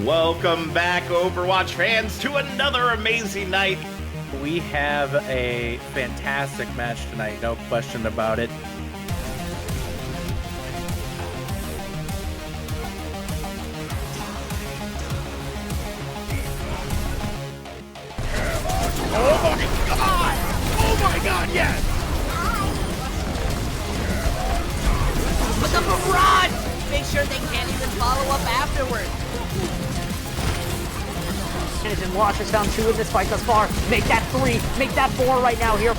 Welcome back, Overwatch fans, to another amazing night. We have a fantastic match tonight, no question about it. Oh my god, yes! With the barrage! Make sure they can't even follow up afterwards. And Watch has found 2 in this fight thus far. Make that 3, make that 4 right now here.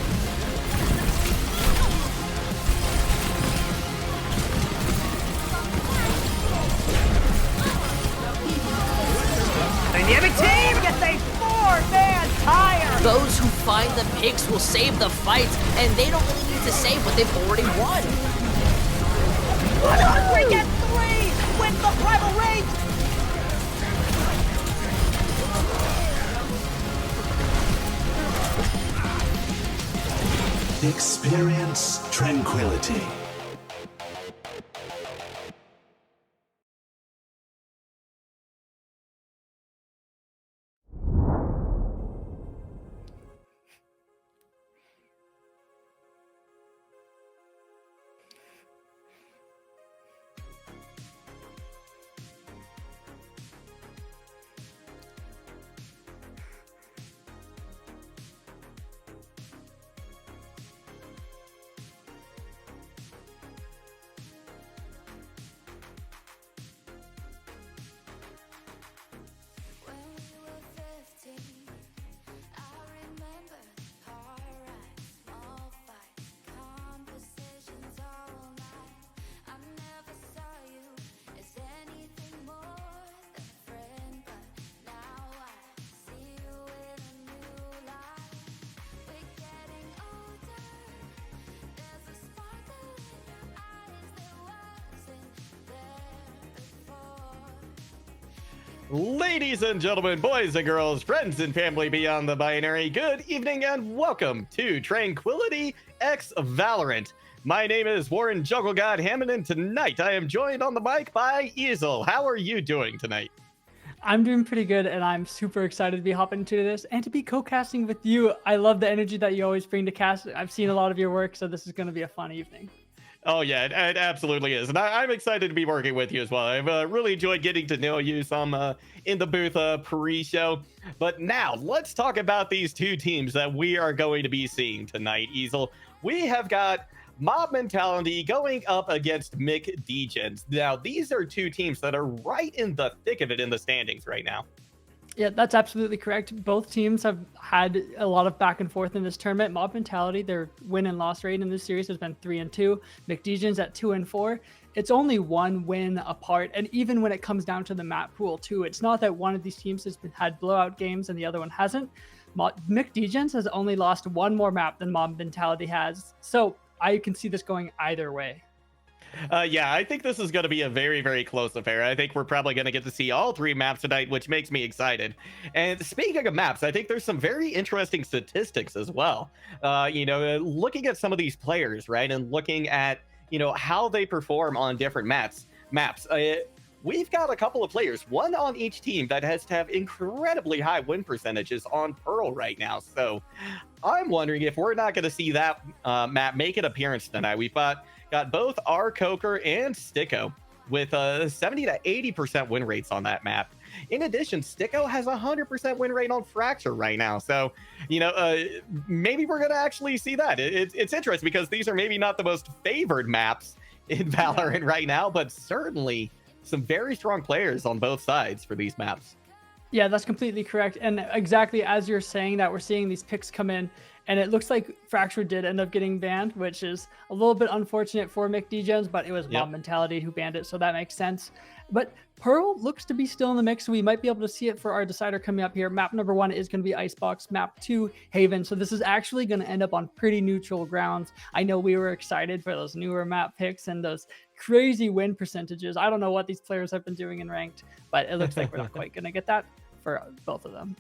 Dynamic team gets a 4-man tire. Those who find the picks will save the fights, and they don't really need to save what they've already won. Hungry gets 3 with the primal rage. Experience tranquility. Ladies and gentlemen, boys and girls, friends and family beyond the binary, good evening and welcome to Tranquility X Valorant. My name is Warren Juggle God Hammond, and tonight I am joined on the mic by Easel. How are you doing tonight? I'm doing pretty good, and I'm super excited to be hopping into this and to be co-casting with you. I love the energy that you always bring to cast. I've seen a lot of your work, so this is going to be a fun evening. Oh yeah, it absolutely is, and I'm excited to be working with you as well. I've really enjoyed getting to know you some in the booth pre-show. But now let's talk about these 2 teams that we are going to be seeing tonight, Easel. We have got Mob Mentality going up against McDegens. Now these are 2 teams that are right in the thick of it in the standings right now. Yeah, that's absolutely correct. Both teams have had a lot of back and forth in this tournament. Mob Mentality, their win and loss rate in this series has been 3-2. McDegens at 2-4. It's only 1 win apart, and even when it comes down to the map pool too, it's not that one of these teams has had blowout games and the other one hasn't. McDegens has only lost 1 more map than Mob Mentality has, so I can see this going either way. Yeah, I think this is going to be a very, very close affair. I think we're probably going to get to see all 3 maps tonight, which makes me excited. And speaking of maps, I think there's some very interesting statistics as well. Looking at some of these players, right, and looking at, how they perform on different maps. We've got a couple of players, one on each team, that has to have incredibly high win percentages on Pearl right now. So I'm wondering if we're not going to see that map make an appearance tonight. We've got both our Coker and Sticko with 70 to 80% win rates on that map. In addition, Sticko has a 100% win rate on Fracture right now. So, maybe we're going to actually see that. It's interesting because these are maybe not the most favored maps in Valorant right now, but certainly some very strong players on both sides for these maps. Yeah, that's completely correct. And exactly as you're saying that, we're seeing these picks come in, and it looks like Fracture did end up getting banned, which is a little bit unfortunate for McDegens, but it was Mob Mentality who banned it, so that makes sense. But Pearl looks to be still in the mix, so we might be able to see it for our decider coming up here. Map number 1 is going to be Icebox, map 2, Haven. So this is actually going to end up on pretty neutral grounds. I know we were excited for those newer map picks and those crazy win percentages. I don't know what these players have been doing in ranked, but it looks like we're not quite going to get that for both of them.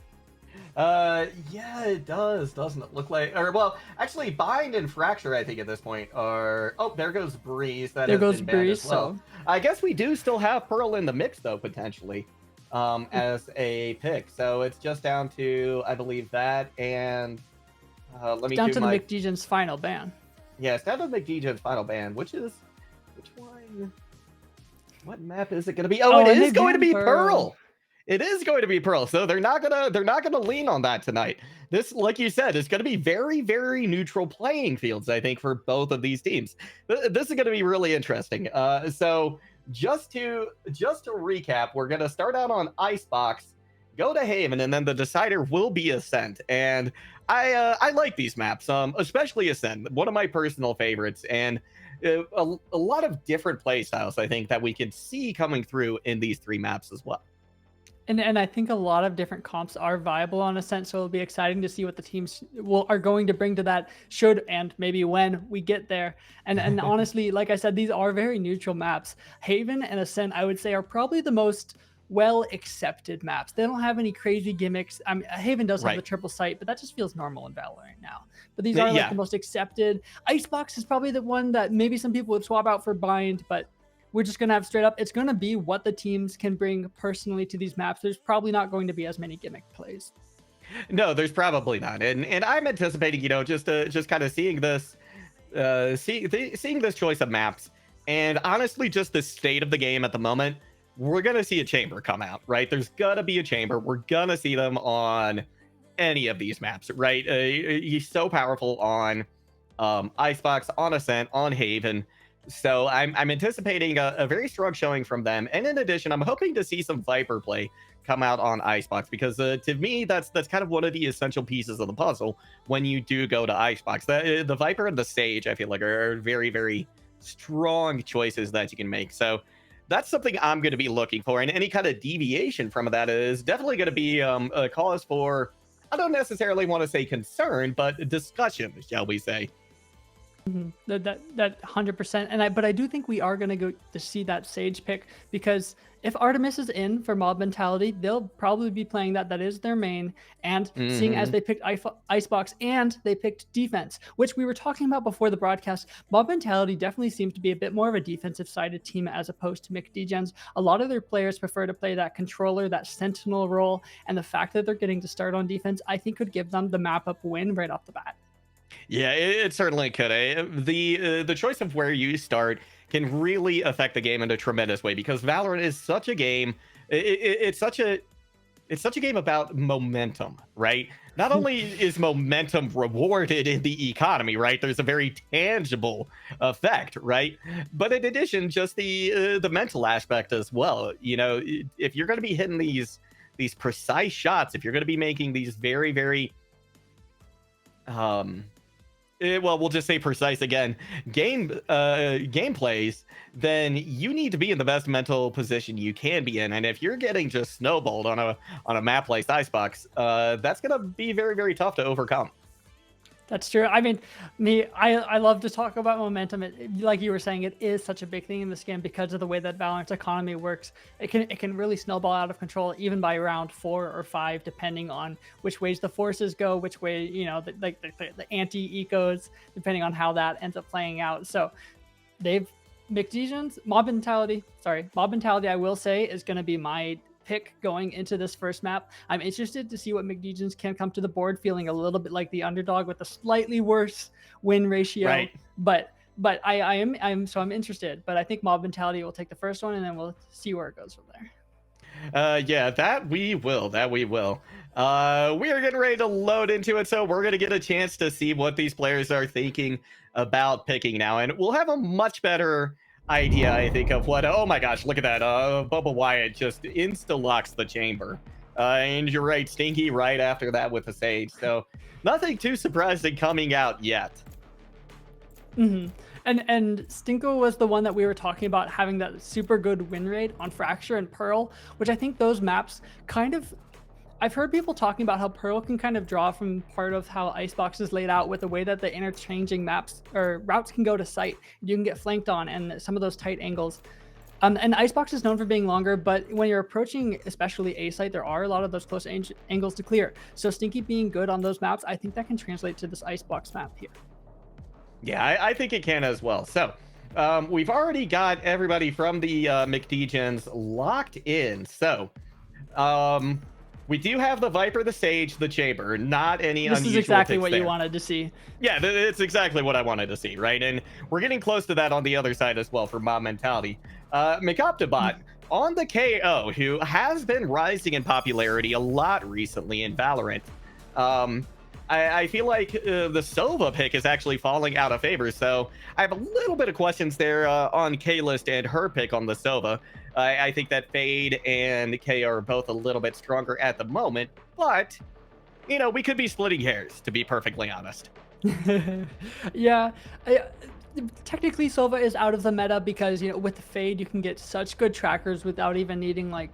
Yeah, it does, doesn't it? Look like, or well, actually, Bind and Fracture, I think at this point are. Oh, there goes Breeze. There goes Breeze. Well. So I guess we do still have Pearl in the mix, though, potentially, as a pick. So it's just down to, I believe, that and let me down to the McDegens final ban. Yeah, it's down to the McDegens final ban, which one? What map is it going to be? Oh, it is going to be Pearl. It is going to be Pearl, so they're not gonna lean on that tonight. This, like you said, is going to be very, very neutral playing fields, I think, for both of these teams. This is going to be really interesting. So just to recap, we're going to start out on Icebox. go to Haven, and then the decider will be Ascent. And I like these maps, especially Ascent, one of my personal favorites, and a lot of different play styles I think that we could see coming through in these 3 maps as well. And I think a lot of different comps are viable on Ascent, so it'll be exciting to see what the teams are going to bring to that, should and maybe when we get there. And honestly, like I said, these are very neutral maps. Haven and Ascent, I would say, are probably the most well accepted maps. They don't have any crazy gimmicks. I mean, Haven does have the triple sight, but that just feels normal in Valorant now. But these are like the most accepted. Icebox is probably the one that maybe some people would swap out for Bind, but we're just going to have straight up, it's going to be what the teams can bring personally to these maps. There's probably not going to be as many gimmick plays. No, there's probably not. And I'm anticipating, you know, just kind of seeing this, seeing this choice of maps. And honestly, just the state of the game at the moment, we're going to see a chamber come out, right? There's going to be a chamber. We're going to see them on any of these maps, right? He's so powerful on Icebox, on Ascent, on Haven. So I'm anticipating a very strong showing from them. And in addition, I'm hoping to see some Viper play come out on Icebox, because to me, that's kind of one of the essential pieces of the puzzle when you do go to Icebox. The Viper and the Sage, I feel like, are very, very strong choices that you can make. So that's something I'm going to be looking for. And any kind of deviation from that is definitely going to be a cause for, I don't necessarily want to say concern, but discussion, shall we say. That 100%. But I do think we are going to go to see that Sage pick, because if Artemis is in for Mob Mentality, they'll probably be playing that. That is their main. And seeing as they picked Icebox and they picked defense, which we were talking about before the broadcast, Mob Mentality definitely seems to be a bit more of a defensive sided team as opposed to McDegens. A lot of their players prefer to play that controller, that sentinel role, and the fact that they're getting to start on defense, I think could give them the map up win right off the bat. Yeah, it certainly could. The choice of where you start can really affect the game in a tremendous way, because Valorant is such a game. It's such a game about momentum, right? Not only is momentum rewarded in the economy, right? There's a very tangible effect, right? But in addition, just the mental aspect as well. You know, if you're going to be hitting these precise shots, if you're going to be making these very, very well, we'll just say precise again, gameplays, then you need to be in the best mental position you can be in. And if you're getting just snowballed on a map like Icebox, that's gonna be very, very tough to overcome. That's true. I mean, I love to talk about momentum. Like you were saying, it is such a big thing in this game because of the way that Valorant's economy works. It can really snowball out of control even by round 4 or 5, depending on which ways the forces go, which way, you know, the anti-ecos, depending on how that ends up playing out. So McDegens, Mob Mentality, I will say, is going to be my pick going into this first map. I'm interested to see what McDegens can come to the board feeling a little bit like the underdog with a slightly worse win ratio. Right. But I'm interested. But I think Mob Mentality will take the first one, and then we'll see where it goes from there. Yeah, that we will. We are getting ready to load into it, so we're going to get a chance to see what these players are thinking about picking now, and we'll have a much better idea, I think, of what. Oh my gosh, look at that. Bubba Wyatt just insta-locks the chamber. And you're right, Stinky right after that with the Sage. So nothing too surprising coming out yet. And Stinko was the one that we were talking about having that super good win rate on Fracture and Pearl, which I think those maps kind of, I've heard people talking about how Pearl can kind of draw from part of how Icebox is laid out with the way that the interchanging maps or routes can go to site. You can get flanked on and some of those tight angles. And Icebox is known for being longer, but when you're approaching especially A site, there are a lot of those close angles to clear. So Stinky being good on those maps, I think that can translate to this Icebox map here. Yeah, I think it can as well. So we've already got everybody from the McDegens locked in. So we do have the Viper, the Sage, the Chamber, not any unusual. This is exactly what there. You wanted to see. Yeah, it's exactly what I wanted to see, right? And we're getting close to that on the other side as well for Mob Mentality. McOptibot on the KO, who has been rising in popularity a lot recently in Valorant. I feel like the Sova pick is actually falling out of favor, so I have a little bit of questions there on K-List and her pick on the Sova. I think that Fade and K are both a little bit stronger at the moment, but you know, we could be splitting hairs, to be perfectly honest. Yeah, technically Sova is out of the meta because, you know, with the Fade you can get such good trackers without even needing like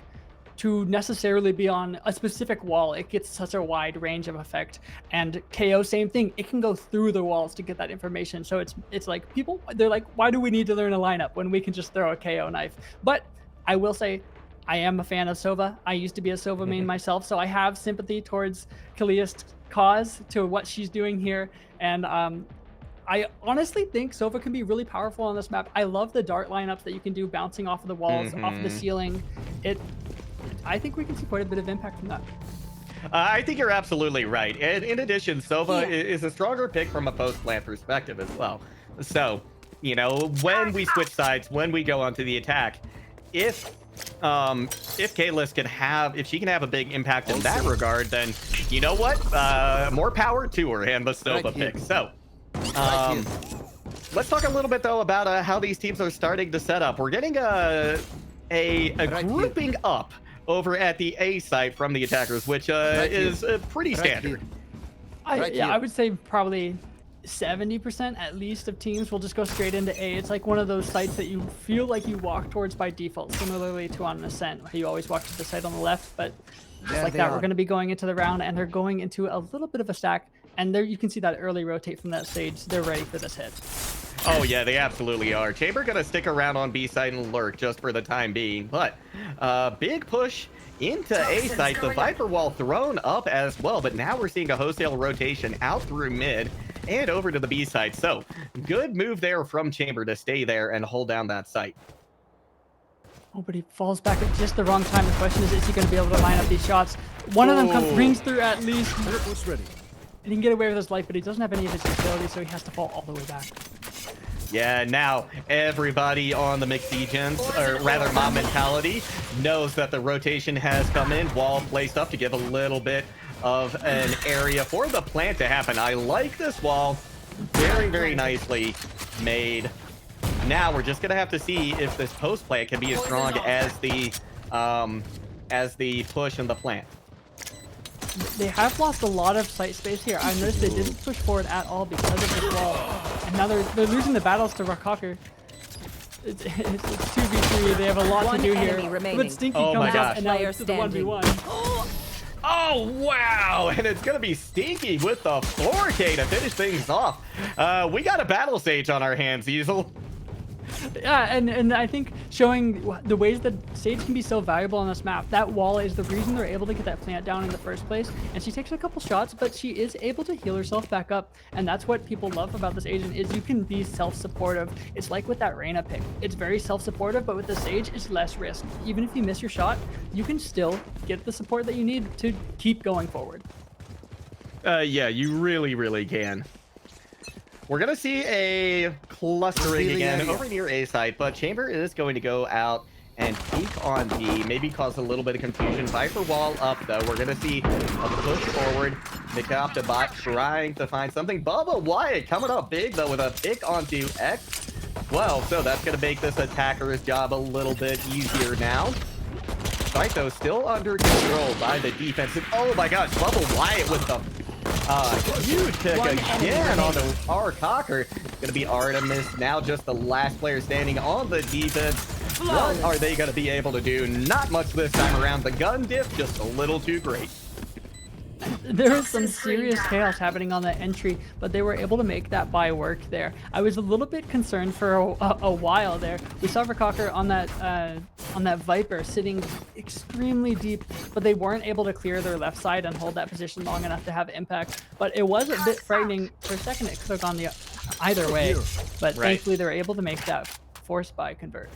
to necessarily be on a specific wall. It gets such a wide range of effect. And KO, same thing. It can go through the walls to get that information. So it's like people, they're like, why do we need to learn a lineup when we can just throw a KO knife? But I will say, I am a fan of Sova. I used to be a Sova main myself, so I have sympathy towards Kalia's cause, to what she's doing here. And I honestly think Sova can be really powerful on this map. I love the dart lineups that you can do, bouncing off of the walls, off of the ceiling. I think we can see quite a bit of impact from that. I think you're absolutely right. And in addition, Sova is a stronger pick from a post-plant perspective as well. So, you know, when we switch sides, when we go onto the attack, if Kalis can have, if she can have a big impact in that regard, then you know what? More power to her and the Sova pick. So, let's talk a little bit though about how these teams are starting to set up. We're getting a grouping up over at the A site from the attackers, which is pretty standard. I would say probably 70% at least of teams will just go straight into A. It's like one of those sites that you feel like you walk towards by default, similarly to on an ascent. You always walk to the site on the left, but just like that, we're going to be going into the round, and they're going into a little bit of a stack. And there you can see that early rotate from that stage. They're ready for this hit. Oh yeah, they absolutely are. Chamber gonna stick around on B side and lurk just for the time being, but big push into A site. The Viper wall thrown up as well, but now we're seeing a wholesale rotation out through mid and over to the B side. So good move there from Chamber to stay there and hold down that site. Oh, but he falls back at just the wrong time. The question is he going to be able to line up these shots? One of them rings through at least. And he can get away with his life, but he doesn't have any of his utility, so he has to fall all the way back. Yeah, now everybody on the McDegens, or rather Mob Mentality, knows that the rotation has come in. Wall placed up to give a little bit of an area for the plant to happen. I like this wall. Very, very nicely made. Now we're just going to have to see if this post plant can be as strong as the push and the plant. They have lost a lot of site space here. I noticed they didn't push forward at all because of this wall. And now they're losing the battles to Rakaker. It's 2v3. They have a lot to do here. But Stinky comes up and now it's the 1v1. Oh, wow. And it's going to be Stinky with the 4K to finish things off. We got a battle stage on our hands, Easel. Yeah, and I think showing the ways that Sage can be so valuable on this map. That wall is the reason they're able to get that plant down in the first place. And she takes a couple shots, but she is able to heal herself back up. And that's what people love about this agent, is you can be self-supportive. It's like with that Reyna pick. It's very self-supportive, but with the Sage, it's less risk. Even if you miss your shot, you can still get the support that you need to keep going forward. Yeah, you really, really can. We're going to see a clustering again over near A side, but Chamber is going to go out and peek on B, maybe cause a little bit of confusion. Viper wall up, though. We're going to see a push forward. Mikop the bot trying to find something. Bubba Wyatt coming up big, though, with a pick onto X12. So that's going to make this attacker's job a little bit easier now. Fight, though, still under control by the defense. And, oh, my gosh, Bubba Wyatt with the huge pick again on the R-Cocker. Gonna be Artemis now, just the last player standing on the defense. What are they gonna be able to do? Not much this time around. The gun diff just a little too great. There was some serious chaos happening on that entry, but they were able to make that buy work there. I was a little bit concerned for a while there. We saw Rakaker on that Viper sitting extremely deep, but they weren't able to clear their left side and hold that position long enough to have impact. But it was a bit frightening for a second. It could have gone the either way, but thankfully they were able to make that force buy convert.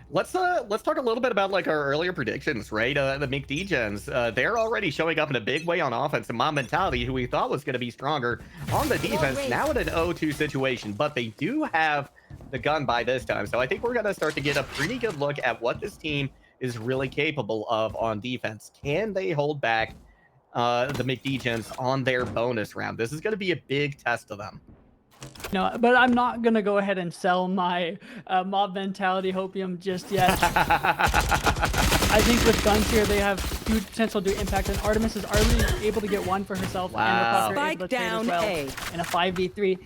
Let's talk a little bit about like our earlier predictions, right? The McDegens, they're already showing up in a big way on offense. And Mob Mentality, who we thought was going to be stronger on the defense, now in an 0-2 situation, but they do have the gun by this time. So I think we're going to start to get a pretty good look at what this team is really capable of on defense. Can they hold back the McDegens on their bonus round? This is going to be a big test of them. No, but I'm not gonna go ahead and sell my mob mentality hopium just yet. I think with guns here, they have huge potential to impact, and Artemis is already able to get one for herself. Wow. And Rapunzel able to trade as well in a 5v3.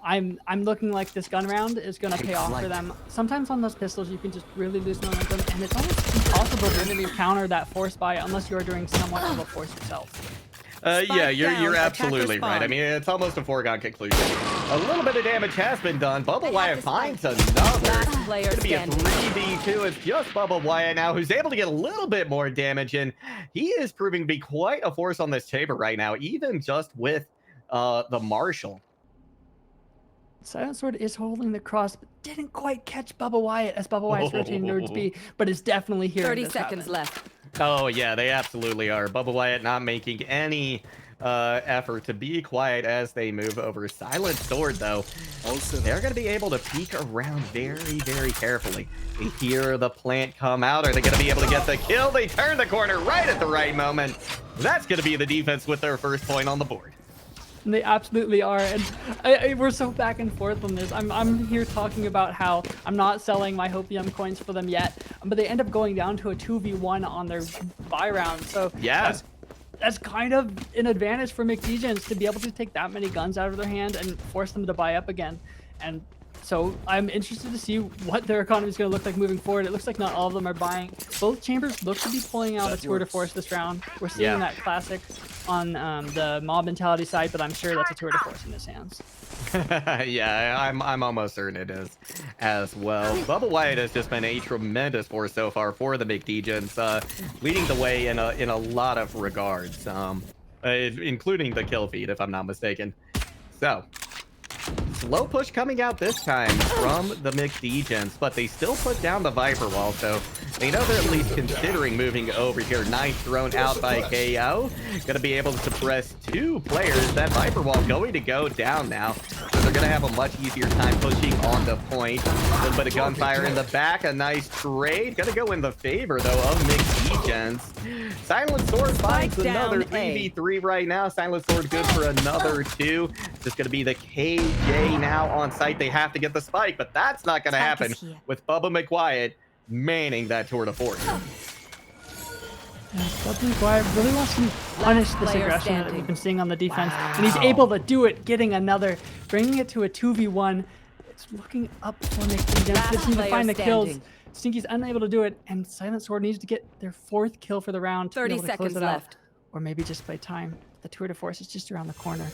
I'm looking like this gun round is gonna pay off for them. Sometimes on those pistols, you can just really lose momentum, and it's almost impossible to really counter that force buy unless you're doing somewhat of a force yourself. Yeah, you're down, absolutely attacker right. I spawn. mean, it's almost a foregone conclusion. A little bit of damage has been done. Bubba Wyatt finds another. Last player It's gonna be a standing. 3v2. It's just Bubba Wyatt now who's able to get a little bit more damage in. He is proving to be quite a force on this chamber right now, even just with the Marshal. Silent Sword is holding the cross, but didn't quite catch Bubba Wyatt as Bubba Wyatt's rotating towards B, but is definitely here. 30 seconds left. Oh yeah, they absolutely are. Bubba Wyatt not making any effort to be quiet as they move over. Silent Sword though, they're going to be able to peek around very, very carefully. They hear the plant come out. Are they going to be able to get the kill? They turn the corner right at the right moment. That's going to be the defense with their first point on the board. And they absolutely are, and we're so back and forth on this. I'm here talking about how I'm not selling my hopium coins for them yet, but they end up going down to a 2v1 on their buy round. So Yeah. that's kind of an advantage for McDegens to be able to take that many guns out of their hand and force them to buy up again. And so I'm interested to see what their economy is going to look like moving forward. It looks like not all of them are buying. Both chambers look to be pulling out a tour de force this round. We're seeing that classic on the mob mentality side, but I'm sure that's a tour de force in his hands. Yeah, I'm almost certain it is as well. Bubba Wyatt has just been a tremendous force so far for the McDegens, leading the way in a lot of regards, including the kill feed, if I'm not mistaken. So, slow push coming out this time from the McDegens, but they still put down the Viper Wall, so they know they're at least considering moving over here. Knife thrown out by KO. Gonna be able to suppress two players. That Viper Wall going to go down now, so they're gonna have a much easier time pushing on the point. A little bit of gunfire in the back. A nice trade. Gonna go in the favor, though, of McDegens. Silent Sword finds Spike another down A. 3v3 right now. Silent Sword good for another 2. Just gonna be the KJ now on site. They have to get the spike, but that's not gonna happen with Bubba McWyatt manning that tour de force. Bubba McGuire really wants to punish this player aggression that standing. we've been seeing on the defense, and he's able to do it, getting another, bringing it to a 2v1. It's looking up for McDegens. Last Just need to player find the kills. standing. Stinky's unable to do it, and Silent Sword needs to get their 4th kill for the round to 30 be able to close seconds it out. left. Or maybe just play time. The tour de force is just around the corner.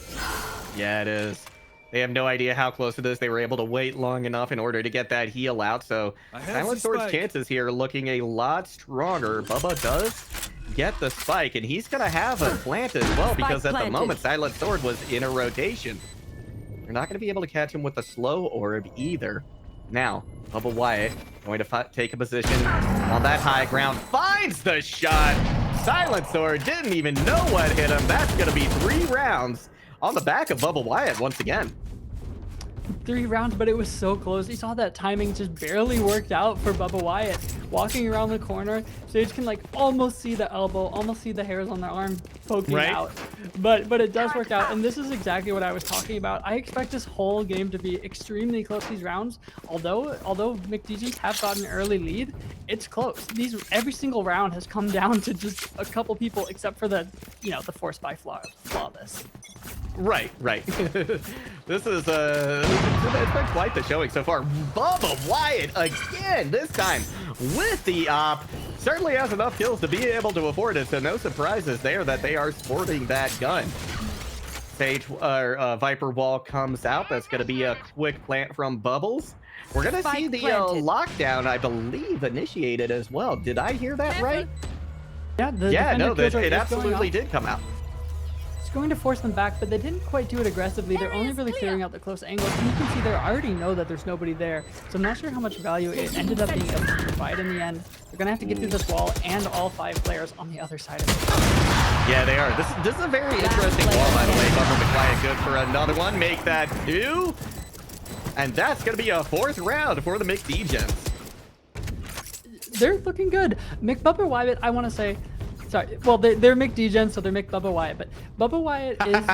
Yeah, it is. They have no idea how close it is. They were able to wait long enough in order to get that heal out. So Silent Sword's chances here looking a lot stronger. Bubba does get the spike, and he's going to have a plant as well, because at the moment Silent Sword was in a rotation. You're not going to be able to catch him with a slow orb either. Now, Bubba Wyatt going to take a position on that high ground. Finds the shot. Silent Sword didn't even know what hit him. That's going to be 3 rounds on the back of Bubba Wyatt once again. 3 rounds, but it was so close. You saw that timing just barely worked out for Bubba Wyatt. Walking around the corner, Sage can like almost see the elbow, almost see the hairs on their arm poking out. But it does work out, and this is exactly what I was talking about. I expect this whole game to be extremely close these rounds. Although McDegens have got an early lead, it's close. Every single round has come down to just a couple people, except for the force by flawless. Right. This is it's been quite the showing so far. Bubba Wyatt again, this time with the op. Certainly has enough kills to be able to afford it, so no surprises there that they are sporting that gun. Viper Wall comes out. That's going to be a quick plant from Bubbles. We're going to see the lockdown, I believe, initiated as well. Did I hear that right? Yeah, it absolutely did come out. Going to force them back, but they didn't quite do it aggressively. They're only really clearing out the close angles, and you can see they already know that there's nobody there, so I'm not sure how much value it ended up being able to provide in the end. They're gonna have to get through this wall and all 5 players on the other side of it. Yeah, they are. This is a very interesting wall, by the way. Bubba McWyatt good for another one. Make that 2, and that's gonna be a 4th round for the McDegens. They're looking good. Bubba Wyatt, I want to say, Sorry. Well, they're McDegens, so they're Bubba Wyatt. But Bubba Wyatt is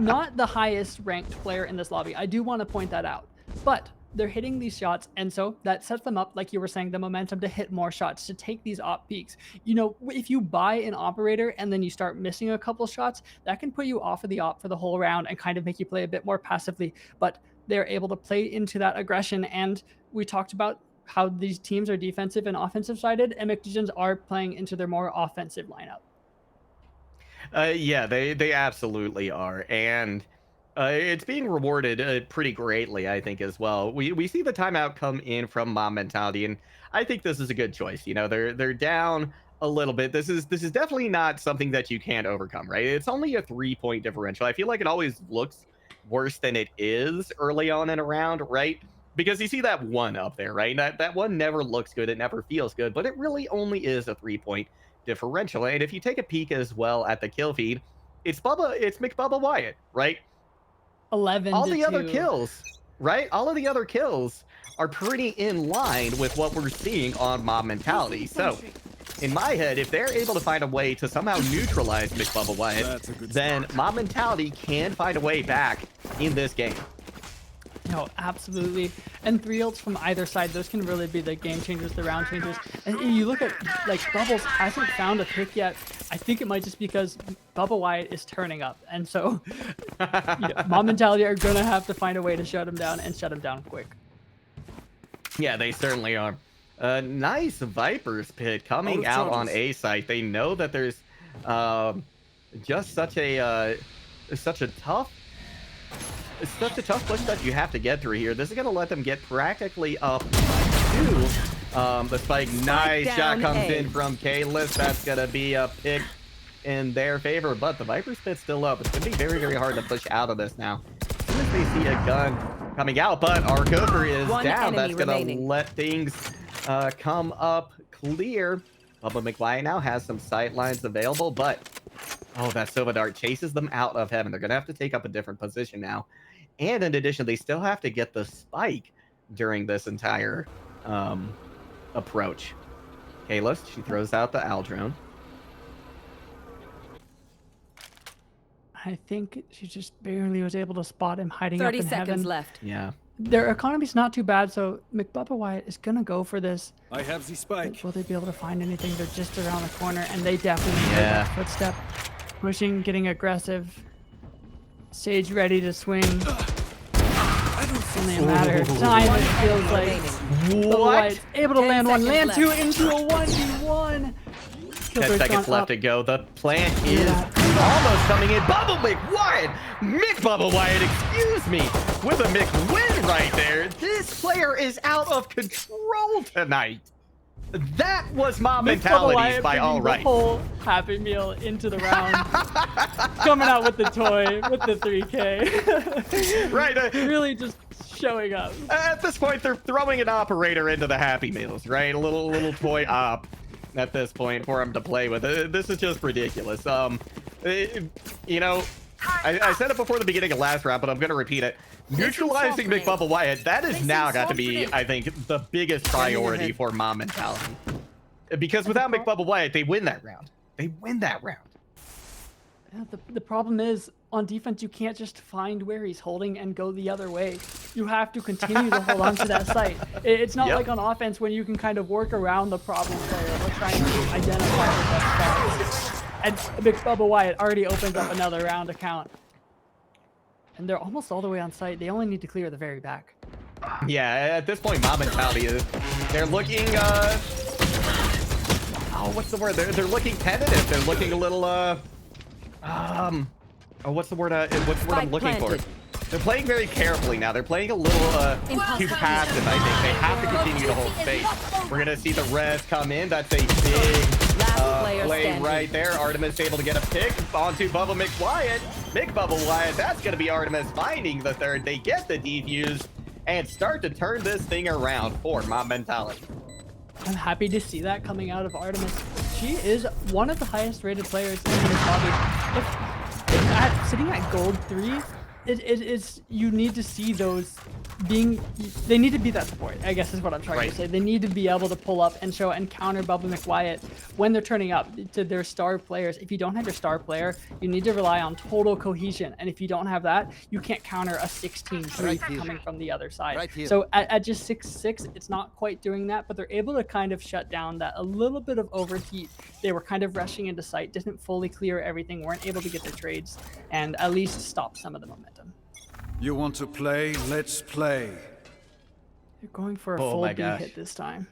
not the highest ranked player in this lobby. I do want to point that out. But they're hitting these shots, and so that sets them up, like you were saying, the momentum to hit more shots, to take these op peaks. You know, if you buy an operator and then you start missing a couple shots, that can put you off of the op for the whole round and kind of make you play a bit more passively. But they're able to play into that aggression, and we talked about how these teams are defensive and offensive sided, and McDegens are playing into their more offensive lineup. Yeah, they absolutely are, and it's being rewarded pretty greatly, I think, as well. We see the timeout come in from Mob Mentality, and I think this is a good choice. You know, they're down a little bit. This is definitely not something that you can't overcome, right? It's only a 3-point differential. I feel like it always looks worse than it is early on in a round, right? Because you see that one up there, right? That one never looks good. It never feels good, but it really only is a 3-point differential. And if you take a peek as well at the kill feed, it's McBubba Wyatt, right? 11 All to the 2. other kills, right? All of the other kills are pretty in line with what we're seeing on Mob Mentality. So, in my head, if they're able to find a way to somehow neutralize McBubba Wyatt, then Mob Mentality can find a way back in this game. No, absolutely. And 3 ults from either side, those can really be the game changers, the round changers. And you look at, like, Bubbles hasn't found a pick yet. I think it might just because Bubba Wyatt is turning up. And so, Mob Mentality are going to have to find a way to shut him down and shut him down quick. Yeah, they certainly are. Nice Viper's pit coming out on A site. They know that there's just such a tough push that you have to get through here. This is going to let them get practically up to the spike. Nice shot comes in from Kalis. That's going to be a pick in their favor, but the Viper's pit's still up. It's going to be very, very hard to push out of this now. As soon as they see a gun coming out, but our Gopher is down. That's going to let things come up clear. Bubba McWyatt now has some sight lines available, but oh, that Silva Dart chases them out of heaven. They're going to have to take up a different position now. And in addition, they still have to get the spike during this entire approach. Kalis, she throws out the Owl drone. I think she just barely was able to spot him hiding up in 30 heaven. seconds left. Yeah. Their economy's not too bad, so McBubba Wyatt is going to go for this. I have the spike. Will they be able to find anything? They're just around the corner, and they definitely need that footstep. Pushing, getting aggressive. Sage ready to swing. Only a matter of time, it feels like. What? Able to 10 land one, land seconds 2 into a 1v1. 10 seconds left to go. The plant is almost coming in. Bubba McWyatt! McBubba Wyatt, excuse me, with a McWin right there. This player is out of control tonight. That was Mob Mentalities by all right. The whole Happy Meal into the round. Coming out with the toy, with the 3K. Right. Really just showing up. At this point, they're throwing an operator into the Happy Meals, right? A little toy op at this point for him to play with. This is just ridiculous. You know, I said it before the beginning of last round, but I'm going to repeat it. Neutralizing McBubba Wyatt, that is now got to be, I think, the biggest priority for Mob Mentality. Because without McBubba Wyatt, they win that round. They win that round. Yeah, the problem is, on defense, you can't just find where he's holding and go the other way. You have to continue to hold on to that site. It's not like on offense when you can kind of work around the problem player or trying to identify the best spots. And McBubba Wyatt already opens up another round account. And they're almost all the way on site. They only need to clear the very back. Yeah, at this point, Mob Mentality is... They're looking, oh, what's the word? They're looking tentative. They're looking a little, oh, what's the word I'm looking for? They're playing very carefully now. They're playing a little, too passive, I think. They have to continue to hold space. We're going to see the res come in. That's a big play right there. Artemis able to get a pick onto Bubba McWyatt. McBubba Wyatt, that's going to be Artemis finding the third. They get the defuse and start to turn this thing around for Mob Mentality. I'm happy to see that coming out of Artemis. She is one of the highest rated players in this hobby. If sitting at gold 3, it's you need to see those they need to be that support, I guess is what I'm trying to say. They need to be able to pull up and show and counter Bubba McWyatt when they're turning up to their star players. If you don't have your star player, you need to rely on total cohesion, and if you don't have that, you can't counter a 16-3 coming from the other side. So at just 6-6, it's not quite doing that, but they're able to kind of shut down that a little bit of overheat. They were kind of rushing into site, didn't fully clear everything, weren't able to get their trades, and at least stop some of the momentum. You want to play? Let's play. They're going for a full B hit this time.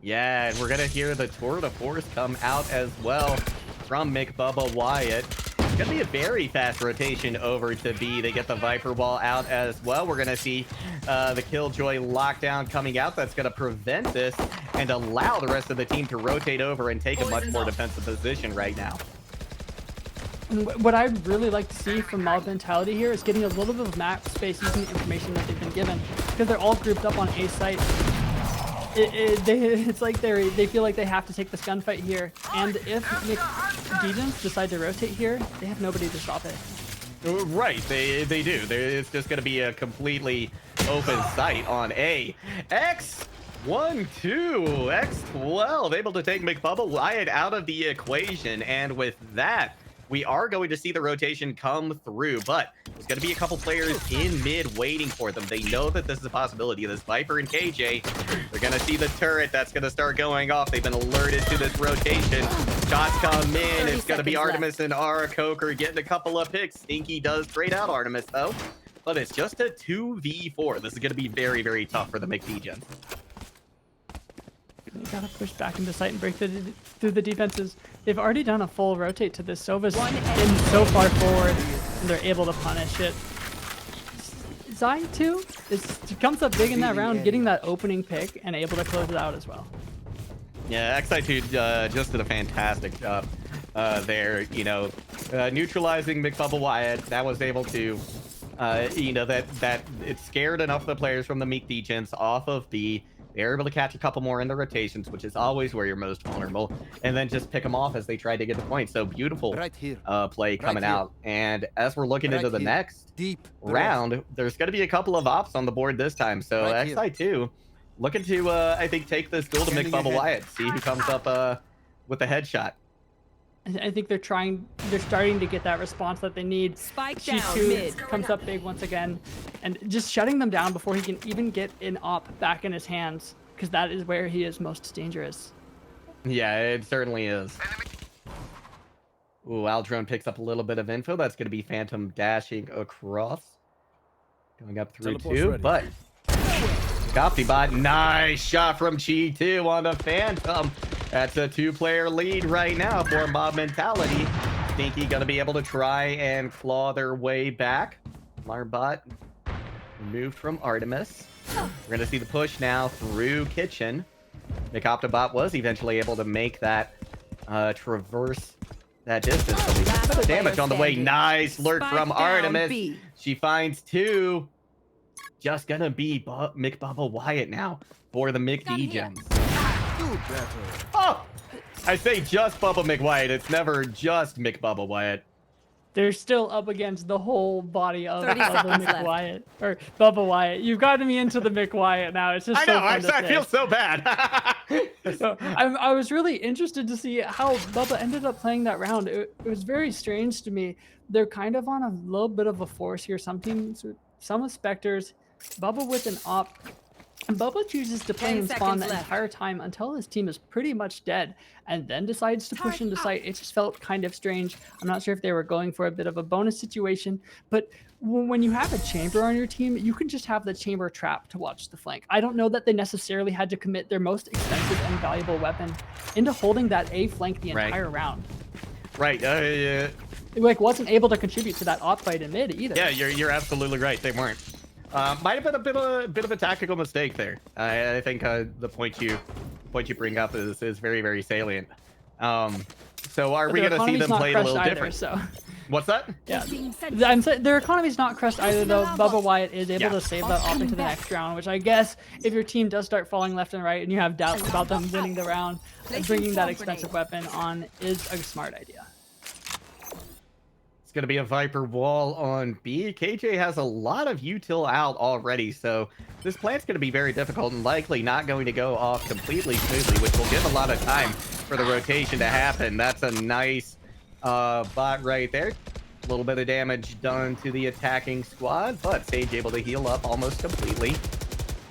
Yeah, and we're gonna hear the tour de force come out as well from McBubba Wyatt. It's gonna be a very fast rotation over to B. They get the Viper Wall out as well. We're gonna see the Killjoy lockdown coming out. That's gonna prevent this and allow the rest of the team to rotate over and take a much more defensive position right now. And what I'd really like to see from Mob Mentality here is getting a little bit of map space using the information that they've been given, because they're all grouped up on A site. It's like they feel like they have to take this gunfight here, and if McDegens decide to rotate here, they have nobody to stop it. Right, they do. It's just going to be a completely open site on A. X12, X12, able to take McBubba Wyatt out of the equation, and with that, we are going to see the rotation come through, but there's going to be a couple players in mid waiting for them. They know that this is a possibility. This Viper and KJ, they're going to see the turret that's going to start going off. They've been alerted to this rotation. Shots come in. It's going to be Artemis and Ara Coker getting a couple of picks. Stinky does trade out Artemis, though, but it's just a 2v4. This is going to be very, very tough for the McDegens. They gotta push back into site and break through the defenses. They've already done a full rotate to this. Sova's in so far forward, and they're able to punish it. Zai too comes up big in that round, getting that opening pick and able to close it out as well. Yeah, Xi2 just did a fantastic job there. You know, neutralizing McBubba Wyatt. That was able to, you know, that it scared enough of the players from the McDegens off of B. They're able to catch a couple more in the rotations, which is always where you're most vulnerable, and then just pick them off as they try to get the point. So beautiful play coming out. And as we're looking into the next round, there's going to be a couple of ops on the board this time. So Xi2 looking to, I think, take this duel to McBubba Wyatt, see who comes up with the headshot. I think they're starting to get that response that they need. Spike down G2 comes up big once again, and just shutting them down before he can even get an op back in his hands, because that is where he is most dangerous. Yeah, it certainly is. Ooh, Aldrone picks up a little bit of info. That's going to be Phantom dashing across. Going up through two, but Copy bot. Nice shot from Chi2 on the Phantom. That's a two-player lead right now for Mob Mentality. Stinky gonna be able to try and claw their way back. Marbot removed from Artemis. We're gonna see the push now through Kitchen. McOptobot was eventually able to make that traverse that distance. But damage on the way. Nice lurk from Artemis. She finds two. Just gonna be McBubba Wyatt now for the McDegens. Oh! I say just Bubba McWyatt. It's never just McBubba Wyatt. They're still up against the whole body of Bubba McWyatt. Or Bubba Wyatt. You've gotten me into the McWyatt now. It's just I so know, fun to I say. feel so bad. So, I was really interested to see how Bubba ended up playing that round. It was very strange to me. They're kind of on a little bit of a force here. Some teams, some with Spectres, Bubba with an op. And Bubba chooses to play and spawn the entire time until his team is pretty much dead, and then decides to push into sight. It just felt kind of strange. I'm not sure if they were going for a bit of a bonus situation, but when you have a chamber on your team, you can just have the chamber trap to watch the flank. I don't know that they necessarily had to commit their most expensive and valuable weapon into holding that A flank the entire round. Right. Yeah. Like, wasn't able to contribute to that op fight in mid either. Yeah, you're absolutely right. They weren't. Might have been a bit of a tactical mistake there. I think the point you bring up is very, very salient. So are we going to see them play a little different? So. What's that? Yeah, I'm saying their economy's not crushed either, though. Bubba Wyatt is able to save that off into the next round, which I guess if your team does start falling left and right and you have doubts about them winning the round, bringing that expensive weapon on is a smart idea. It's going to be a Viper wall on B. KJ has a lot of util out already, so this plant's going to be very difficult and likely not going to go off completely smoothly, which will give a lot of time for the rotation to happen. That's a nice bot right there. A little bit of damage done to the attacking squad, but Sage able to heal up almost completely.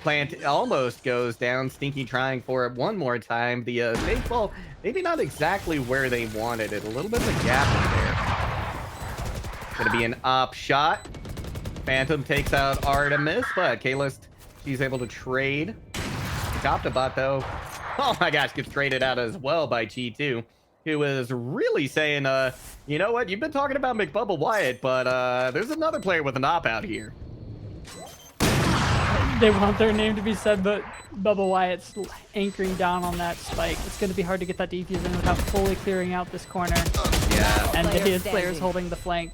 Plant almost goes down. Stinky trying for it one more time. The Sage ball, maybe not exactly where they wanted it. A little bit of a gap in there. Gonna be an op shot. Phantom takes out Artemis, but Kaylist, she's able to trade. Octobot, though, oh my gosh, gets traded out as well by G2, who is really saying, you know what, you've been talking about McBubble Wyatt, but there's another player with an op out here. They want their name to be said, but Bubba Wyatt's anchoring down on that spike. It's going to be hard to get that defuse in without fully clearing out this corner. Yeah. And his players holding the flank.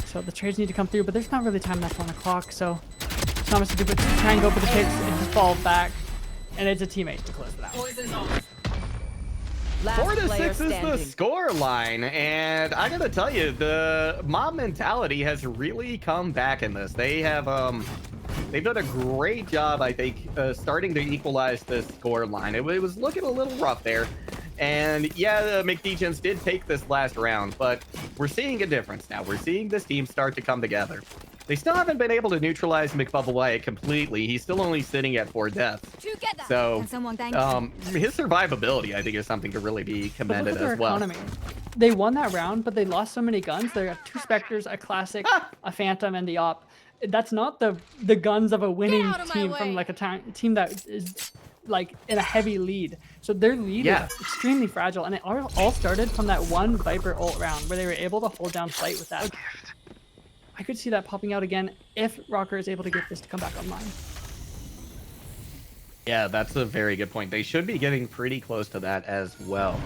So the trades need to come through, but there's not really time left on the clock, so there's not much to do but try and go for the picks and just fall back. And it's a teammate to close it out. 4-6 is the score line, and I gotta tell you, the mob mentality has really come back in this. They have they've done a great job, I think, starting to equalize the score line. It was looking a little rough there. And yeah, the McDegens did take this last round, but we're seeing a difference now. We're seeing this team start to come together. They still haven't been able to neutralize McBubble Wyatt completely. He's still only sitting at 4 deaths. So his survivability, I think, is something to really be commended as well. Economy. They won that round, but they lost so many guns. They have 2 Spectres, a Classic, a Phantom, and the Op. That's not the guns of a winning team from like a team that is like in a heavy lead. So their lead is extremely fragile, and it all started from that one Viper ult round where they were able to hold down fight with that. I could see that popping out again if Rocker is able to get this to come back online. Yeah, that's a very good point. They should be getting pretty close to that as well.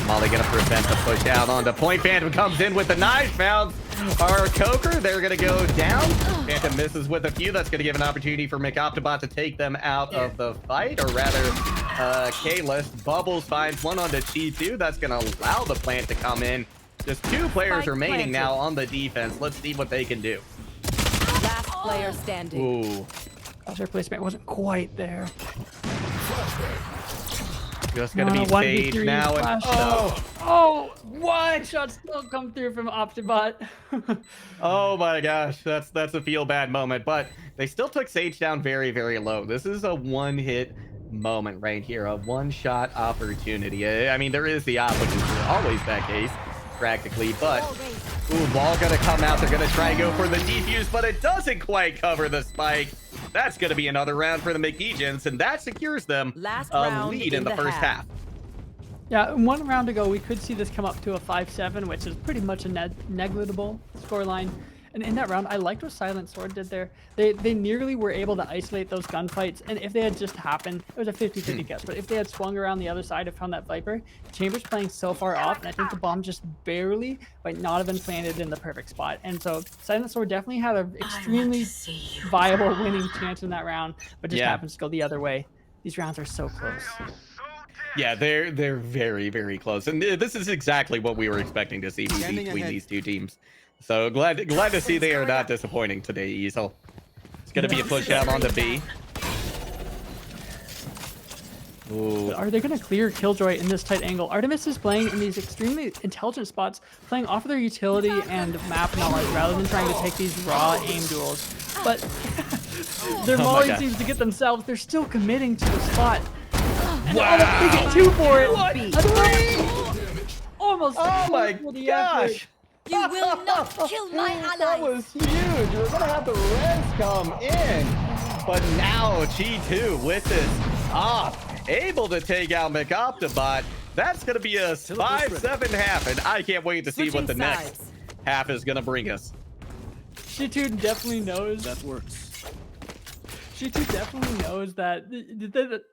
Molly gonna prevent the push out onto point. Phantom comes in with the knife, found our Coker. They're gonna go down. Phantom misses with a few. That's gonna give an opportunity for McOptobot to take them out of the fight, or rather, Kaylist. Bubbles finds one onto T2. That's gonna allow the plant to come in. Just 2 players remaining now on the defense. Let's see what they can do. Last player standing. Ooh. Their placement wasn't quite there. Just gonna be Sage now. And, oh, what? Shots still come through from Optibot. Oh my gosh, that's a feel bad moment, but they still took Sage down very, very low. This is a one-hit moment right here, a one-shot opportunity. I mean, there is the op, which is always that case, practically, but ooh, ball gonna come out. They're gonna try and go for the defuse, but it doesn't quite cover the spike. That's gonna be another round for the McDegens, and that secures them a lead in the first half. Yeah, 1 round ago, we could see this come up to a 5-7, which is pretty much a negligible scoreline. And in that round, I liked what Silent Sword did there. They nearly were able to isolate those gunfights, and if they had just happened, it was a 50-50 guess, but if they had swung around the other side and found that Viper, Chambers playing so far off, and I think the bomb just barely might not have been planted in the perfect spot. And so Silent Sword definitely had an extremely viable winning chance in that round, but just happens to go the other way. These rounds are so close. Yeah, they're very, very close, and this is exactly what we were expecting to see between these 2 teams. So glad to see they are not disappointing today, Easel. It's gonna be a push out on the B. Ooh. Are they gonna clear Killjoy in this tight angle? Artemis is playing in these extremely intelligent spots, playing off of their utility and map knowledge rather than trying to take these raw aim duels. But their Molly seems to get themselves. They're still committing to the spot. Wow! They get 2 for it. What? Almost. Oh my gosh! You will not kill my ally. That was huge. We're gonna have the res come in, but now G2 with this able to take out McOptobot. That's gonna be a 5-7 half, and I can't wait to see what the next half is gonna bring us. G2 definitely knows That works. G2 definitely knows that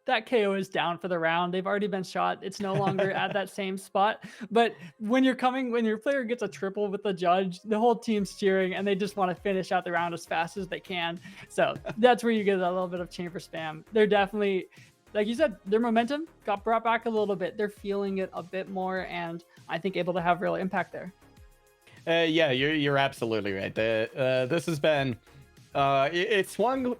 that KO is down for the round. They've already been shot. It's no longer at that same spot. But when your player gets a triple with the judge, the whole team's cheering and they just want to finish out the round as fast as they can. So that's where you get a little bit of chamber spam. They're definitely, like you said, their momentum got brought back a little bit. They're feeling it a bit more, and I think able to have real impact there. Yeah, you're absolutely right. This has been it swung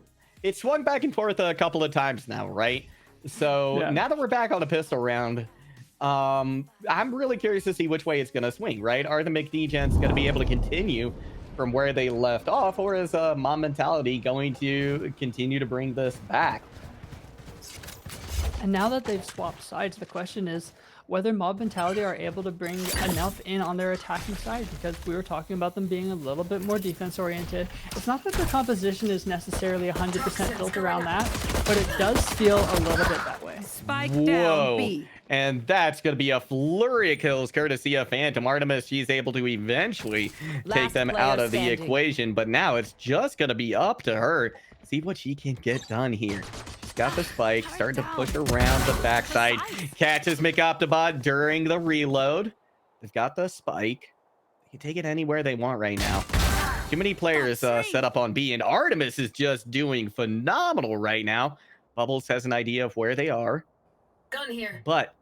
back and forth a couple of times now, right? So Yeah. now that we're back on a pistol round, I'm really curious to see which way it's gonna swing, right? Are the McDegens gonna be able to continue from where they left off, or is Mom Mentality going to continue to bring this back? And now that they've swapped sides, the question is whether Mob Mentality are able to bring enough in on their attacking side, because we were talking about them being a little bit more defense oriented. It's not that the composition is necessarily 100% built around that, but it does feel a little bit that way. Spike Whoa. down B. And that's going to be a flurry of kills courtesy of Phantom Artemis. She's able to eventually take Last them player out of the standing. equation, but now it's just going to be up to her. See what she can get done here. She's got the spike, starting to push around the backside. Catches McOptibot during the reload. They've got the spike. They can take it anywhere they want right now. Too many players set up on B, and Artemis is just doing phenomenal right now. Bubbles has an idea of where they are. Gun here. But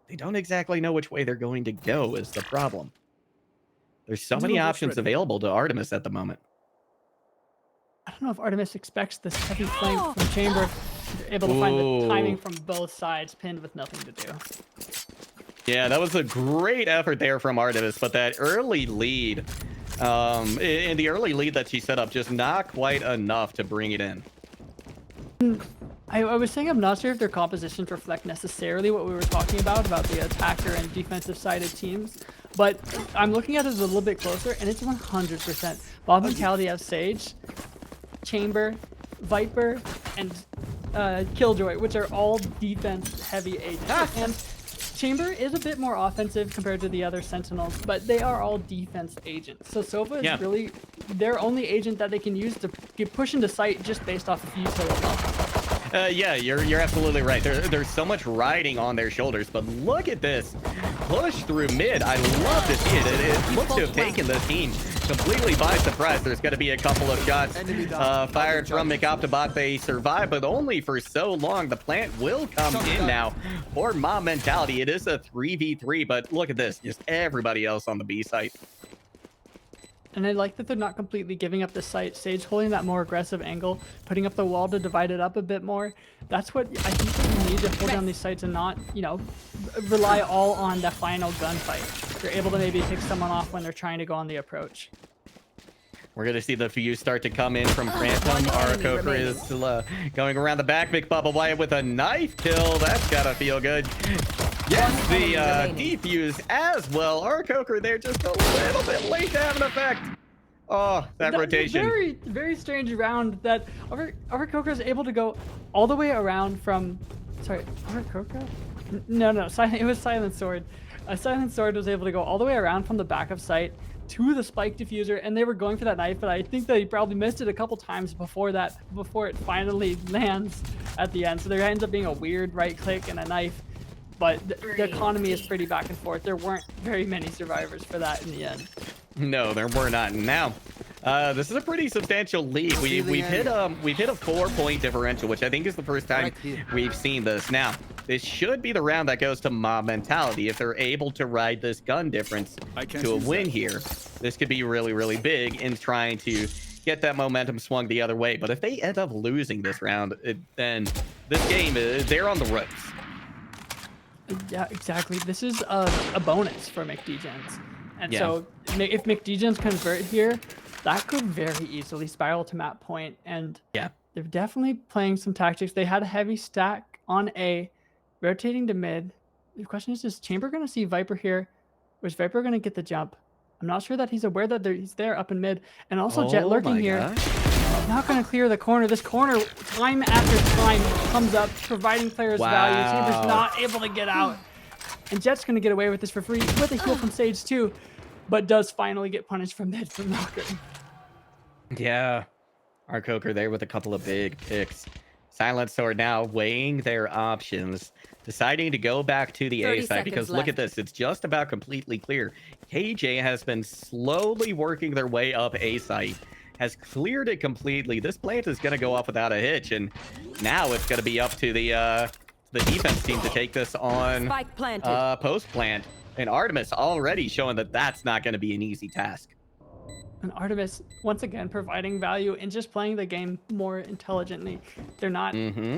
they don't exactly know which way they're going to go is the problem. There's so many options available to Artemis at the moment. I don't know if Artemis expects this heavy flank from Chamber. They're able to find the timing from both sides, pinned with nothing to do. Yeah, that was a great effort there from Artemis, but that early lead, in the early lead that she set up, just not quite enough to bring it in. I was saying I'm not sure if their compositions reflect necessarily what we were talking about the attacker and defensive sided teams, but I'm looking at it a little bit closer, and it's 100%. Mob Mentality has Sage, Chamber, Viper, and Killjoy, which are all defense-heavy agents. And Chamber is a bit more offensive compared to the other Sentinels, but they are all defense agents. So Sova is really their only agent that they can use to get push into sight just based off of utility. Yeah, you're absolutely right. There's so much riding on their shoulders, but look at this push through mid. I love to see it. It looks to have taken the team completely by surprise. There's going to be a couple of shots fired from McOptibot. They survive, but only for so long. The plant will come in now for Mob Mentality. It is a 3v3, but look at this. Just everybody else on the B site. And I like that they're not completely giving up the site. Sage holding that more aggressive angle, putting up the wall to divide it up a bit more. That's what I think that you need to hold down these sites and not, you know, rely all on the final gunfight. You're able to maybe pick someone off when they're trying to go on the approach. We're going to see the fuse start to come in from Phantom. Arakoker is going around the back. McBubble Wyatt with a knife kill. That's got to feel good. Yes, the defuse as well. Arakoker there just a little bit late to have an effect. Oh, that rotation. Very, very strange round that Arakoker is able to go all the way around from... Sorry, Arakoker? No, it was Silent Sword. Silent Sword was able to go all the way around from the back of site to the spike diffuser, and they were going for that knife, but I think they probably missed it a couple times before it finally lands at the end. So there ends up being a weird right click and a knife, but the economy is pretty back and forth. There weren't very many survivors for that in the end. No, there were not. Now, this is a pretty substantial lead. We've hit a 4-point differential, which I think is the first time we've seen this. Now, this should be the round that goes to Mob Mentality. If they're able to ride this gun difference to a win here, this could be really, really big in trying to get that momentum swung the other way. But if they end up losing this round, then this game, they're on the ropes. Yeah, exactly. This is a bonus for McDegens. And so if McDegens convert here, that could very easily spiral to map point. And they're definitely playing some tactics. They had a heavy stack on A, rotating to mid. The question is Chamber going to see Viper here? Or is Viper going to get the jump? I'm not sure that he's aware that he's there up in mid. And also Jet lurking here. Not going to clear the corner. This corner, time after time, comes up, providing players value. Chamber's not able to get out. And Jet's going to get away with this for free, with a heal from Sage too, but does finally get punished from mid from Knocker. Yeah. Arakoker there with a couple of big picks. Silent Sword now weighing their options, deciding to go back to the A side because look at this. It's just about completely clear. KJ has been slowly working their way up A side, has cleared it completely. This plant is going to go off without a hitch, and now it's going to be up to the defense team to take this on post plant. And Artemis already showing that that's not going to be an easy task. And Artemis, once again, providing value and just playing the game more intelligently. They're not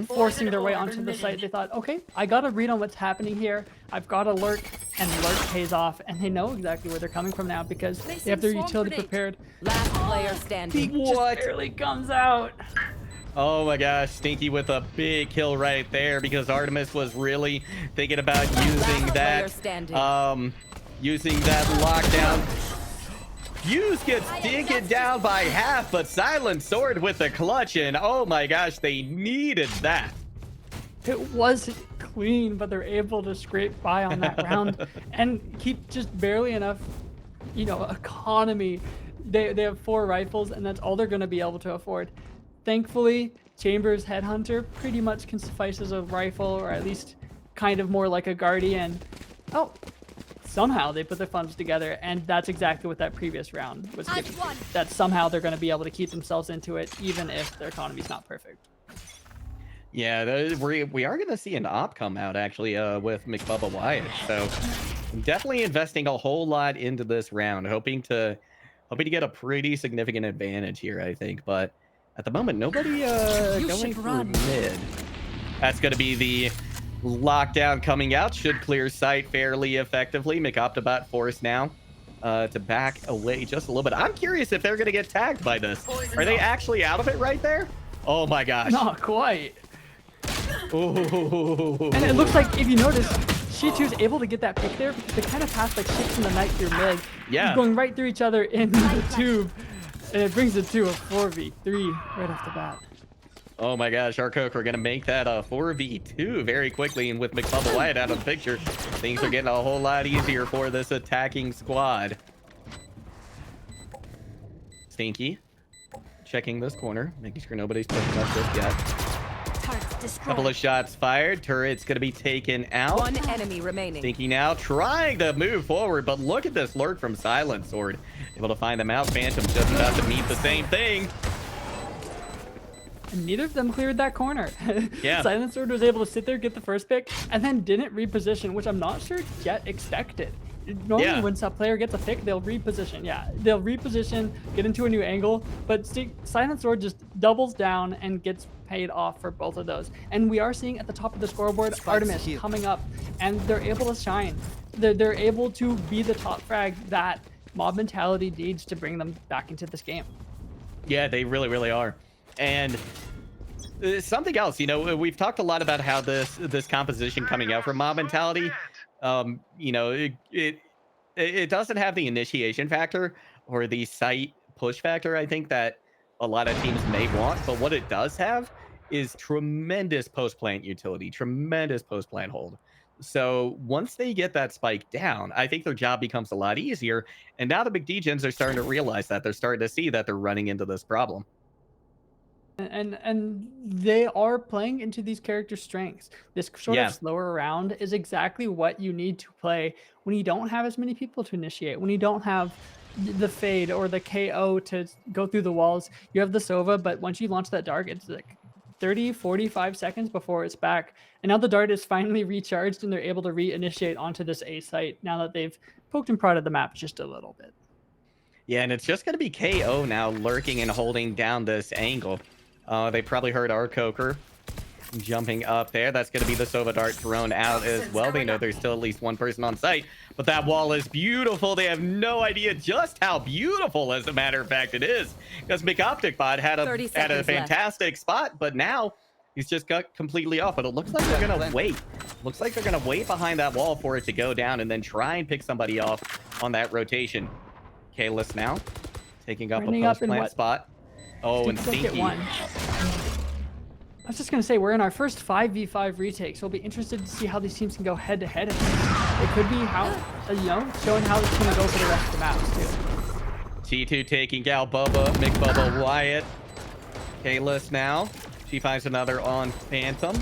forcing their way onto the site. They thought, okay, I got to read on what's happening here. I've got to lurk, and lurk pays off. And they know exactly where they're coming from now because they have their utility prepared. Last player standing. What? Just barely comes out. Oh my gosh, Stinky with a big kill right there because Artemis was really thinking about using that lockdown. Fuse gets taken down by half, but Silent Sword with the clutch, and oh my gosh, they needed that. It wasn't clean, but they're able to scrape by on that round and keep just barely enough, economy. They have 4 rifles, and that's all they're going to be able to afford. Thankfully, Chambers Headhunter pretty much can suffice as a rifle, or at least kind of more like a Guardian. Oh. Somehow they put their funds together, and that's exactly what that previous round was giving. That somehow they're going to be able to keep themselves into it, even if their economy's not perfect. Yeah, we are going to see an op come out, actually, with McBubba Wyatt. So definitely investing a whole lot into this round, hoping to get a pretty significant advantage here, I think. But at the moment, nobody going through mid. That's going to be the lockdown coming out. Should clear sight fairly effectively. McOptibot forced now to back away just a little bit. I'm curious if they're going to get tagged by this. Are they actually out of it right there? Oh my gosh. Not quite. Ooh. And it looks like, if you notice, She2's able to get that pick there because they kind of pass like 6 in the night through mid. Yeah. Going right through each other in the tube. And it brings it to a 4v3 right off the bat. Oh my gosh, our Coke, we're going to make that a 4v2 very quickly. And with McBubba Wyatt out of the picture, things are getting a whole lot easier for this attacking squad. Stinky checking this corner, making sure nobody's pushing up just yet. Couple of shots fired. Turret's going to be taken out. 1 enemy remaining. Stinky now trying to move forward, but look at this lurk from Silent Sword. Able to find them out. Phantom just about to meet the same thing. And neither of them cleared that corner. Yeah. Silent Sword was able to sit there, get the first pick, and then didn't reposition, which I'm not sure Jet expected. Normally when some player gets a pick, they'll reposition. Yeah, they'll reposition, get into a new angle, but Silent Sword just doubles down and gets paid off for both of those. And we are seeing at the top of the scoreboard, Artemis coming up, and they're able to shine. They're able to be the top frag that Mob Mentality needs to bring them back into this game. Yeah, they really, really are. And something else, we've talked a lot about how this composition coming out from Mob Mentality, it doesn't have the initiation factor or the site push factor, I think, that a lot of teams may want. But what it does have is tremendous post-plant utility, tremendous post-plant hold. So once they get that spike down, I think their job becomes a lot easier. And now the McDegens are starting to realize that. They're starting to see that they're running into this problem. And they are playing into these characters' strengths. This sort of slower round is exactly what you need to play when you don't have as many people to initiate, when you don't have the fade or the KO to go through the walls. You have the Sova, but once you launch that dart, it's like 30, 45 seconds before it's back. And now the dart is finally recharged and they're able to reinitiate onto this A site now that they've poked and prodded the map just a little bit. Yeah, and it's just going to be KO now lurking and holding down this angle. They probably heard our Coker jumping up there. That's going to be the Sova dart thrown out as well. They know there's still at least one person on site, but that wall is beautiful. They have no idea just how beautiful, as a matter of fact, it is, because McOptibot had a fantastic spot, but now he's just got completely off. But it looks like they're going to wait. Looks like they're going to wait behind that wall for it to go down and then try and pick somebody off on that rotation. Kalis now taking up a post-plant spot. Oh, and Stinky. I was just going to say, we're in our first 5v5 retake, so we'll be interested to see how these teams can go head-to-head. It could be how, showing how it's going to go for the rest of the maps, too. T2 taking out McBubba Wyatt. Kalis now. She finds another on Phantom.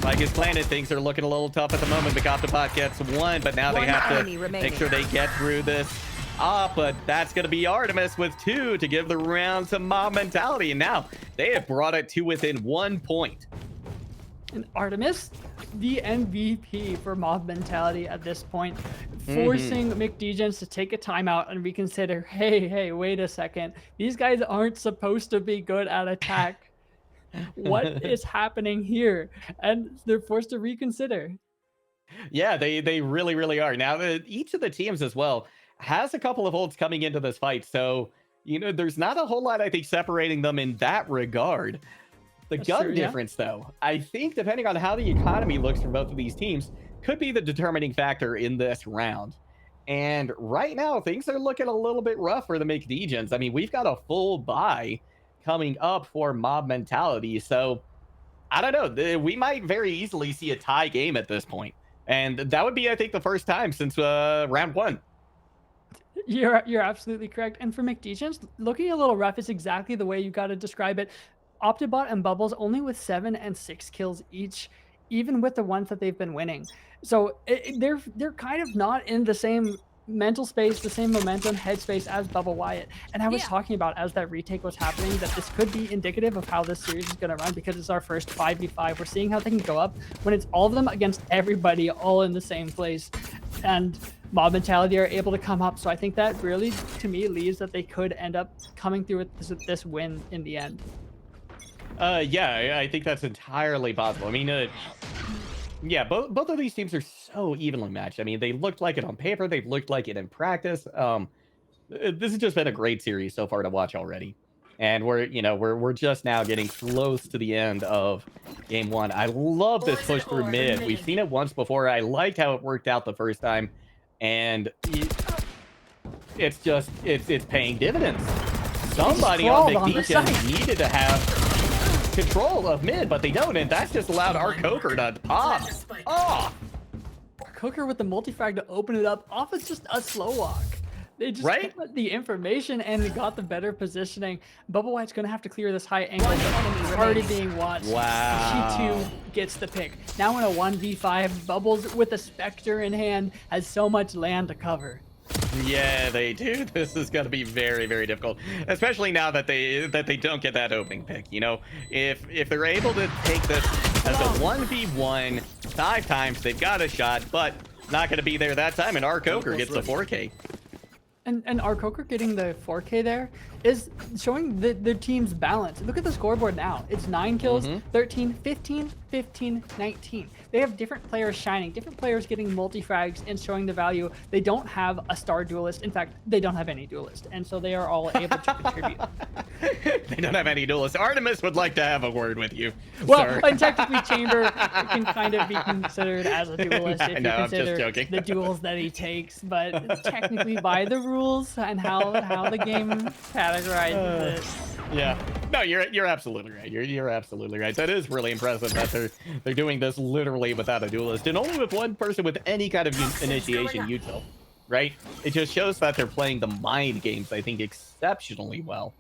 Like his planet, things are looking a little tough at the moment. McOptibot gets one, but now they have to make sure they get through this. But that's going to be Artemis with 2 to give the round to Mob Mentality. And now they have brought it to within 1 point. And Artemis the MVP for Mob Mentality at this point, forcing McDegens to take a timeout and reconsider, hey, wait a second. These guys aren't supposed to be good at attack. What is happening here? And they're forced to reconsider. Yeah, they really, really are. Now, each of the teams as well has a couple of ults coming into this fight. So, there's not a whole lot, I think, separating them in that regard. The That's gun true, yeah. difference, though, I think, depending on how the economy looks for both of these teams, could be the determining factor in this round. And right now, things are looking a little bit rough for the McDegens. I mean, we've got a full buy coming up for Mob Mentality. So, I don't know. We might very easily see a tie game at this point. And that would be, I think, the first time since round 1. You're absolutely correct. And for McDegens, looking a little rough is exactly the way you got to describe it. Optibot and Bubbles only with 7 and 6 kills each, even with the ones that they've been winning. So they're kind of not in the same mental space, the same momentum, headspace as Bubba Wyatt. And I was talking about, as that retake was happening, that this could be indicative of how this series is going to run, because it's our first 5v5. We're seeing how they can go up when it's all of them against everybody, all in the same place. And Mob Mentality are able to come up. So I think that really, to me, leaves that they could end up coming through with this win in the end. Yeah, I think that's entirely possible. I mean, yeah, both of these teams are so evenly matched. I mean, they looked like it on paper. They've looked like it in practice. This has just been a great series so far to watch already. And we're just now getting close to the end of game 1. I love this push through mid. We've seen it once before. I liked how it worked out the first time, and it's paying dividends. Somebody on McDegens needed to have control of mid, but they don't, and that's just allowed our Coker to pop. Oh, Coker with the multi-frag to open it up off of just a slow walk. They just got the information and got the better positioning. Bubba White's going to have to clear this high angle, but already being watched. Wow. She too gets the pick. Now in a 1v5, Bubbles with a Spectre in hand has so much land to cover. Yeah, they do. This is going to be very, very difficult, especially now that they don't get that opening pick. If they're able to take this as a 1v1 5 times, they've got a shot, but not going to be there that time, and our Coker gets the 4K. And our Coker getting the 4K there is showing their team's balance. Look at the scoreboard now. It's 9 kills, 13, 15, 15, 19. They have different players shining, different players getting multi-frags and showing the value. They don't have a star duelist. In fact, they don't have any duelist. And so they are all able to contribute. They don't have any duelists. Artemis would like to have a word with you, well, sir. And technically Chamber can kind of be considered as a duelist if you I'm just consider joking. the duels that he takes. But technically by the rules and how the game categorizes it. Yeah. No, you're absolutely right. You're absolutely right. That is really impressive that they're doing this literally without a duelist, and only with one person with any kind of initiation util, right? It just shows that they're playing the mind games, I think, exceptionally well.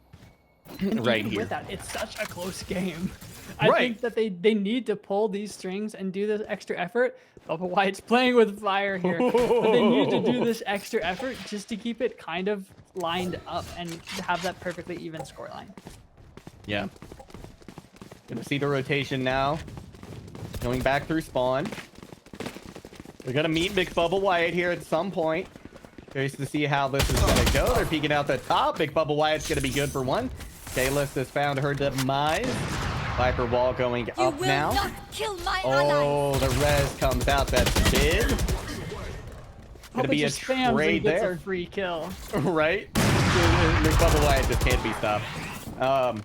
And right even here. with that, it's such a close game. I think that they need to pull these strings and do this extra effort. Bubba White's playing with fire here, but they need to do this extra effort just to keep it kind of lined up and have that perfectly even scoreline. Yeah. Gonna see the rotation now. Going back through spawn. We're gonna meet McBubba Wyatt here at some point. Curious to see how this is gonna go. They're peeking out the top. McBubba Wyatt's gonna be good for one. Kalis has found her demise. Viper wall going up now. Oh, the res comes out. That's big. Gonna be a trade there. A free kill. Right? McBubba Wyatt just can't be stopped. Gonna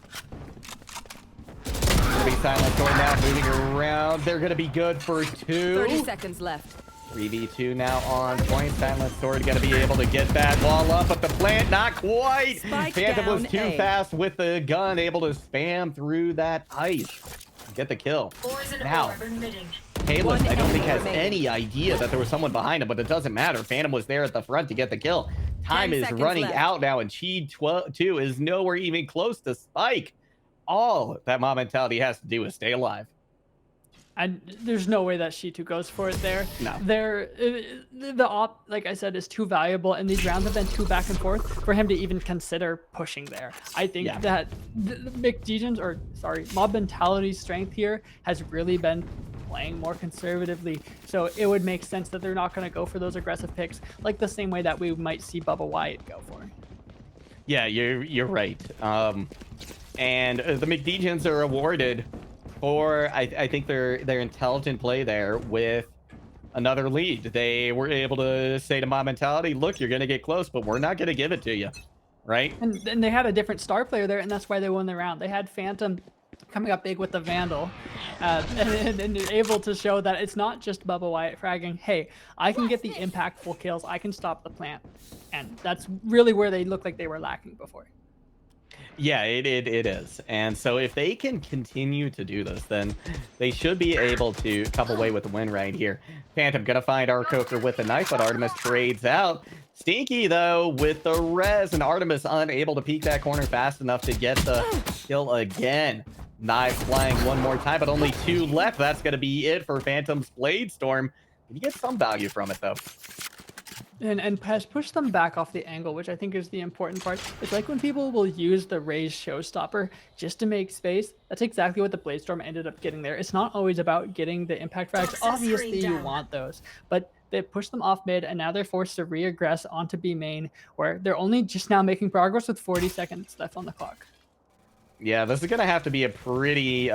be silent going now, moving around. They're gonna be good for 2. 30 seconds left. 3v2 now on point. Silent Sword gonna be able to get that wall up, but the plant not quite. Spike Phantom was down too A. fast with the gun, able to spam through that ice. Get the kill. Now, Kalis, I don't think has any idea that there was someone behind him, but it doesn't matter. Phantom was there at the front to get the kill. Time 10 is seconds running left. out now, and Cheed 2 is nowhere even close to Spike. All that Mob Mentality has to do is stay alive. And there's no way that Shitu goes for it there. No. The op, like I said, is too valuable, and these rounds have been too back and forth for him to even consider pushing there. I think that McDegens, Mob Mentality's strength here has really been playing more conservatively. So it would make sense that they're not going to go for those aggressive picks like the same way that we might see Bubba Wyatt go for. Yeah, you're right. And the McDegens are awarded for I think their intelligent play there with another lead. They were able to say to Mob Mentality, look, you're going to get close, but we're not going to give it to you. Right? And they had a different star player there, and that's why they won the round. They had Phantom coming up big with the Vandal, and able to show that it's not just Bubba Wyatt fragging. Hey, I can get the impactful kills. I can stop the plant. And that's really where they looked like they were lacking before. Yeah, it is. And so if they can continue to do this, then they should be able to come away with a win right here. Phantom gonna find our Coker with a knife, but Artemis trades out. Stinky, though, with the res, and Artemis unable to peek that corner fast enough to get the kill again. Knife flying one more time, but only 2 left. That's gonna be it for Phantom's Blade Storm. You get some value from it, though. And push them back off the angle, which I think is the important part. It's like when people will use the raised showstopper just to make space. That's exactly what the Blade Storm ended up getting there. It's not always about getting the impact frags. Obviously, you want those, but they pushed them off mid, and now they're forced to re-aggress onto B main, where they're only just now making progress with 40 seconds left on the clock. Yeah, this is going to have to be a pretty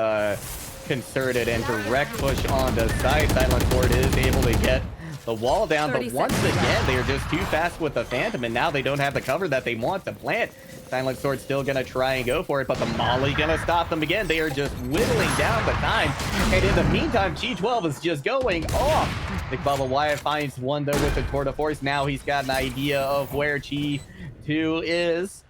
concerted and direct push on the side. Silent Ford is able to get the wall down, but once again, they are just too fast with the Phantom, and now they don't have the cover that they want to plant. Silent Sword's still going to try and go for it, but the Molly going to stop them again. They are just whittling down the time, and in the meantime, G12 is just going off. Big Bubba Wyatt finds one, though, with the Tour de Force. Now he's got an idea of where G2 is.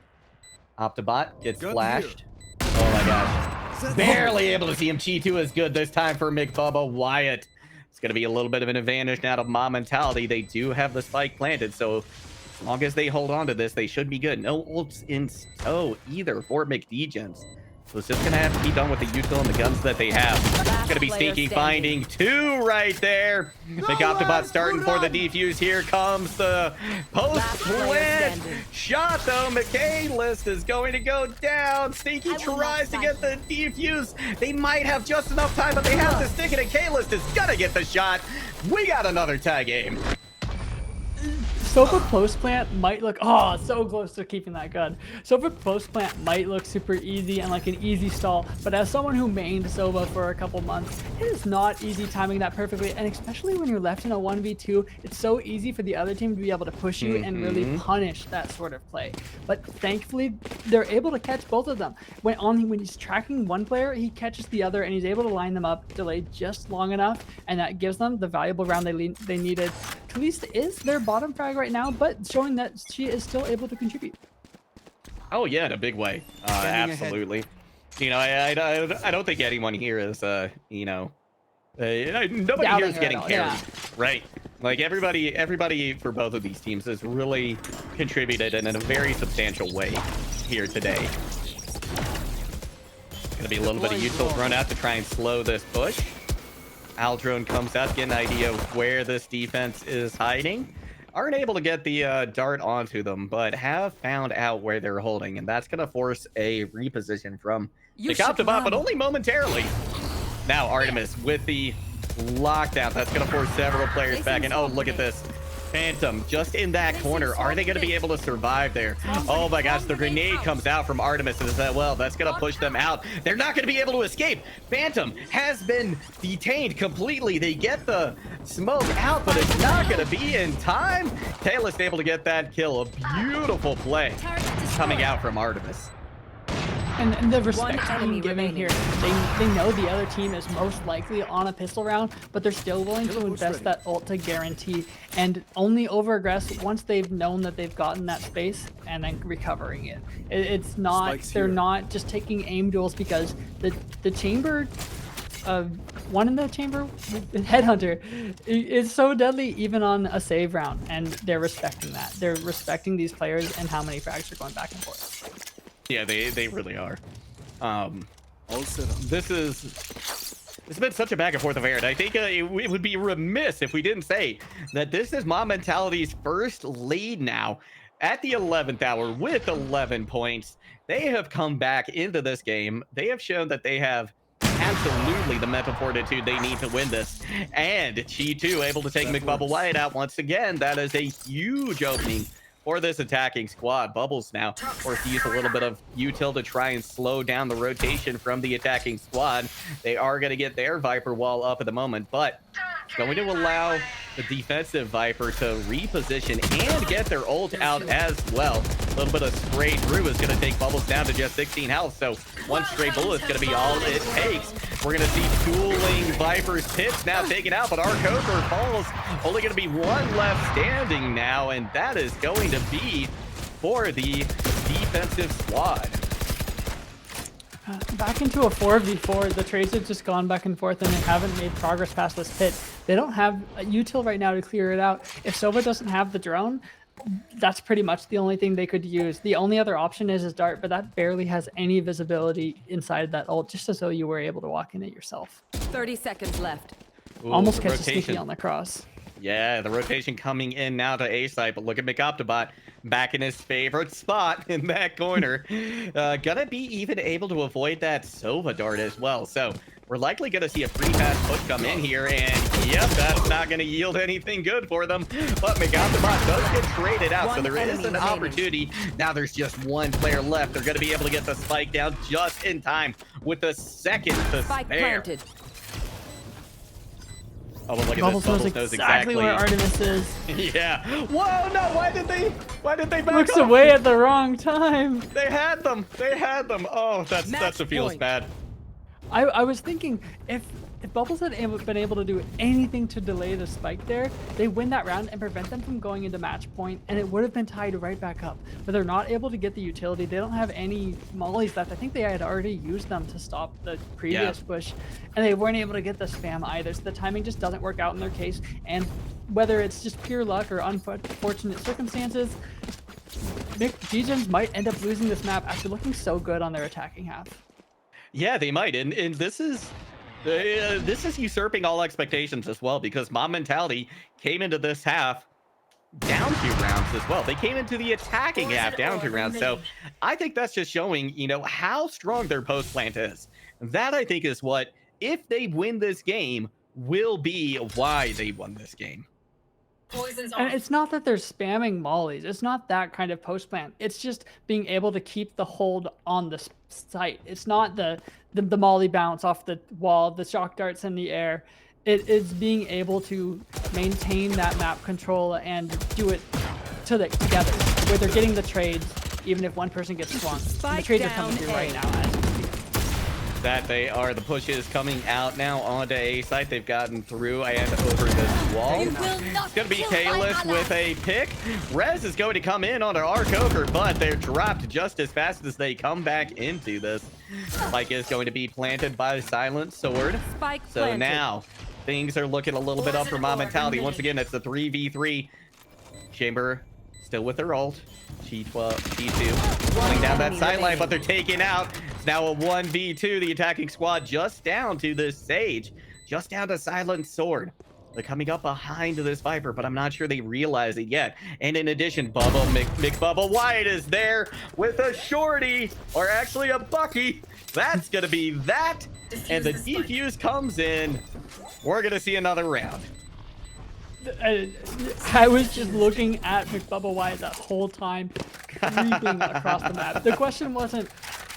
Optibot gets flashed. Oh my gosh. Barely able to see him. G2 is good this time for McBubba Wyatt. It's going to be a little bit of an advantage now to Mob Mentality. They do have the spike planted, so as long as they hold on to this, they should be good. No ults in tow either for McDegens. So it's just going to have to be done with the util and the guns that they have. It's going to be Stinky finding 2 right there. McOptibot starting for the defuse. Here comes the post-plant shot, though. McKaylist is going to go down. Stinky tries to get the defuse. They might have just enough time, but they have to stick it, and Kaylist is going to get the shot. We got another tag game. Sofa post plant might look so close to keeping that gun. Sofa post plant might look super easy and like an easy stall, but as someone who mained Sova for a couple months, it is not easy timing that perfectly, and especially when you're left in a 1v2, it's so easy for the other team to be able to push you and really punish that sort of play. But thankfully, they're able to catch both of them. When he's tracking one player, he catches the other, and he's able to line them up, delay just long enough, and that gives them the valuable round they needed. Kalista is their bottom frag right now, but showing that she is still able to contribute. Oh yeah, in a big way. Absolutely. You know, I don't think anyone here is nobody here is getting carried, right? Like everybody for both of these teams has really contributed in a very substantial way here today. Gonna be a little bit of util thrown out to try and slow this push. Aldrone comes out, get an idea of where this defense is hiding. Aren't able to get the dart onto them, but have found out where they're holding, and that's going to force a reposition from the Optibot, but only momentarily. Now Artemis with the lockdown. That's going to force several players back, and oh, look at this. Phantom just in that corner. Are they going to be able to survive there? Oh my gosh, the grenade comes out from Artemis, and that's going to push them out. They're not going to be able to escape. Phantom has been detained completely. They get the smoke out, but it's not going to be in time. Taylor's able to get that kill. A beautiful play coming out from Artemis. And the respect being given here, they know the other team is most likely on a pistol round, but they're still willing to invest that ult to guarantee and only over-aggress once they've known that they've gotten that space and then recovering it. It's not, they're not just taking aim duels because the chamber, one in the chamber, Headhunter, is so deadly even on a save round, and they're respecting that. They're respecting these players and how many frags are going back and forth. Yeah, they really are. This has been such a back and forth affair, and I think it would be remiss if we didn't say that this is Mob Mentality's first lead now at the 11th hour with 11 points. They have come back into this game. They have shown that they have absolutely the mental fortitude they need to win this. And Chi 2 able to take McBubble White out once again. That is a huge opening for this attacking squad. Bubbles now forced to use a little bit of util to try and slow down the rotation from the attacking squad. They are going to get their Viper wall up at the moment, but it's going to allow the defensive Viper to reposition and get their ult out as well. A little bit of spray through is going to take Bubbles down to just 16 health, so one stray bullet is going to be all it takes. We're going to see dueling Viper's tips now taken out, but our Coker falls. Only going to be one left standing now, and that is going to be for the defensive squad. Back into a 4v4, the trades have just gone back and forth and they haven't made progress past this pit. They don't have a util right now to clear it out. If Sova doesn't have the drone, that's pretty much the only thing they could use. The only other option is his dart, but that barely has any visibility inside that ult, just as though you were able to walk in it yourself. 30 seconds left. Ooh, Almost the catches Sneaky on the cross. Yeah, the rotation coming in now to A side, but look at McOptobot back in his favorite spot in that corner. Gonna be even able to avoid that Sova dart as well. So we're likely gonna see a free pass push come in here, and yep, that's not gonna yield anything good for them. But McOptobot does get traded out, so there is an opportunity. Now there's just one player left. They're gonna be able to get the spike down just in time with the second to Spike spare. planted. Oh, but look at Bubbles this. knows exactly where Artemis is. Yeah. Whoa, no, why did they back Looks off? away at the wrong time. They had them. Oh, that feels point. bad. I was thinking if Bubbles had been able to do anything to delay the spike there, they win that round and prevent them from going into match point, and it would have been tied right back up. But they're not able to get the utility. They don't have any mollies left. I think they had already used them to stop the previous push, and they weren't able to get the spam either. So the timing just doesn't work out in their case. And whether it's just pure luck or unfortunate circumstances, McDegens might end up losing this map after looking so good on their attacking half. Yeah, they might, and this is usurping all expectations as well, because Mob Mentality came into this half down 2 rounds as well. They came into the attacking half down 2 rounds, so I think that's just showing, how strong their post plant is. That, I think, is what, if they win this game, will be why they won this game. And it's not that they're spamming mollies. It's not that kind of post plant. It's just being able to keep the hold on the site. It's not the molly bounce off the wall, the shock darts in the air. It is being able to maintain that map control and do it together, where they're getting the trades, even if one person gets swung. And the trades are coming through right now. That they are. The push is coming out now onto A site. They've gotten through and over this wall. It's going to be Kalis with a pick. Rez is going to come in onto our Coker, but they're dropped just as fast as they come back into this. Spike is going to be planted by Silent Sword. Spike So planted. now things are looking a little bit up for Mob Mentality. Once again, it's the 3v3. Chamber still with their ult. G2 pulling down that sideline, but they're taken out. It's now a 1v2. The attacking squad just down to this Sage, just down to Silent Sword. They're coming up behind this Viper, but I'm not sure they realize it yet. And in addition, McBubble White is there with a shorty, or actually a Bucky. That's gonna be that. And the defuse comes in. We're gonna see another round. I was just looking at McBubble White that whole time, creeping across the map. The question wasn't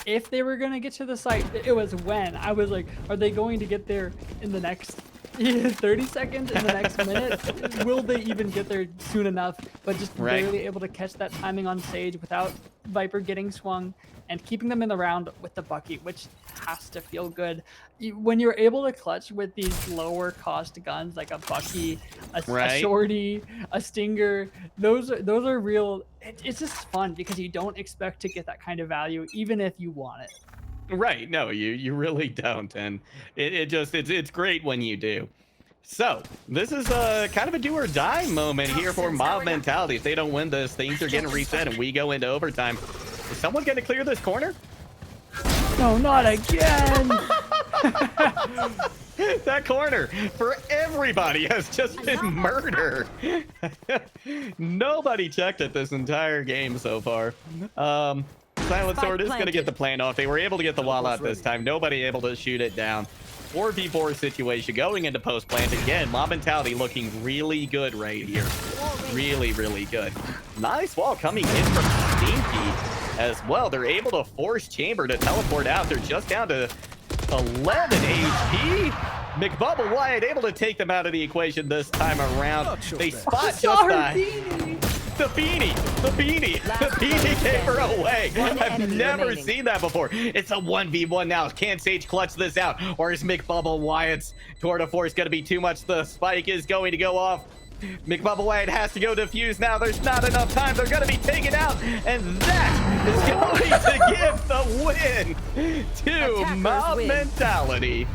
if they were going to get to the site, it was when. I was like, are they going to get there in the next 30 seconds, in the next minute? Will they even get there soon enough? But just barely able to catch that timing on Sage without Viper getting swung and keeping them in the round with the Bucky, which has to feel good. When you're able to clutch with these lower cost guns like a Bucky, a shorty, a stinger, those are real. It's just fun because you don't expect to get that kind of value, even if you want it. Right? No, you really don't, and it's great when you do. So this is kind of a do or die moment here for Mob Mentality. If they don't win this, things are getting reset, and we go into overtime. Is someone going to clear this corner? No, not again. That corner for everybody has just been murder. Nobody checked it this entire game so far. Silent Spike Sword is going to get the plant off. They were able to get the wall out this time. Nobody able to shoot it down. 4v4 situation going into post plant again. Mob mentality looking really good right here. Really, really good. Nice wall coming in from Stinky as well. They're able to force Chamber to teleport out. They're just down to 11 HP. McBubble Wyatt able to take them out of the equation this time around. They spot just the beanie. The beanie gave her away. I've never seen that before. It's a 1v1 now. Can Sage clutch this out? Or is McBubble Wyatt's Tour de Force going to be too much? The spike is going to go off. McBubble Wyatt has to go defuse now. There's not enough time. They're going to be taken out. And that is going to give the win to Mob Mentality.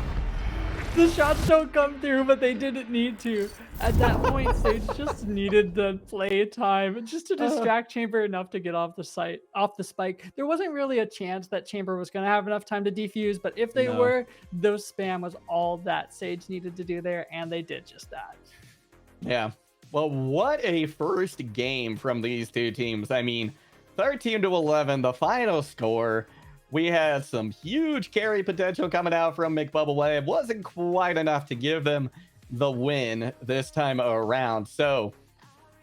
The shots don't come through, but they didn't need to. At that point, Sage just needed the play time just to distract Chamber enough to get off the spike. There wasn't really a chance that Chamber was going to have enough time to defuse, but if they were, those spam was all that Sage needed to do there, and they did just that. Yeah. Well, what a first game from these two teams. I mean, 13-11, the final score. We had some huge carry potential coming out from McBubble Wyatt. It wasn't quite enough to give them the win this time around. So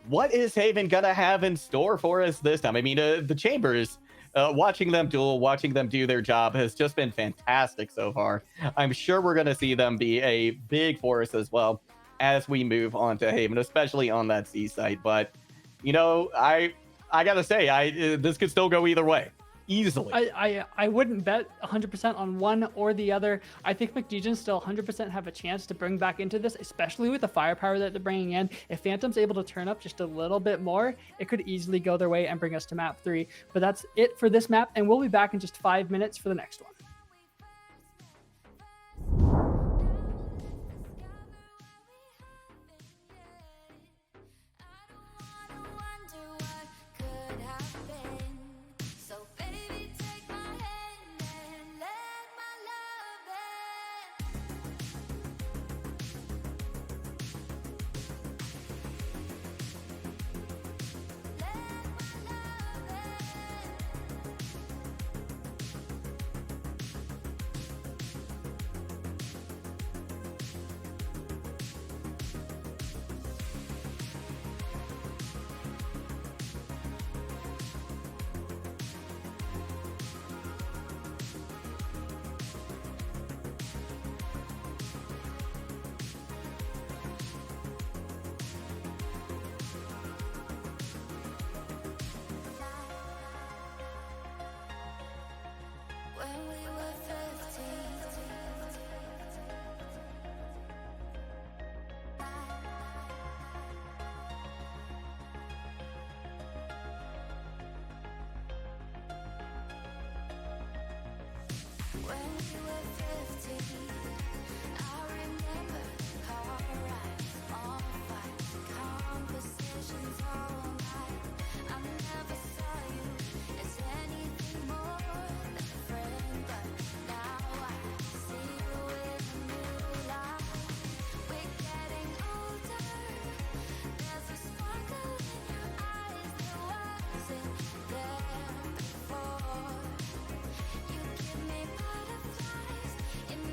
what is Haven gonna have in store for us this time? I mean, the Chambers, watching them duel, watching them do their job has just been fantastic so far. I'm sure we're gonna see them be a big force as well as we move on to Haven, especially on that C site. But you know, I gotta say, this could still go either way. Easily. I wouldn't bet 100% on one or the other. I think McDegens still 100% have a chance to bring back into this, especially with the firepower that they're bringing in. If Phantom's able to turn up just a little bit more, it could easily go their way and bring us to map 3. But that's it for this map, and we'll be back in just 5 minutes for the next one.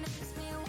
Makes me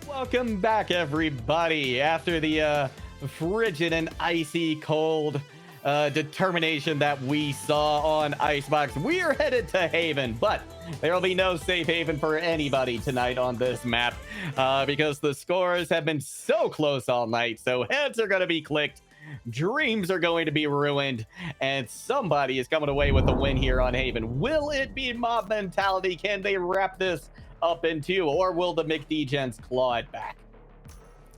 Welcome back, everybody. After the frigid and icy cold determination that we saw on Icebox, we are headed to Haven, but there will be no safe haven for anybody tonight on this map because the scores have been so close all night. So heads are going to be clicked, dreams are going to be ruined, and somebody is coming away with a win here on Haven. Will it be Mob Mentality? Can they wrap this up in 2, or will the McDegens claw it back?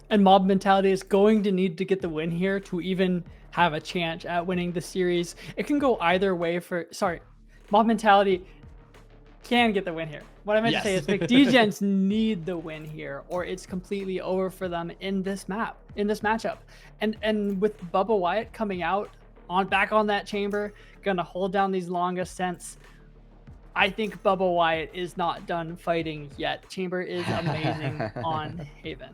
And Mob Mentality is going to need to get the win here to even have a chance at winning the series. It can go either way Mob Mentality can get the win here. What I meant to say is McDegens need the win here, or it's completely over for them in this matchup. And with Bubba Wyatt coming out back on that chamber, gonna hold down these long ascents, I think Bubba Wyatt is not done fighting yet. Chamber is amazing on Haven.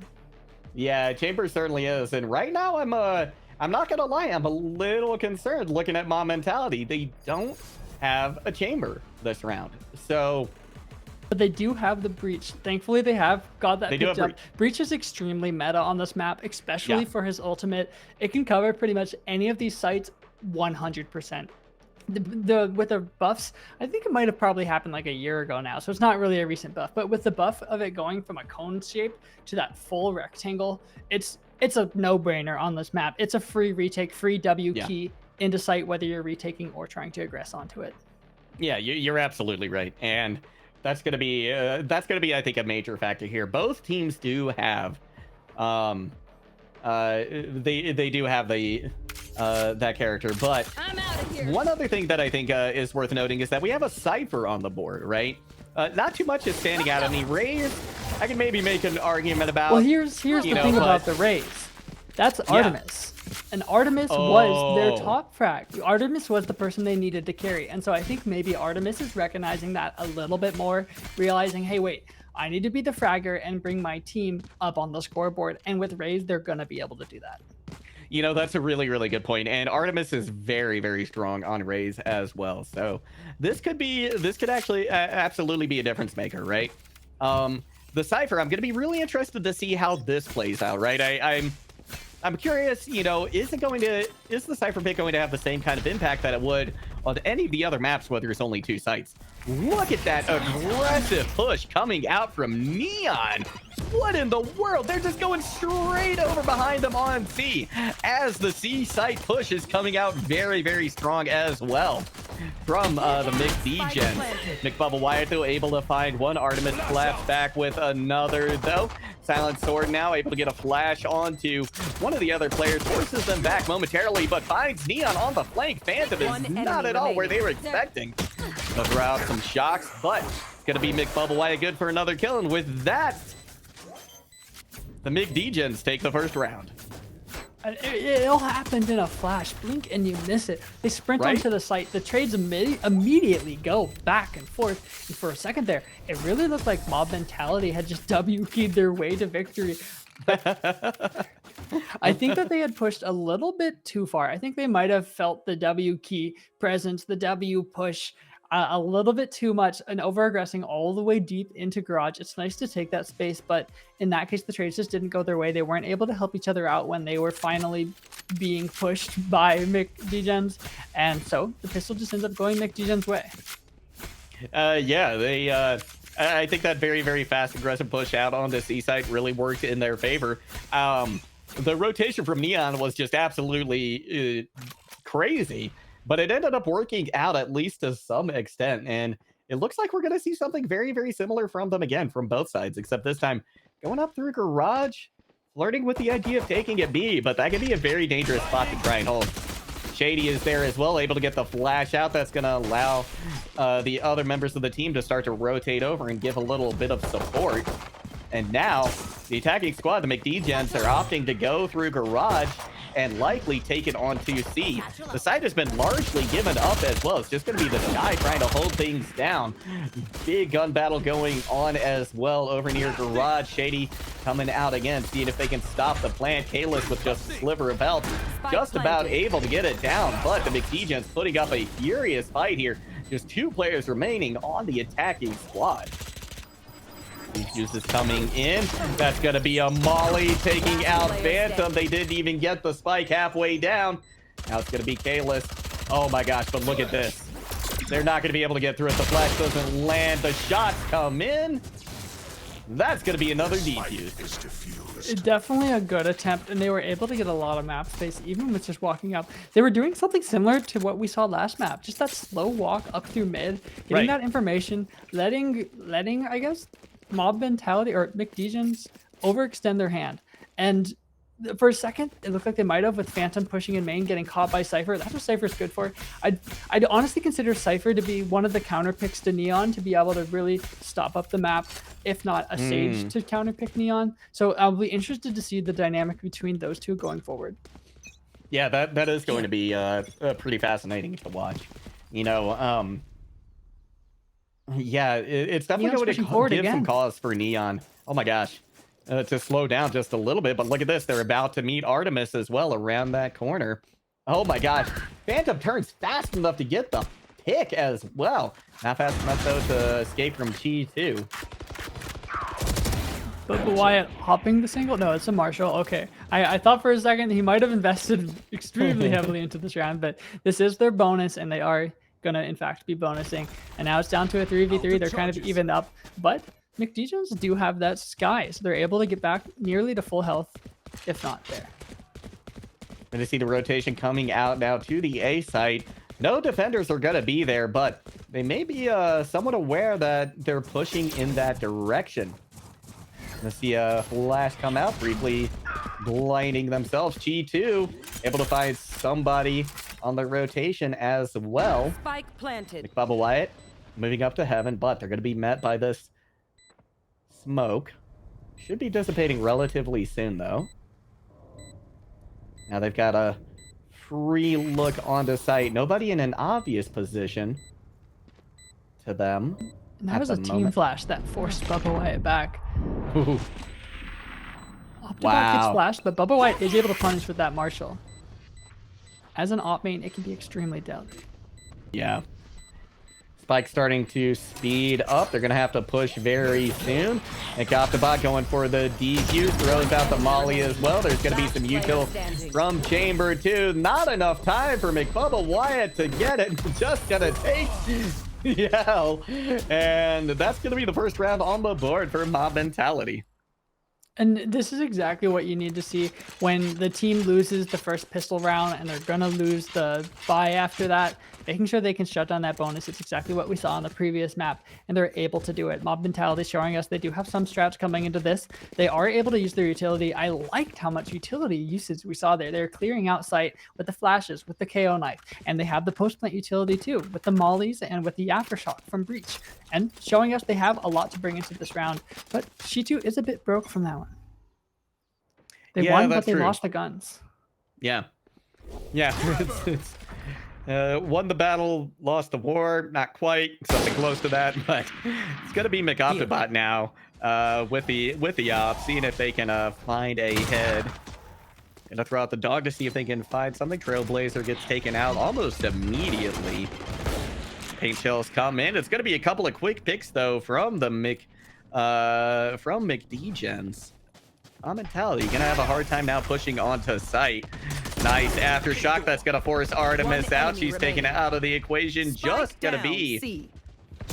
Yeah, Chamber certainly is. And right now, I'm not gonna lie, I'm a little concerned looking at Mob Mentality. They don't have a Chamber this round. So, but they do have the Breach. Thankfully, they have got that picked up. Breach is extremely meta on this map, especially for his ultimate. It can cover pretty much any of these sites 100%. With the buffs, I think it might have probably happened like a year ago now, so it's not really a recent buff, but with the buff of it going from a cone shape to that full rectangle, it's a no-brainer on this map. It's a free retake, free W key into site, whether you're retaking or trying to aggress onto it. Yeah, you're absolutely right, and that's gonna be I think a major factor here. Both teams do have they do have the that character, but one other thing that I think is worth noting is that we have a Cypher on the board, right? Not too much is standing out. I mean, Raze, I can maybe make an argument about. Well, here's the thing about the Raze. That's Artemis. And Artemis was their top frag. Artemis was the person they needed to carry. And so I think maybe Artemis is recognizing that a little bit more, realizing, hey, wait, I need to be the fragger and bring my team up on the scoreboard. And with Raze, they're going to be able to do that. You know, that's a really, really good point. And Artemis is very, very strong on Raze as well. So this could actually absolutely be a difference maker, right? The Cypher, I'm going to be really interested to see how this plays out, right? I'm curious, you know, is the Cypher pick going to have the same kind of impact that it would on any of the other maps, whether it's only 2 sites? Look at that aggressive push coming out from Neon. What in the world? They're just going straight over behind them on C, as the C site push is coming out very, very strong as well from the McDegens. McBubble Wyatt, though, able to find one. Artemis claps back with another, though. Silent Sword now able to get a flash onto one of the other players, forces them back momentarily, but finds Neon on the flank. Phantom is not at all where they were expecting. They'll throw out some shocks, but it's going to be McBubble Wyatt good for another kill. And with that, the McDegens take the first round. It all happened in a flash. Blink and you miss it. They sprint onto the site. The trades immediately go back and forth. And for a second there, it really looked like Mob Mentality had just W-keyed their way to victory. I think that they had pushed a little bit too far. I think they might have felt the W key presence, the W push a little bit too much, and over-aggressing all the way deep into Garage. It's nice to take that space, but in that case, the trades just didn't go their way. They weren't able to help each other out when they were finally being pushed by McDegens, and so the pistol just ends up going McDegens' way. I think that very, very fast, aggressive push out on this E-site really worked in their favor. The rotation from Neon was just absolutely crazy, but it ended up working out at least to some extent, and it looks like we're going to see something very, very similar from them again, from both sides, except this time going up through Garage, flirting with the idea of taking it B, but that could be a very dangerous spot to try and hold. Shady is there as well, able to get the flash out. That's going to allow the other members of the team to start to rotate over and give a little bit of support. And now, the attacking squad, the McDegens, are opting to go through Garage and likely take it onto C. The site has been largely given up as well. It's just going to be the Sky trying to hold things down. Big gun battle going on as well over near Garage. Shady coming out again, seeing if they can stop the plant. Kalis with just a sliver of health, just about able to get it down. But the McDegens putting up a furious fight here. Just 2 players remaining on the attacking squad. Juice is coming in. That's going to be a Molly taking out Phantom. They didn't even get the spike halfway down. Now it's going to be Kalis. Oh my gosh, but look at this. They're not going to be able to get through it. The flash doesn't land. The shots come in. That's going to be another defuse. Definitely a good attempt, and they were able to get a lot of map space, even with just walking up. They were doing something similar to what we saw last map. Just that slow walk up through mid, getting that information, letting I guess, Mob Mentality or McDegens overextend their hand. And for a second, it looked like they might have, with Phantom pushing in main, getting caught by Cypher. That's what Cypher's good for. I'd honestly consider Cypher to be one of the counter picks to Neon, to be able to really stop up the map, if not a Sage to counter pick Neon. So I'll be interested to see the dynamic between those two going forward. Yeah, that is going to be pretty fascinating to watch. You know, yeah, it's definitely going to give some cause for Neon. Oh my gosh. To slow down just a little bit, but look at this. They're about to meet Artemis as well around that corner. Oh my gosh. Phantom turns fast enough to get the pick as well. Not fast enough, though, to escape from Chi, too. But Wyatt hopping the single? No, it's a Marshall. Okay. I thought for a second he might have invested extremely heavily into this round, but this is their bonus, and they are going to, in fact, be bonusing. And now it's down to a 3v3. They're kind of evened up, but McDegens do have that Sky, so they're able to get back nearly to full health, if not there. And to see the rotation coming out now to the A site. No defenders are going to be there, but they may be somewhat aware that they're pushing in that direction. Let's see a flash come out, briefly blinding themselves. G2 able to find somebody on the rotation as well. Spike planted. McBubba Wyatt moving up to heaven, but they're going to be met by this smoke. Should be dissipating relatively soon, though. Now they've got a free look onto site. Nobody in an obvious position to them. And that was a team flash that forced Bubba Wyatt back. Ooh. Optibot gets flashed, but Bubba Wyatt is able to punish with that Marshall. As an op main, it can be extremely deadly. Yeah. Spike starting to speed up. They're going to have to push very soon. And Optibot going for the defuse. Throws out the Molly as well. There's going to be some util from Chamber 2. Not enough time for McBubba Wyatt to get it. Just going to take the L. And that's going to be the first round on the board for Mob Mentality. And this is exactly what you need to see when the team loses the first pistol round and they're going to lose the buy after that. Making sure they can shut down that bonus. It's exactly what we saw on the previous map, and they're able to do it. Mob Mentality showing us they do have some strats coming into this. They are able to use their utility. I liked how much utility usage we saw there. They're clearing out site with the flashes, with the KO knife, and they have the post-plant utility too, with the mollies and with the aftershock from Breach, and showing us they have a lot to bring into this round. But Shitu is a bit broke from that one. They won, but they lost the guns. Yeah. Yeah. Won the battle, lost the war, not quite, something close to that, but it's gonna be McOptibot now with the op, seeing if they can find a head. Gonna throw out the dog to see if they can find something. Trailblazer gets taken out almost immediately. Paint shells come in. It's gonna be a couple of quick picks though from the McDegens. Mentality gonna have a hard time now pushing onto site. Nice aftershock. That's gonna force Artemis out. She's taken out of the equation. Just gonna be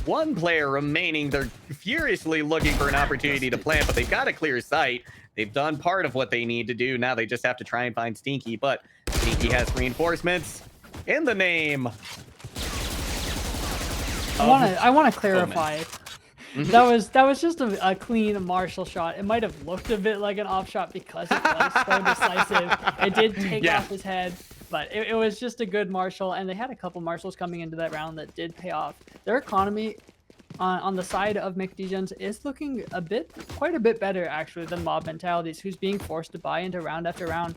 one player remaining. They're furiously looking for an opportunity to plant, but they've got a clear site. They've done part of what they need to do. Now they just have to try and find Stinky, but Stinky has reinforcements in the name. I want to clarify. That was just a clean Marshall shot. It might have looked a bit like an off shot because it was so decisive. It did take off his head, But it was just a good Marshall, and they had a couple Marshalls coming into that round that did pay off. Their economy on the side of McDegens is looking quite a bit better actually than Mob Mentalities, who's being forced to buy into round after round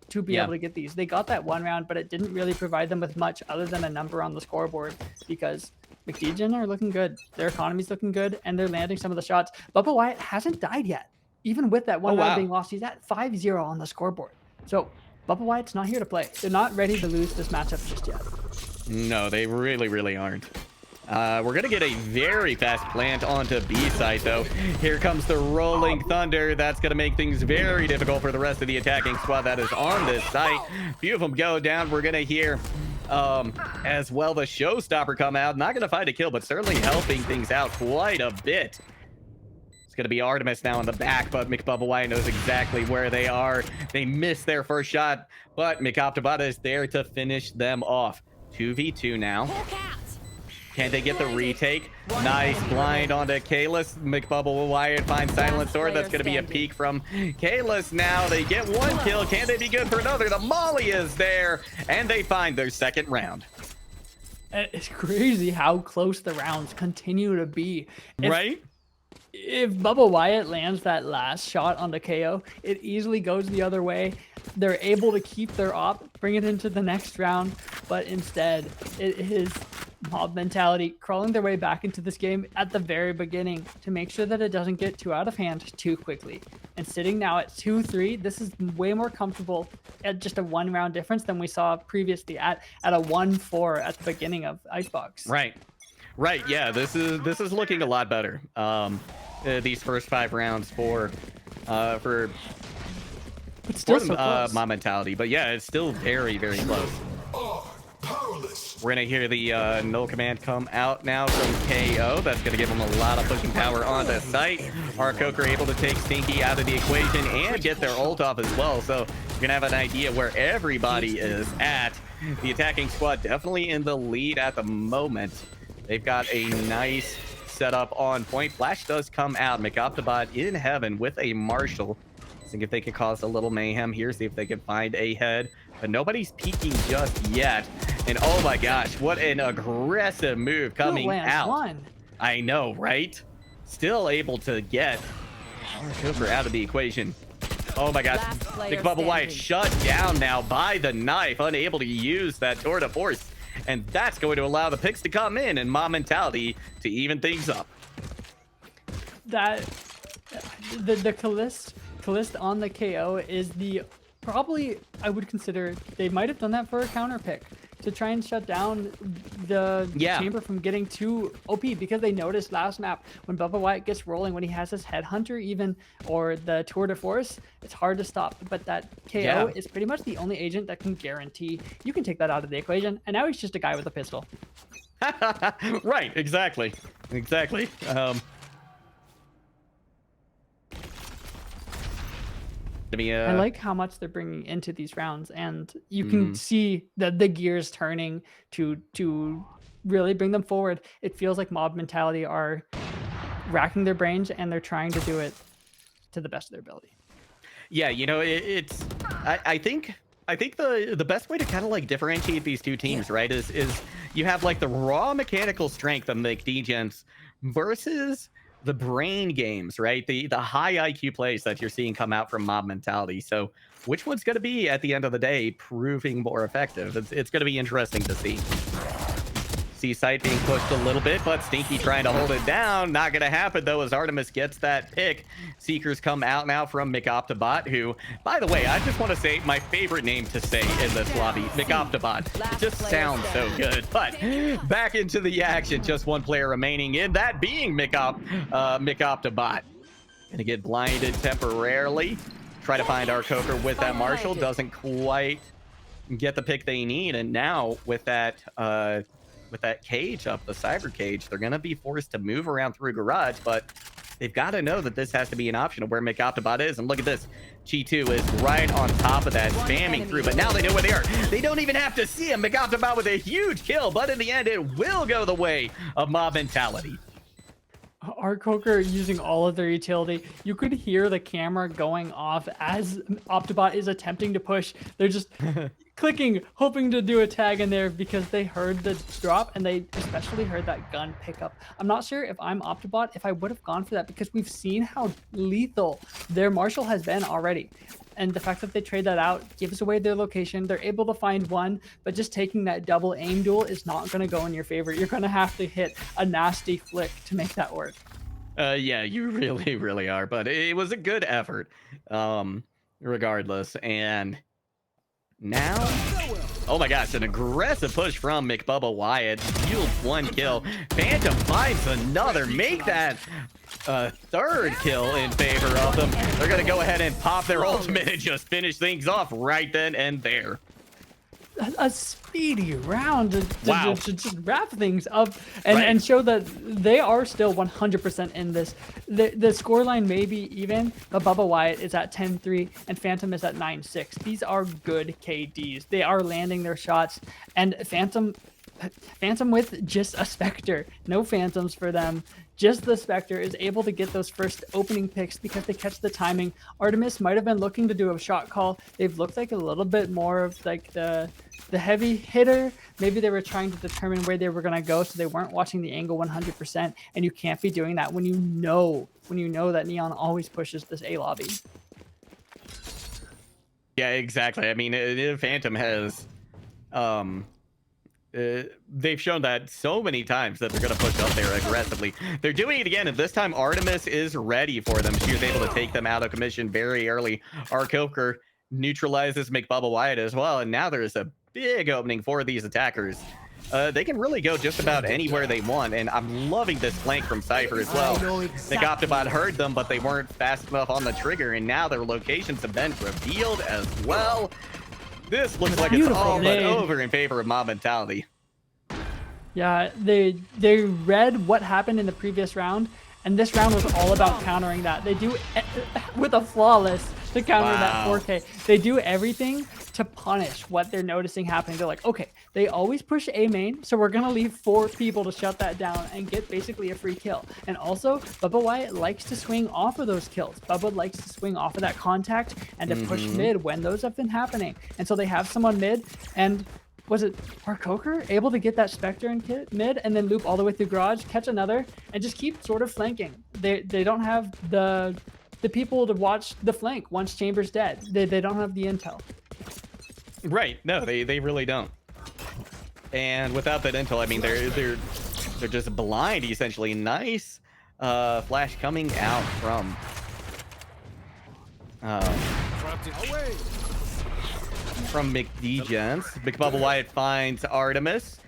to be able to get these. They got that one round, but it didn't really provide them with much other than a number on the scoreboard because McDegen are looking good. Their economy's looking good, and they're landing some of the shots. Bubba Wyatt hasn't died yet. Even with that one round being lost, he's at 5-0 on the scoreboard. So Bubba Wyatt's not here to play. They're not ready to lose this matchup just yet. No, they really aren't. We're going to get a very fast plant onto B side, though. Here comes the Rolling Thunder. That's going to make things very difficult for the rest of the attacking squad that is on this site. A few of them go down. We're going to hear as well the Showstopper come out. Not going to find a kill, but certainly helping things out quite a bit. It's going to be Artemis now in the back, but McBubba Wyatt knows exactly where they are. They missed their first shot, but McOptibot is there to finish them off. 2v2 now. Can they get the retake? Nice blind onto Kalis. McBubble Wyatt finds Silent Sword. That's going to be a peek from Kalis now. They get one kill. Can they be good for another? The Molly is there, and they find their second round. It's crazy how close the rounds continue to be. Right? If Bubba Wyatt lands that last shot on the KO, it easily goes the other way. They're able to keep their op, bring it into the next round, but instead it is Mob Mentality crawling their way back into this game at the very beginning to make sure that it doesn't get too out of hand too quickly. And sitting now at 2-3, this is way more comfortable at just a 1 round difference than we saw previously at a 1-4 at the beginning of Icebox. Right. Yeah, this is looking a lot better. These first 5 rounds for But still so close. Mob Mentality. But yeah, it's still very close. We're gonna hear the null command come out now from KO. That's gonna give him a lot of pushing power on the site. Our Coker able to take Stinky out of the equation and get their ult off as well. So you're gonna have an idea where everybody is at. The attacking squad definitely in the lead at the moment. They've got a nice setup on point. Flash does come out. McOptibot in heaven with a Marshall. See if they could cause a little mayhem here. See if they can find a head. But nobody's peeking just yet. And oh my gosh, what an aggressive move coming out. I know, right? Still able to get our Coker out of the equation. Oh my gosh, McBubba Wyatt shut down now by the knife, unable to use that tour de force. And that's going to allow the picks to come in and Mob Mentality to even things up. That the Calist on the KO is the probably I would consider they might have done that for a counter pick to try and shut down the chamber from getting too OP, because they noticed last map when Bubba Wyatt gets rolling, when he has his headhunter even or the tour de force, it's hard to stop. But that KO is pretty much the only agent that can guarantee you can take that out of the equation, and now he's just a guy with a pistol. Right, exactly. I like how much they're bringing into these rounds, and you can see that the gears turning to really bring them forward. It feels like Mob Mentality are racking their brains, and they're trying to do it to the best of their ability. Yeah, you know, I think the best way to kind of like differentiate these two teams, right, is you have like the raw mechanical strength of McDegens versus the brain games, right? The high IQ plays that you're seeing come out from Mob Mentality. So which one's going to be at the end of the day proving more effective? It's going to be interesting to see. C-site being pushed a little bit, but Stinky trying to hold it down. Not going to happen though, as Artemis gets that pick. Seekers come out now from McOptibot, who, by the way, I just want to say my favorite name to say in this lobby, McOptibot. Just sounds so good. But back into the action, just one player remaining in, that being McOptibot. Gonna get blinded temporarily. Try to find our Coker with that Marshall. Doesn't quite get the pick they need. And now with that cage up, the cyber cage, they're going to be forced to move around through garage, but they've got to know that this has to be an option of where McOptibot is. And look at this. Chi2 is right on top of that, spamming through, but now they know where they are. They don't even have to see him. McOptibot with a huge kill, but in the end, it will go the way of Mob Mentality. Our Coker using all of their utility. You could hear the camera going off as Optibot is attempting to push. They're just clicking, hoping to do a tag in there because they heard the drop and they especially heard that gun pickup. I'm not sure if I'm Optibot if I would have gone for that because we've seen how lethal their Marshall has been already. And the fact that they trade that out gives away their location. They're able to find one, but just taking that double aim duel is not going to go in your favor. You're going to have to hit a nasty flick to make that work. Yeah, you really, really are. But it was a good effort, regardless. And now, oh my gosh, an aggressive push from McBubba Wyatt. Yields 1 kill. Phantom finds another. Make that third kill in favor of them. They're going to go ahead and pop their ultimate and just finish things off right then and there. A speedy round to just wrap things up Right. and show that they are still 100% in this. The scoreline may be even, but Bubba Wyatt is at 10-3 and Phantom is at 9-6. These are good KDs. They are landing their shots, and Phantom with just a Spectre. No Phantoms for them. Just the Spectre is able to get those first opening picks because they catch the timing. Artemis might have been looking to do a shot call. They've looked like a little bit more of like the heavy hitter. Maybe they were trying to determine where they were going to go, so they weren't watching the angle 100%. And you can't be doing that when you know that Neon always pushes this A lobby. Yeah, exactly. I mean, Phantom has they've shown that so many times that they're going to push up there aggressively. They're doing it again, and this time Artemis is ready for them. She was able to take them out of commission very early. Arcoker neutralizes McBubba Wyatt as well, and now there's a big opening for these attackers. They can really go just about anywhere they want, and I'm loving this flank from Cypher as well. The Optibot heard them, but they weren't fast enough on the trigger, and now their locations have been revealed as well. This looks like it's all but over in favor of Mob Mentality. Yeah, they read what happened in the previous round, and this round was all about countering that. They do with a flawless to counter that 4K. They do everything to punish what they're noticing happening. They're like, okay, they always push A main, so we're gonna leave 4 people to shut that down and get basically a free kill. And also, Bubba Wyatt likes to swing off of those kills. Bubba likes to swing off of that contact and to push mid when those have been happening. And so they have someone mid, and was it Arcoker able to get that Spectre in mid and then loop all the way through garage, catch another, and just keep sort of flanking. They don't have the people to watch the flank once Chamber's dead. They don't have the intel. Right. No, they really don't. And without that intel, I mean, they're just blind essentially. Nice flash coming out from McDegens. McBubba Wyatt finds Artemis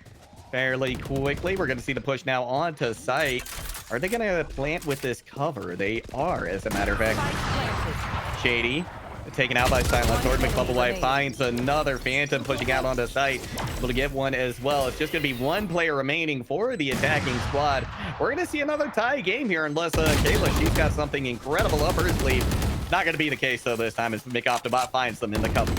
fairly quickly. We're going to see the push now onto site. Are they going to plant with this cover? They are, as a matter of fact. Shady taken out by Silent Sword. McBubba Wyatt finds another Phantom pushing out onto site. Able to get one as well. It's just going to be one player remaining for the attacking squad. We're going to see another tie game here unless Kayla, she's got something incredible up her sleeve. Not going to be the case though this time as McOptibot finds them in the cover.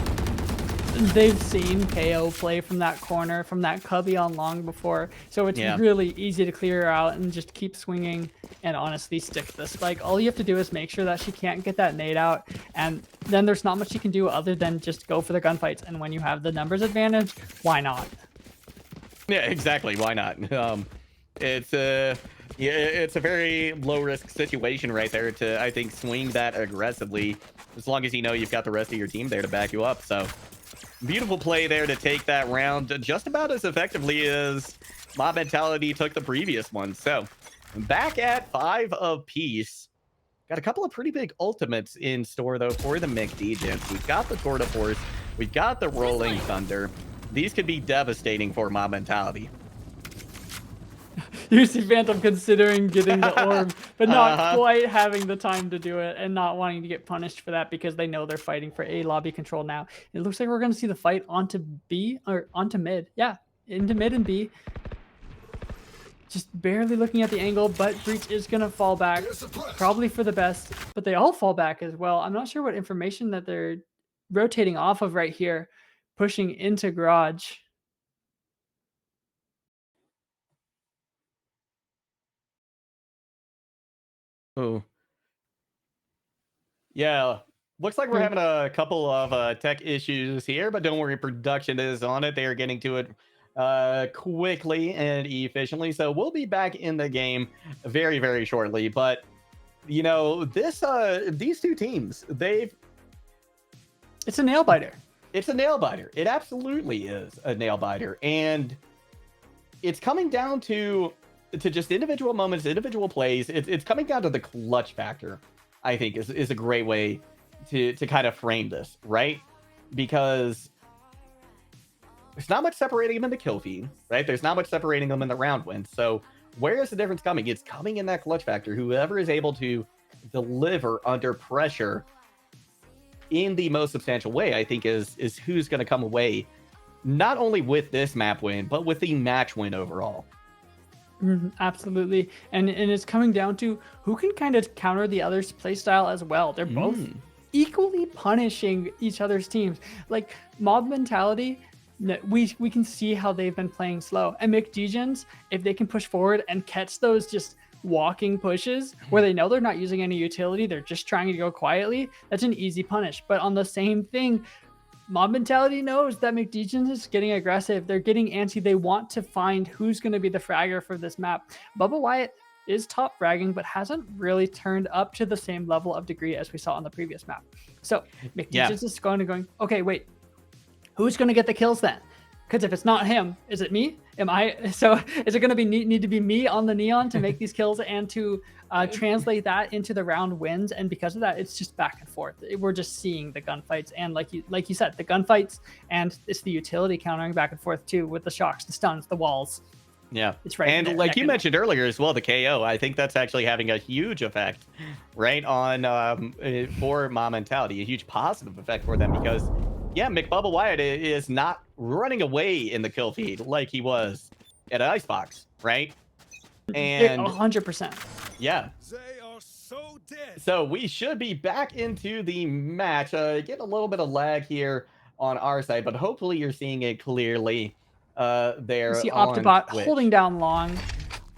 They've seen KO play from that corner, from that cubby on long before, so it's really easy to clear her out and just keep swinging and honestly stick to the spike. All you have to do is make sure that she can't get that nade out, and then there's not much you can do other than just go for the gunfights. And when you have the numbers advantage, why not? Yeah, exactly. Why not? It's a very low risk situation right there to, I think, swing that aggressively, as long as you know you've got the rest of your team there to back you up. So beautiful play there to take that round just about as effectively as Mob Mentality took the previous one. So back at 5 apiece. Got a couple of pretty big ultimates in store though for the McDegens. We've got the Tour de Force, we've got the Rolling Thunder. These could be devastating for Mob Mentality. You see Phantom considering getting the orb, but not quite having the time to do it and not wanting to get punished for that because they know they're fighting for A lobby control now. It looks like we're going to see the fight onto B or onto mid. Yeah, into mid and B. Just barely looking at the angle, but Breach is going to fall back, probably for the best, but they all fall back as well. I'm not sure what information that they're rotating off of right here, pushing into garage. Oh. Yeah. Looks like we're having a couple of tech issues here, but don't worry, production is on it. They are getting to it quickly and efficiently. So we'll be back in the game very, very shortly. But you know, these two teams, It's a nail biter. it's a nail biter. It absolutely is a nail biter, and it's coming down to just individual moments, individual plays. It's coming down to the clutch factor. I think is a great way to kind of frame this, right? Because there's not much separating them in the kill feed, right? There's not much separating them in the round win. So where is the difference coming? It's coming in that clutch factor. Whoever is able to deliver under pressure in the most substantial way, I think is who's going to come away not only with this map win, but with the match win overall. Absolutely. And it's coming down to who can kind of counter the other's playstyle as well. They're both equally punishing each other's teams. Like mob mentality, we can see how they've been playing slow. And McDegens, if they can push forward and catch those just walking pushes where they know they're not using any utility, they're just trying to go quietly, that's an easy punish. But on the same thing, mob mentality knows that McDegens is getting aggressive. They're getting antsy. They want to find who's going to be the fragger for this map. Bubba Wyatt is top fragging, but hasn't really turned up to the same level of degree as we saw on the previous map. So McDegens is going, okay, wait, who's going to get the kills then? Because if it's not him, is it me? Am I? So is it going to need to be me on the neon to make these kills and to translate that into the round wins? And because of that, it's just back and forth. We're just seeing the gunfights, and like you said, the gunfights, and it's the utility countering back and forth too with the shocks, the stuns, the walls. Yeah, it's right. And like you mentioned earlier as well, the KO. I think that's actually having a huge effect, right, on for mob mentality, a huge positive effect for them because. Yeah, McBubba Wyatt is not running away in the kill feed like he was at Icebox, right? And 100%. Yeah. They are so dead. So we should be back into the match. Get a little bit of lag here on our side, but hopefully you're seeing it clearly there. You see on Optibot Twitch. holding down long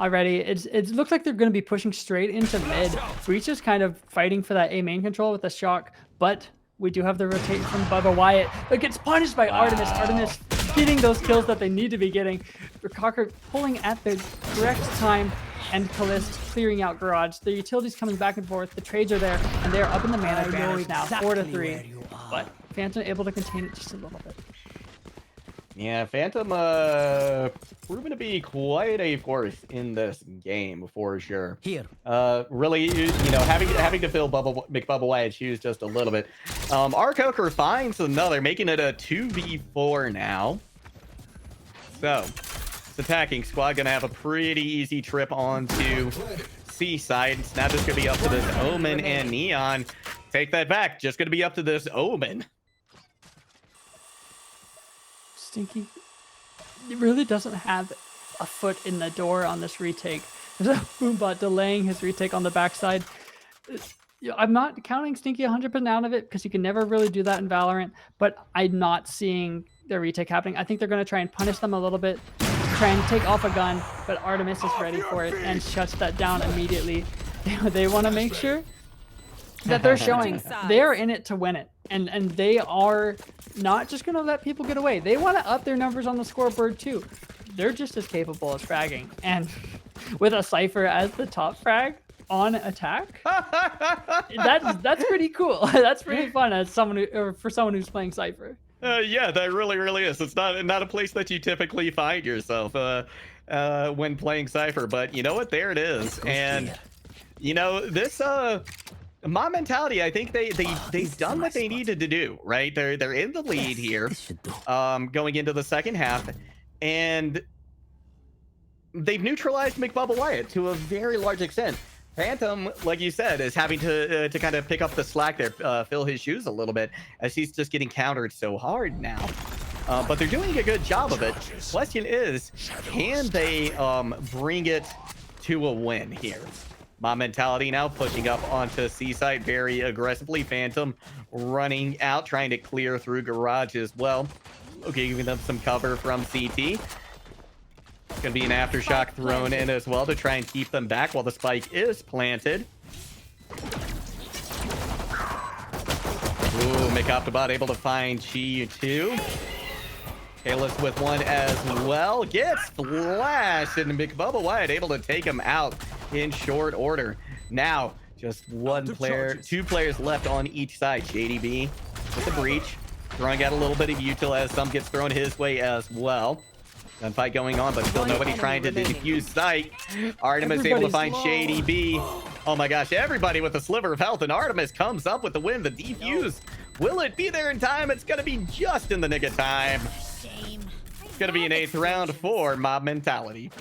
already. It looks like they're going to be pushing straight into mid. Breach is kind of fighting for that A main control with the shock, but we do have the rotate from Bubba Wyatt, but gets punished by Artemis. Artemis getting those kills that they need to be getting. Cocker pulling at the correct time, and Kalist clearing out Garage. The utilities coming back and forth. The trades are there, and they're up in the mana advantage now, 4-3. But Phantom able to contain it just a little bit. Yeah, Phantom proven to be quite a force in this game for sure. Here. Really, you know, having to fill McBubba Wyatt's shoes just a little bit. Arcoker finds another, making it a 2v4 now. So, this attacking squad gonna have a pretty easy trip onto Seaside. It's not just gonna be up to this Omen and Neon. Take that back. Just gonna be up to this Omen. Stinky, it really doesn't have a foot in the door on this retake. There's a Boombot delaying his retake on the backside. I'm not counting Stinky 100% out of it because you can never really do that in Valorant, but I'm not seeing the retake happening. I think they're going to try and punish them a little bit, try and take off a gun, but Artemis is ready for it and shuts that down immediately. They want to make sure that they're showing they're in it to win it. And they are not just going to let people get away. They want to up their numbers on the scoreboard too. They're just as capable as fragging. And with a Cypher as the top frag on attack, that's pretty cool. That's pretty fun as someone for someone who's playing Cypher. Yeah, that really is. It's not a place that you typically find yourself when playing Cypher. But you know what? There it is. And you know this. Mob mentality, I think they've done what they needed to do, right? They're in the lead here, going into the second half, and they've neutralized McBubba Wyatt to a very large extent. Phantom, like you said, is having to kind of pick up the slack there, fill his shoes a little bit, as he's just getting countered so hard now. But they're doing a good job of it. Question is, can they bring it to a win here? Mob mentality now pushing up onto Seaside very aggressively. Phantom running out, trying to clear through Garage as well. Okay, giving them some cover from CT. Gonna be an aftershock thrown in as well to try and keep them back while the spike is planted. Ooh, McOptobot able to find Chi 2. Kalis with one as well. Gets flashed, and McBubba Wyatt able to take him out in short order. Now, just one player, two players left on each side. JDB with the breach, throwing out a little bit of util as some gets thrown his way as well. Gunfight going on, but still nobody trying to defuse sight. Artemis able to find Shady B. Oh my gosh, everybody with a sliver of health, and Artemis comes up with the win. The defuse, will it be there in time? It's going to be just in the nick of time. It's going to be an 8th round for Mob Mentality.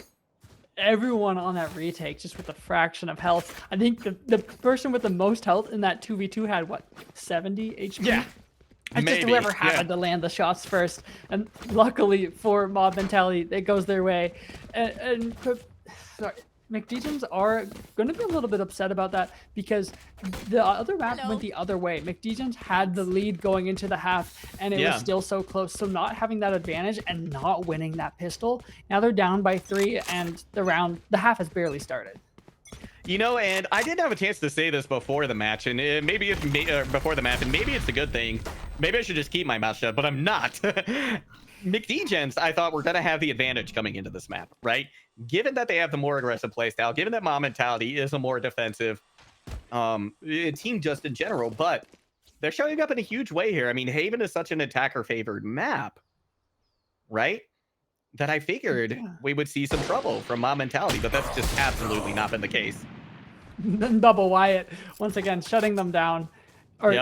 Everyone on that retake just with a fraction of health. I think the person with the most health in that 2v2 had, what, 70 HP? Yeah. It's just whoever happened to land the shots first. And luckily for Mob Mentality, it goes their way. Sorry, McDegens are going to be a little bit upset about that because the other map went the other way. McDegens had the lead going into the half, and it was still so close. So not having that advantage and not winning that pistol, now they're down by 3, and the half has barely started. You know, and I didn't have a chance to say this before the match, and maybe it's before the match, and maybe it's a good thing. Maybe I should just keep my mouth shut, but I'm not. McDegens, I thought, were going to have the advantage coming into this map, right? Given that they have the more aggressive playstyle, given that Mob Mentality is a more defensive team just in general, but they're showing up in a huge way here. I mean, Haven is such an attacker-favored map, right? That I figured we would see some trouble from Mob Mentality, but that's just absolutely not been the case. Bubba Wyatt, once again, shutting them down. Or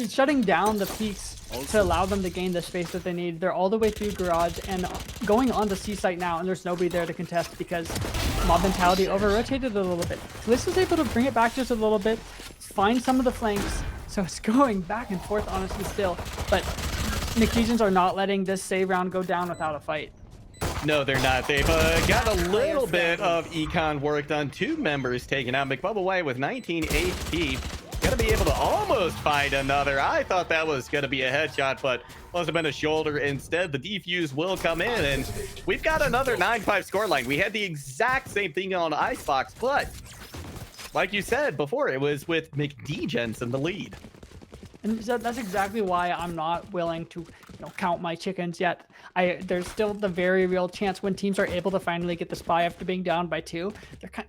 shutting down the peaks to allow them to gain the space that they need. They're all the way through garage and going on the C site now, and there's nobody there to contest because Mob Mentality over-rotated a little bit. Bliss is able to bring it back just a little bit, find some of the flanks, so it's going back and forth honestly still, but McDegens are not letting this save round go down without a fight. No, they're not. They've got a little bit of econ work done. 2 members taken out. McBubba White with 19 HP. Gonna be able to almost find another. I thought that was gonna be a headshot, but must have been a shoulder instead. The defuse will come in, and we've got another 9-5 scoreline. We had the exact same thing on Icebox, but like you said before, it was with McDegens in the lead. And that's exactly why I'm not willing to, count my chickens yet. There's still the very real chance when teams are able to finally get the spy after being down by 2,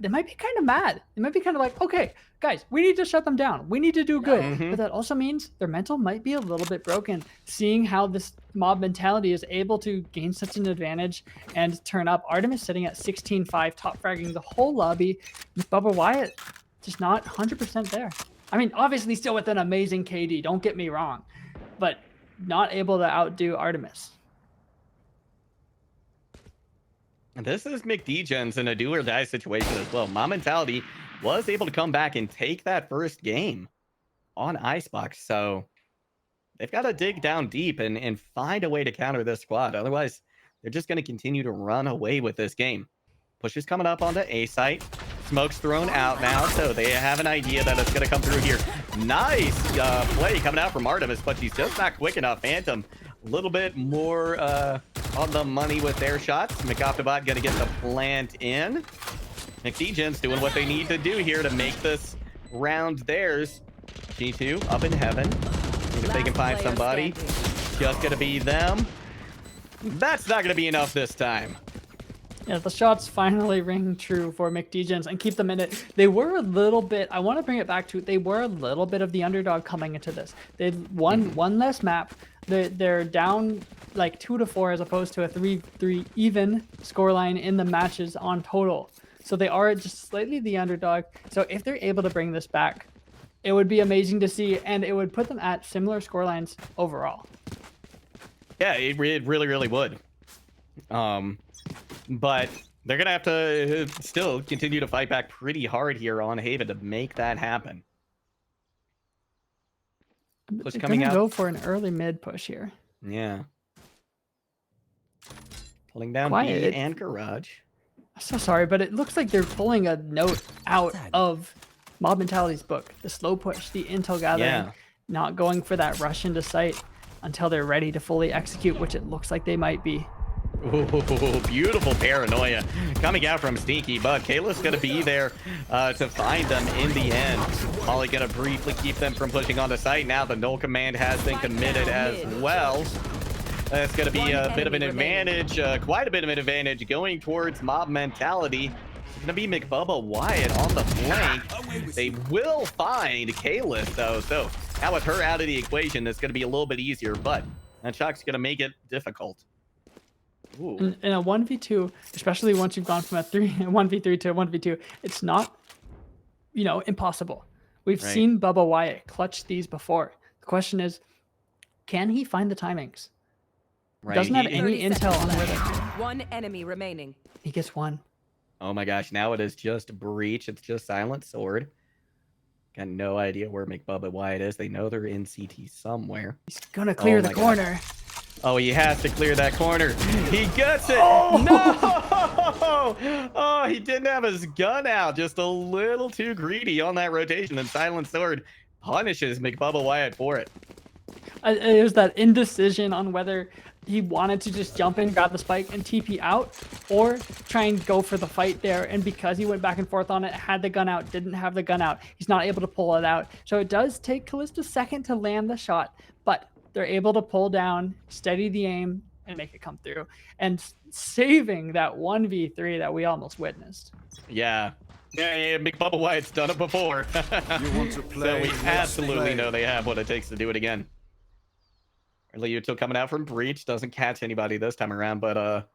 they might be kind of mad. They might be kind of like, okay, guys, we need to shut them down. We need to do good. But that also means their mental might be a little bit broken, seeing how this Mob Mentality is able to gain such an advantage and turn up. Artemis sitting at 16-5, top fragging the whole lobby. Bubba Wyatt just not 100% there. I mean, obviously still with an amazing KD, don't get me wrong, but not able to outdo Artemis. And this is McDegens in a do or die situation as well. Mob Mentality was able to come back and take that first game on Icebox, so they've got to dig down deep and find a way to counter this squad. Otherwise, they're just going to continue to run away with this game. Push is coming up on the A site. Smoke's thrown out now, so they have an idea that it's going to come through here. Nice play coming out from Artemis, but she's just not quick enough. Phantom, a little bit more on the money with their shots. McOptobot going to get the plant in. McDegens doing what they need to do here to make this round theirs. G2 up in heaven. See if they can find somebody. Just going to be them. That's not going to be enough this time. Yeah, the shots finally ring true for McDegens and keep them in it. They were a little bit, I want to bring it back to, they were a little bit of the underdog coming into this. They won one less map. They're down like 2-4 as opposed to a 3-3 even scoreline in the matches on total. So they are just slightly the underdog. So if they're able to bring this back, it would be amazing to see, and it would put them at similar scorelines overall. Yeah, it really, really would. But they're going to have to still continue to fight back pretty hard here on Haven to make that happen. Push coming out. Go for an early mid push here. Yeah. Pulling down B and garage. I'm so sorry, but it looks like they're pulling a note out of Mob Mentality's book. The slow push, the intel gathering, not going for that rush into sight until they're ready to fully execute, which it looks like they might be. Ooh, beautiful paranoia coming out from Sneaky, but Kayla's going to be there to find them in the end. Molly going to briefly keep them from pushing on the site. Now the null command has been committed as well. That's going to be a bit of an advantage, quite a bit of an advantage going towards mob mentality. It's going to be McBubba Wyatt on the flank. They will find Kalis, though. So now with her out of the equation, it's going to be a little bit easier, but that shock's going to make it difficult. Ooh. In a 1v2, especially once you've gone from a 1v3 to a 1v2, it's not, you know, impossible. We've seen Bubba Wyatt clutch these before. The question is, can he find the timings? Right. Doesn't have any intel on where they're... One enemy remaining. He gets one. Oh my gosh, now it is just Breach. It's just Silent Sword. Got no idea where McBubba Wyatt is. They know they're in CT somewhere. He's gonna clear the corner. Oh, he has to clear that corner. He gets it. Oh! No! Oh, he didn't have his gun out. Just a little too greedy on that rotation. And Silent Sword punishes McBubba Wyatt for it. It was that indecision on whether he wanted to just jump in, grab the spike, and TP out, or try and go for the fight there. And because he went back and forth on it, had the gun out, didn't have the gun out, he's not able to pull it out. So it does take Kalista a second to land the shot, but they're able to pull down, steady the aim, and make it come through. And saving that 1v3 that we almost witnessed. Yeah. Yeah, McBubba Wyatt's done it before. You want to play? So we absolutely know they have what it takes to do it again. Util coming out from Breach. Doesn't catch anybody this time around, but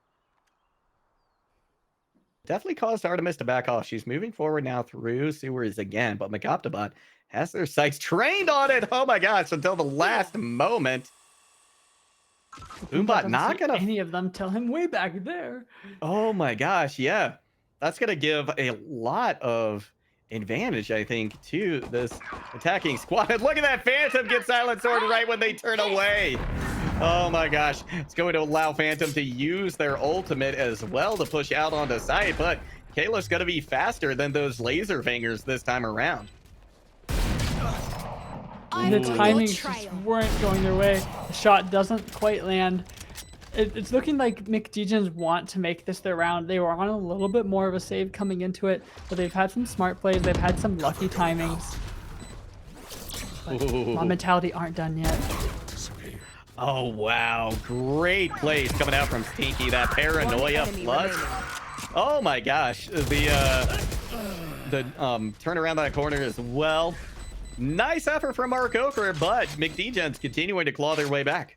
definitely caused Artemis to back off. She's moving forward now through sewers again, but Megoptobot has their sights trained on it. Oh my gosh, until the last moment. Boombot not gonna... any of them tell him way back there. Oh my gosh, yeah. That's gonna give a lot of advantage, I think, to this attacking squad. Look at that Phantom get Silent Sword right when they turn away. Oh my gosh. It's going to allow Phantom to use their ultimate as well to push out onto site, but Kayla's gonna be faster than those laser fingers this time around. The timings just weren't going their way. The shot doesn't quite land. It's looking like McDegens want to make this their round. They were on a little bit more of a save coming into it, but they've had some smart plays. They've had some lucky timings. But Mob Mentality aren't done yet. Oh, wow. Great plays coming out from Stinky. That paranoia plus. Oh, my gosh. The turn around that corner as well. Nice effort from Mark Oker, but McDegens continuing to claw their way back.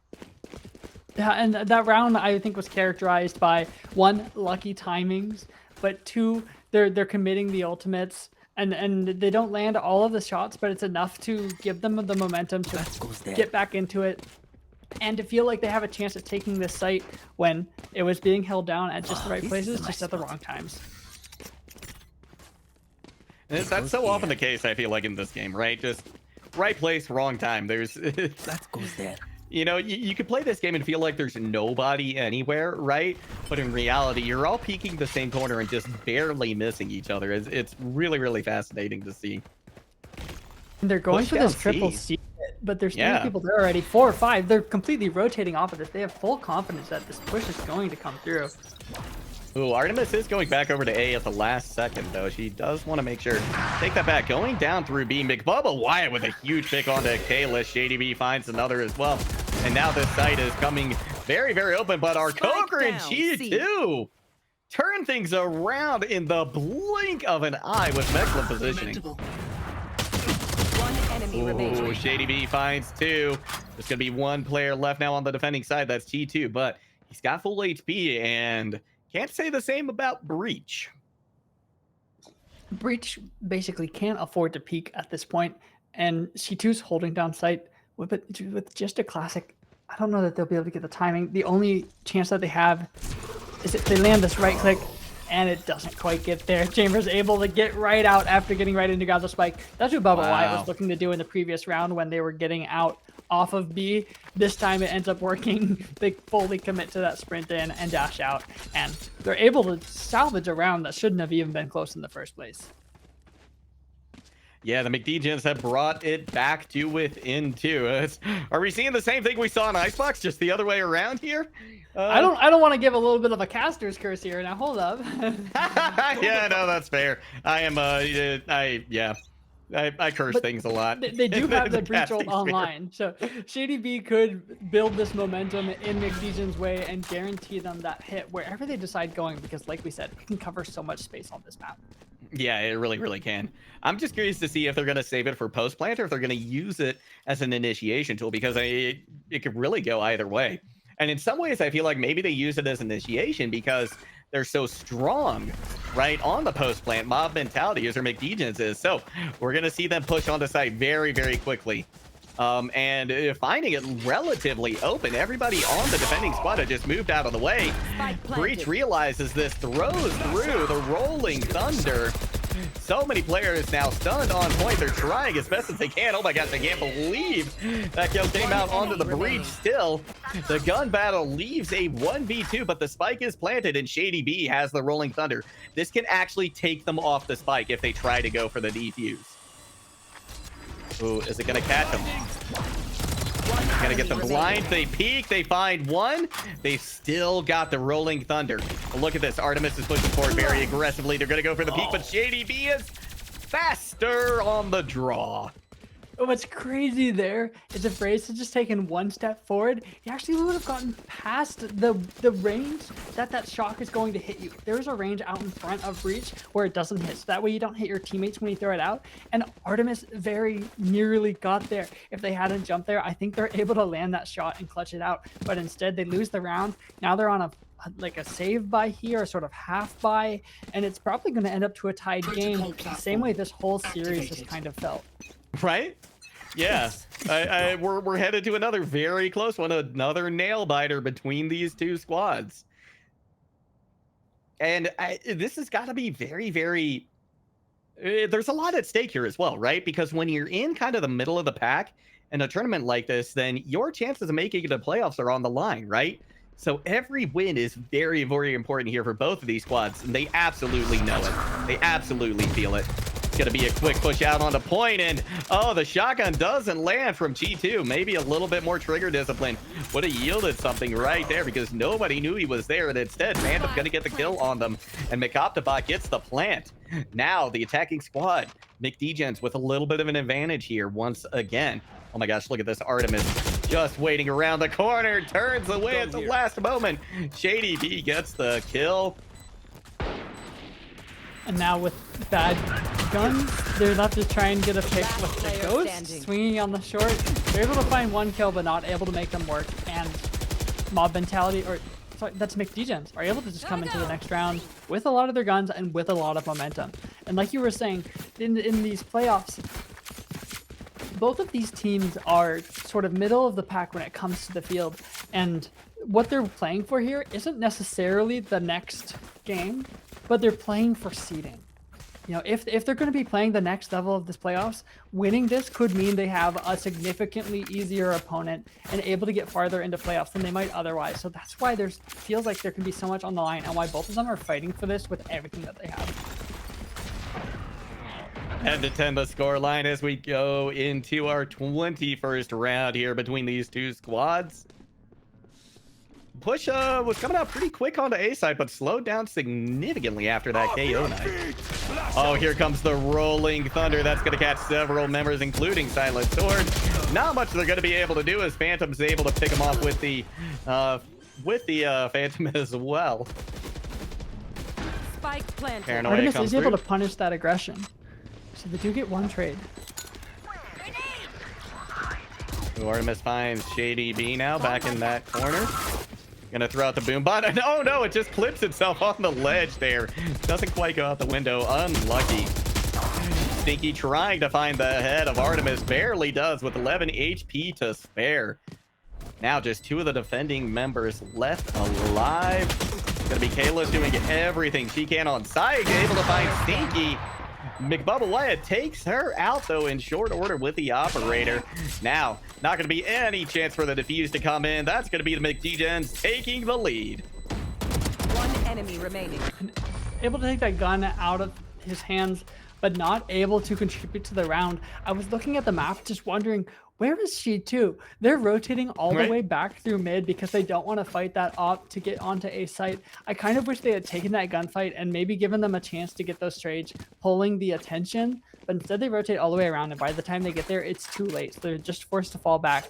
Yeah, and that round I think was characterized by one, lucky timings, but two, they're committing the ultimates, and they don't land all of the shots, but it's enough to give them the momentum to get back into it, and to feel like they have a chance at taking this site when it was being held down at just the right places, just at the wrong times. And that's so often the case, I feel like, in this game, right? Just right place, wrong time. There's That goes there. You know, you could play this game and feel like there's nobody anywhere, right? But in reality, you're all peeking the same corner and just barely missing each other. It's really, really fascinating to see. And they're going for this triple C, but there's three people there already, 4 or 5. They're completely rotating off of this. They have full confidence that this push is going to come through. Ooh, Artemis is going back over to A at the last second, though. She does want to make sure. Take that back. Going down through B. McBubba Wyatt with a huge pick onto Kalis. Shady B finds another as well. And now this site is coming very, very open. But our Coker and G2 turn things around in the blink of an eye with excellent positioning. One enemy remaining. Ooh, Shady B finds 2. There's going to be 1 player left now on the defending side. That's G2. But he's got full HP and... can't say the same about Breach. Breach basically can't afford to peek at this point, and C2's holding down site with just a classic. I don't know that they'll be able to get the timing. The only chance that they have is if they land this right click, and it doesn't quite get there. Chambers able to get right out after getting right into grab the spike. That's what Bubba Wyatt was looking to do in the previous round when they were getting out off of B. This time it ends up working. They fully commit to that sprint in and dash out, and they're able to salvage a round that shouldn't have even been close in the first place. Yeah, the McDegens have brought it back to within 2. Are we seeing the same thing we saw in Icebox, just the other way around here? I don't want to give a little bit of a caster's curse here. Now hold up. Yeah, no, that's fair. I am I curse But things a lot. They do have the breach ult casting sphere. online, so Shady B could build this momentum in McDegens' way and guarantee them that hit wherever they decide going, because like we said, it can cover so much space on this map. Yeah, it really, really can. I'm just curious to see if they're going to save it for post plant or if they're going to use it as an initiation tool, because it could really go either way. And in some ways, I feel like maybe they use it as initiation because they're so strong, right, on the post plant mob mentality as their McDegens is. So we're going to see them push onto site very, very quickly. And finding it relatively open. Everybody on the defending squad had just moved out of the way. Breach realizes this, throws through the rolling thunder. So many players now stunned on point. They're trying as best as they can. Oh my gosh, I can't believe that kill came out onto the breach. Still, the gun battle leaves a 1v2, but the spike is planted and Shady B has the rolling thunder. This can actually take them off the spike if they try to go for the defuse. Ooh, is it gonna catch him? Gonna get the blind. They peek. They find one. They've still got the rolling thunder. But look at this. Artemis is pushing forward very aggressively. They're gonna go for the peek, but Shady B is faster on the draw. What's crazy there is if Brace had just taken one step forward, he actually would have gotten past the range that shock is going to hit you. There's a range out in front of Breach where it doesn't hit, so that way you don't hit your teammates when you throw it out. And Artemis very nearly got there. If they hadn't jumped there, I think they're able to land that shot and clutch it out. But instead, they lose the round. Now they're on a save buy here, a sort of half buy, and it's probably going to end up to a tied game, the same way this whole series has kind of felt. Right? Yeah. We're headed to another very close one, another nail biter between these two squads. And this has got to be very, very... there's a lot at stake here as well, right? Because when you're in kind of the middle of the pack in a tournament like this, then your chances of making it to playoffs are on the line, right? So every win is very, very important here for both of these squads, and they absolutely know it. They absolutely feel it. It's going to be a quick push out on the point, and oh, the shotgun doesn't land from G2. Maybe a little bit more trigger discipline would have yielded something right there, because nobody knew he was there, and instead, Phantom's going to get the kill on them, and McOptibot gets the plant. Now, the attacking squad, McDegens with a little bit of an advantage here once again. Oh my gosh, look at this. Artemis just waiting around the corner, turns away at the last moment. Shady B gets the kill. And now with bad guns, they're left to try and get a pick with the ghost swinging on the short. They're able to find one kill, but not able to make them work. And mob mentality, or sorry, that's McDegens, are able to just come into the next round with a lot of their guns and with a lot of momentum. And like you were saying, in these playoffs, both of these teams are sort of middle of the pack when it comes to the field, and what they're playing for here isn't necessarily the next game, but they're playing for seeding. You know, if they're going to be playing the next level of this playoffs, winning this could mean they have a significantly easier opponent and able to get farther into playoffs than they might otherwise. So that's why there's feels like there can be so much on the line, and why both of them are fighting for this with everything that they have. 10-10 the score line as we go into our 21st round here between these two squads. Push was coming out pretty quick on the A side, but slowed down significantly after that KO knife. Oh, here comes the rolling thunder. That's going to catch several members, including Silent Sword. Not much they're going to be able to do, as Phantom's able to pick him off with the Phantom as well. Spike planted. Paranoia Artemis comes is able through. to punish that aggression. So they do get one trade. Artemis finds Shady B now back in that corner. Gonna throw out the boom bot. And oh no, it just clips itself on the ledge there. Doesn't quite go out the window. Unlucky. Stinky trying to find the head of Artemis. Barely does with 11 HP to spare. Now just two of the defending members left alive. Gonna be Kayla doing everything she can on site. Able to find Stinky. McBubble Wyatt takes her out, though, in short order with the operator. Now, not going to be any chance for the defuse to come in. That's going to be the McDegens taking the lead. One enemy remaining. Able to take that gun out of his hands but not able to contribute to the round. I was looking at the map, just wondering, where is She2? They're rotating all the way back through mid because they don't want to fight that op to get onto A site. I kind of wish they had taken that gunfight and maybe given them a chance to get those trades, pulling the attention, but instead they rotate all the way around, and by the time they get there, it's too late. So they're just forced to fall back.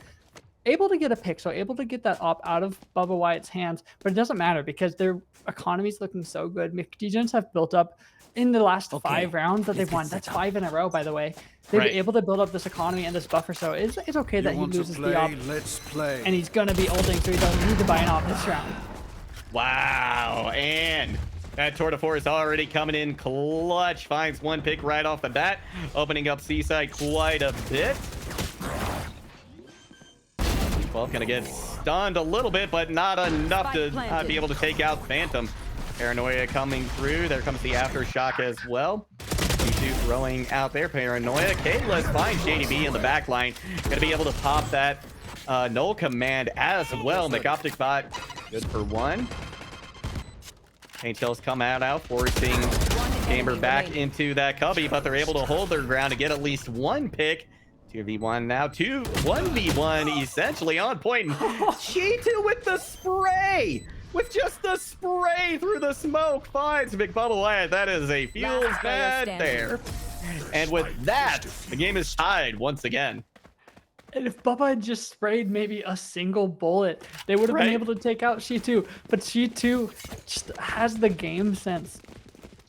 Able to get a pick, so able to get that op out of Bubba Wyatt's hands, but it doesn't matter because their economy's looking so good. McDegens have built up in the last 5 rounds that they've won. That's 5 in a row, by the way. They've been able to build up this economy and this buffer, so it's okay that he loses the op. Let's play. And he's gonna be ulting, so he doesn't need to buy an op this round. Wow, and that Tour de Force already coming in clutch. Finds one pick right off the bat, opening up Seaside quite a bit. Well, gonna get stunned a little bit, but not enough to not be able to take out Phantom. Paranoia coming through. There comes the aftershock as well. G2 throwing out there. Paranoia. Kayla's finds JDB in the back line. Gonna be able to pop that null command as well. McOptic bot, good for 1. Paint shells come out, forcing Chamber back into that cubby, but they're able to hold their ground to get at least 1 pick. 2v1 now, 1v1 essentially on point. G2 with the spray! With just the spray through the smoke finds McBubble Wyatt. That is a fuels bad there. And with that, the game is tied once again. And if Bubba had just sprayed maybe a single bullet, they would have been able to take out She2. But She2 just has the game sense,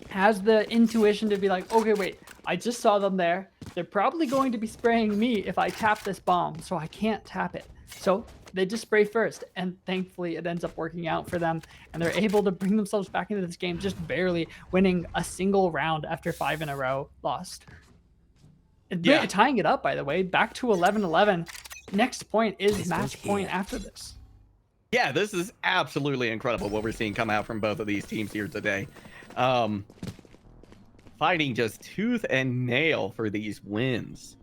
has the intuition to be like, okay, wait, I just saw them there. They're probably going to be spraying me if I tap this bomb, so I can't tap it. So they just spray first, and thankfully it ends up working out for them, and they're able to bring themselves back into this game, just barely winning a single round after 5 in a row lost. Tying it up, by the way, back to 11-11. Next point is match point after this. Yeah, this is absolutely incredible what we're seeing come out from both of these teams here today. Fighting just tooth and nail for these wins.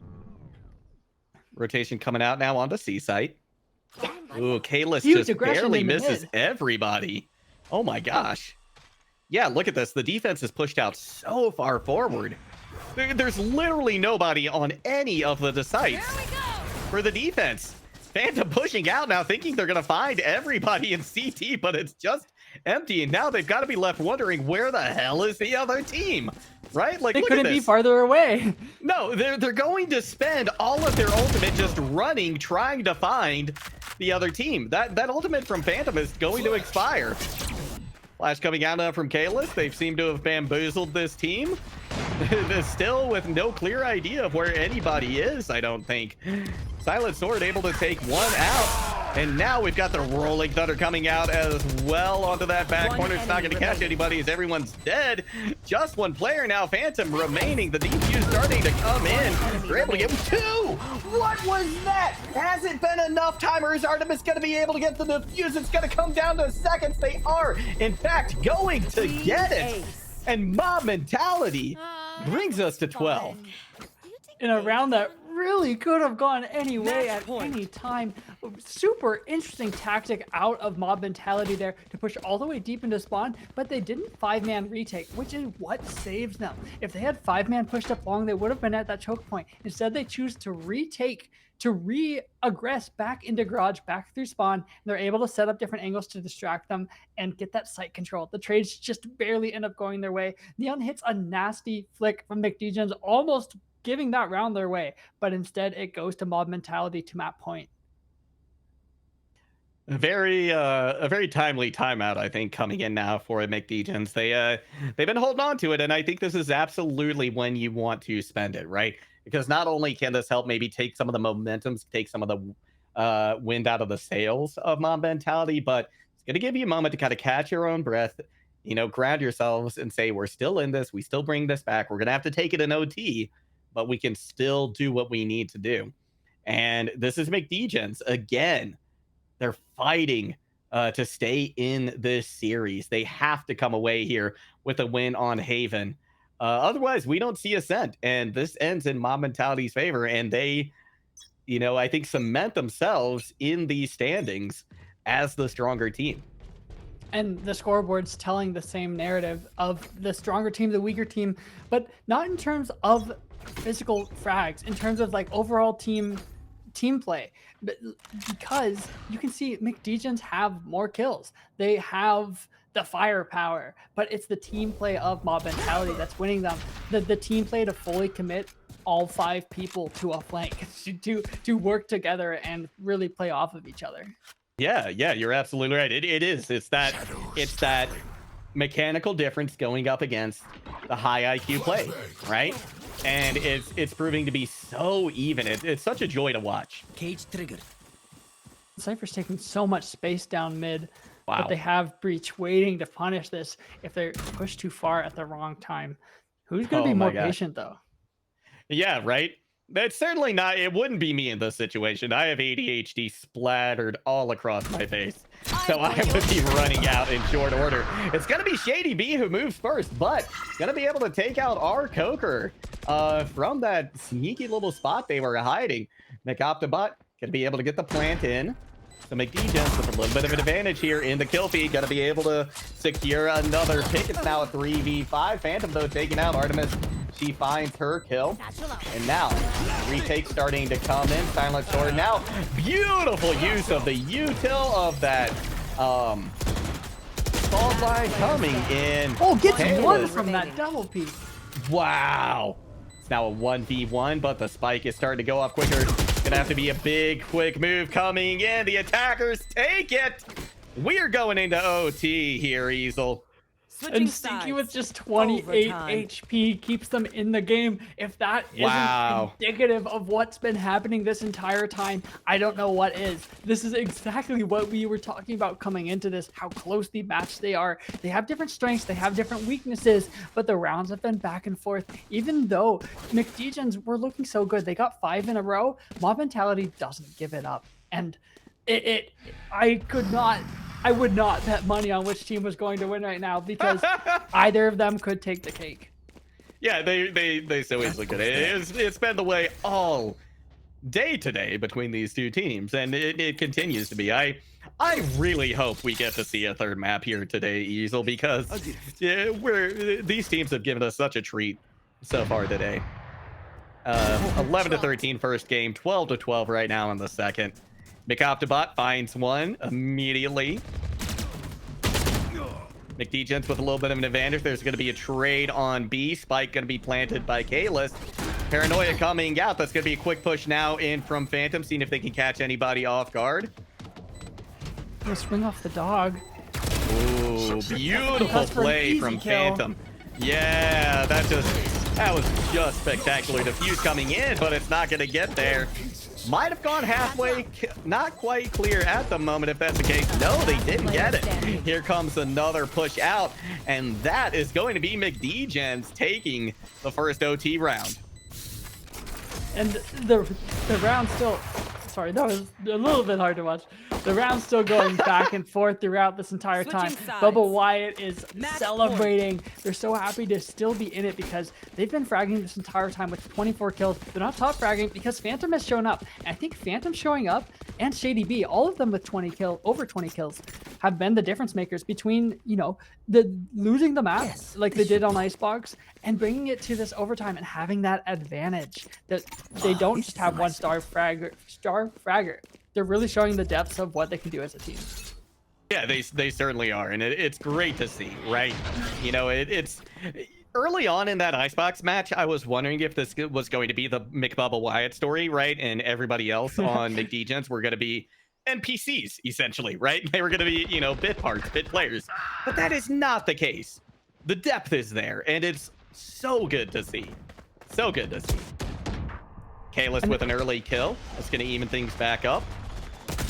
Rotation coming out now on the C site. Ooh, Kalis just barely misses everybody. Oh my gosh. Yeah, look at this. The defense is pushed out so far forward. There's literally nobody on any of the sites for the defense. Phantom pushing out now, thinking they're going to find everybody in CT, but it's just empty. And now they've got to be left wondering, where the hell is the other team? Right? Like, they look couldn't at this. be farther away. No, they're going to spend all of their ultimate just running, trying to find the other team. That ultimate from Phantom is going to expire. Flash coming out from Kalis. They've seemed to have bamboozled this team. They're still with no clear idea of where anybody is, I don't think. Silent Sword able to take 1 out. And now we've got the Rolling Thunder coming out as well onto that back corner. It's not going to catch anybody as everyone's dead. Just 1 player now. Phantom remaining. The defuse starting to come in. They're able to get 2. What was that? Has it been enough time, or is Artemis going to be able to get the defuse? It's going to come down to seconds. They are, in fact, going to get it. And Mob Mentality brings us to 12. In a round that really could have gone any way at any time. Super interesting tactic out of Mob Mentality there to push all the way deep into spawn, but they didn't 5-man retake, which is what saves them. If they had 5-man pushed up long, they would have been at that choke point. Instead, they choose to retake, to re-aggress back into garage, back through spawn. And they're able to set up different angles to distract them and get that site control. The trades just barely end up going their way. Neon hits a nasty flick from McDegens, almost giving that round their way, but instead it goes to Mob Mentality to map point. A very timely timeout, I think, coming in now for McDegens. They've been holding on to it, and I think this is absolutely when you want to spend it, right? Because not only can this help maybe take some of the momentum, take some of the wind out of the sails of Mob Mentality, but it's going to give you a moment to kind of catch your own breath, you know, ground yourselves and say, we're still in this, we still bring this back, we're going to have to take it in OT, but we can still do what we need to do. And this is McDegens again. They're fighting to stay in this series. They have to come away here with a win on Haven. Otherwise, we don't see Ascent. And this ends in Mob Mentality's favor. And they, you know, I think cement themselves in these standings as the stronger team. and the scoreboard's telling the same narrative of the stronger team, the weaker team, but not in terms of physical frags, in terms of like overall team play. But because you can see McDegens have more kills, they have the firepower, but it's the team play of Mob Mentality that's winning them. The team play to fully commit all 5 people to a flank, to work together and really play off of each other. Yeah, you're absolutely right. It is. It's that mechanical difference going up against the high IQ play, right? And it's proving to be so even. It's such a joy to watch. Cage triggered. Cypher's taking so much space down mid, Wow. but they have Breach waiting to punish this if they're pushed too far at the wrong time. Who's going to Oh be my more God. patient, though? Yeah, right? That's certainly not, it wouldn't be me in this situation. I have ADHD splattered all across my face. So I would be running out in short order. It's going to be Shady B who moves first, but going to be able to take out our Coker from that sneaky little spot they were hiding. McOptibot going to be able to get the plant in. So McDegens with a little bit of an advantage here in the kill feed. Going to be able to secure another pick. It's now a 3v5. Phantom, though, taking out Artemis. She finds her kill. And now, retake starting to come in. Silent Sword now. Beautiful use of the util of that fault line coming in. Oh, gets Taylor. one from that double peek. Wow. It's now a 1v1, but the spike is starting to go off quicker. Gonna have to be a big, quick move coming in. The attackers take it. We're going into OT here, Easel. And Stinky with just 28 HP keeps them in the game. If that isn't indicative of what's been happening this entire time, I don't know what is. This is exactly what we were talking about coming into this, how closely matched they are. They have different strengths, they have different weaknesses, but the rounds have been back and forth. Even though McDegens were looking so good, they got 5 in a row, Mob Mentality doesn't give it up. And I would not bet money on which team was going to win right now because either of them could take the cake. Yeah, they so easily could. It's been the way all day today between these two teams, and it continues to be. I really hope we get to see a third map here today, Easel, because these teams have given us such a treat so far today. 11-13 first game, 12-12 right now in the second. McOptibot finds one immediately. McDegens with a little bit of an advantage. There's going to be a trade on B. Spike going to be planted by Kalis. Paranoia coming out. That's going to be a quick push now in from Phantom, seeing if they can catch anybody off guard. Gonna swing off the dog. Ooh, beautiful play from Phantom. Yeah, that was just spectacular. Defuse coming in, but it's not going to get there. Might have gone halfway, not quite clear at the moment if that's the case. No, they didn't get it. Here comes another push out, and that is going to be McDegens taking the first OT round. And the round still, sorry, that was a little bit hard to watch. The round's still going back and forth throughout this entire time. Bubba Wyatt is celebrating. They're so happy to still be in it because they've been fragging this entire time with 24 kills. They're not top fragging because Phantom has shown up. And I think Phantom showing up and Shady B, all of them with over 20 kills, have been the difference makers between, the losing the map like they did on Icebox and bringing it to this overtime and having that advantage that they don't just have one star fragger. They're really showing the depths of what they can do as a team. Yeah, they certainly are, and it's great to see, right? It's early on in that Icebox match, I was wondering if this was going to be the McBubba Wyatt story, right? And everybody else on McDegens were going to be NPCs, essentially, right? They were going to be, bit parts, bit players. But that is not the case. The depth is there, and it's so good to see. So good to see. Kalis with an early kill. That's going to even things back up.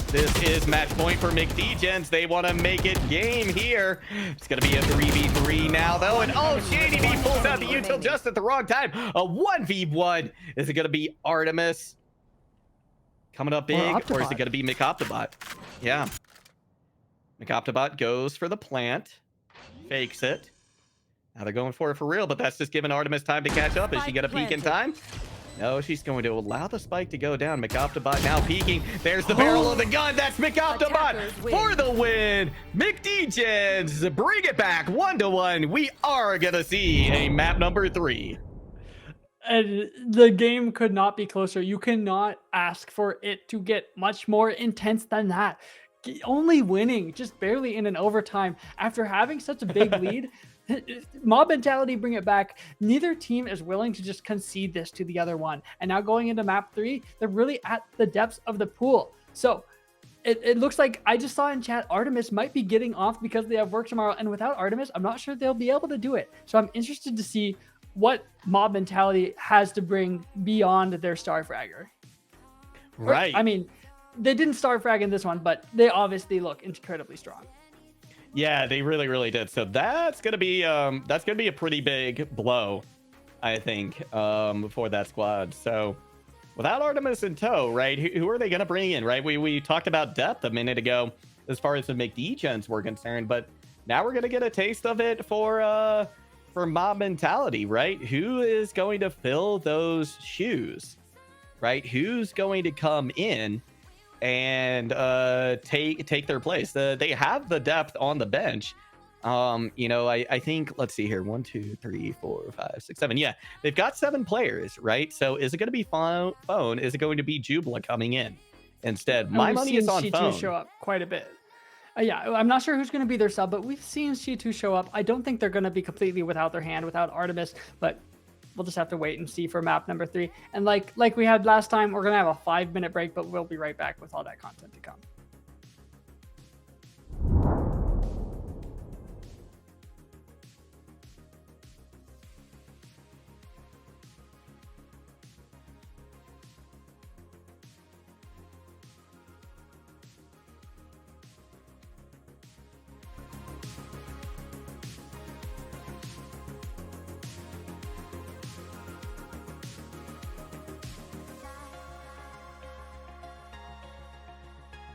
This is match point for McDegens. They want to make it game here. It's going to be a 3v3 now, though. And Shady B pulls out the util just at the wrong time. A 1v1. Is it going to be Artemis coming up big, or is it going to be McOptibot? Yeah. McOptibot goes for the plant, fakes it. Now they're going for it for real, but that's just giving Artemis time to catch up. Is she going to peek in time? No, she's going to allow the spike to go down. McOptibot now peeking. There's the barrel of the gun. That's McOptibot for the win. and McDegens bring it back 1-1. We are gonna see a map number 3. And the game could not be closer. You cannot ask for it to get much more intense than that. Only winning just barely in an overtime after having such a big lead. Mob mentality, bring it back. Neither team is willing to just concede this to the other one. And now going into map 3, they're really at the depths of the pool. So it looks like, I just saw in chat, Artemis might be getting off because they have work tomorrow. And without Artemis, I'm not sure they'll be able to do it. So I'm interested to see what mob mentality has to bring beyond their star fragger. Right. I mean, they didn't star frag in this one, but they obviously look incredibly strong. Yeah, they really, really did. So that's gonna be a pretty big blow, I think, for that squad. So without Artemis in tow, right? Who are they gonna bring in, right? We talked about depth a minute ago as far as the McDegens were concerned, but now we're gonna get a taste of it for mob mentality, right? Who is going to fill those shoes, right? Who's going to come in and take their place? They have the depth on the bench. I think, let's see here, 1 2 3 4 5 6 7. Yeah, they've got 7 players, right? So is it going to be phone? Is it going to be Jubla coming in instead? My money is on C2 phone. show up quite a bit. Yeah, I'm not sure who's going to be their sub, but we've seen C2 show up. I don't think they're going to be completely without their hand, without Artemis, but we'll just have to wait and see for map number 3. And like we had last time, we're going to have a 5-minute break, but we'll be right back with all that content to come.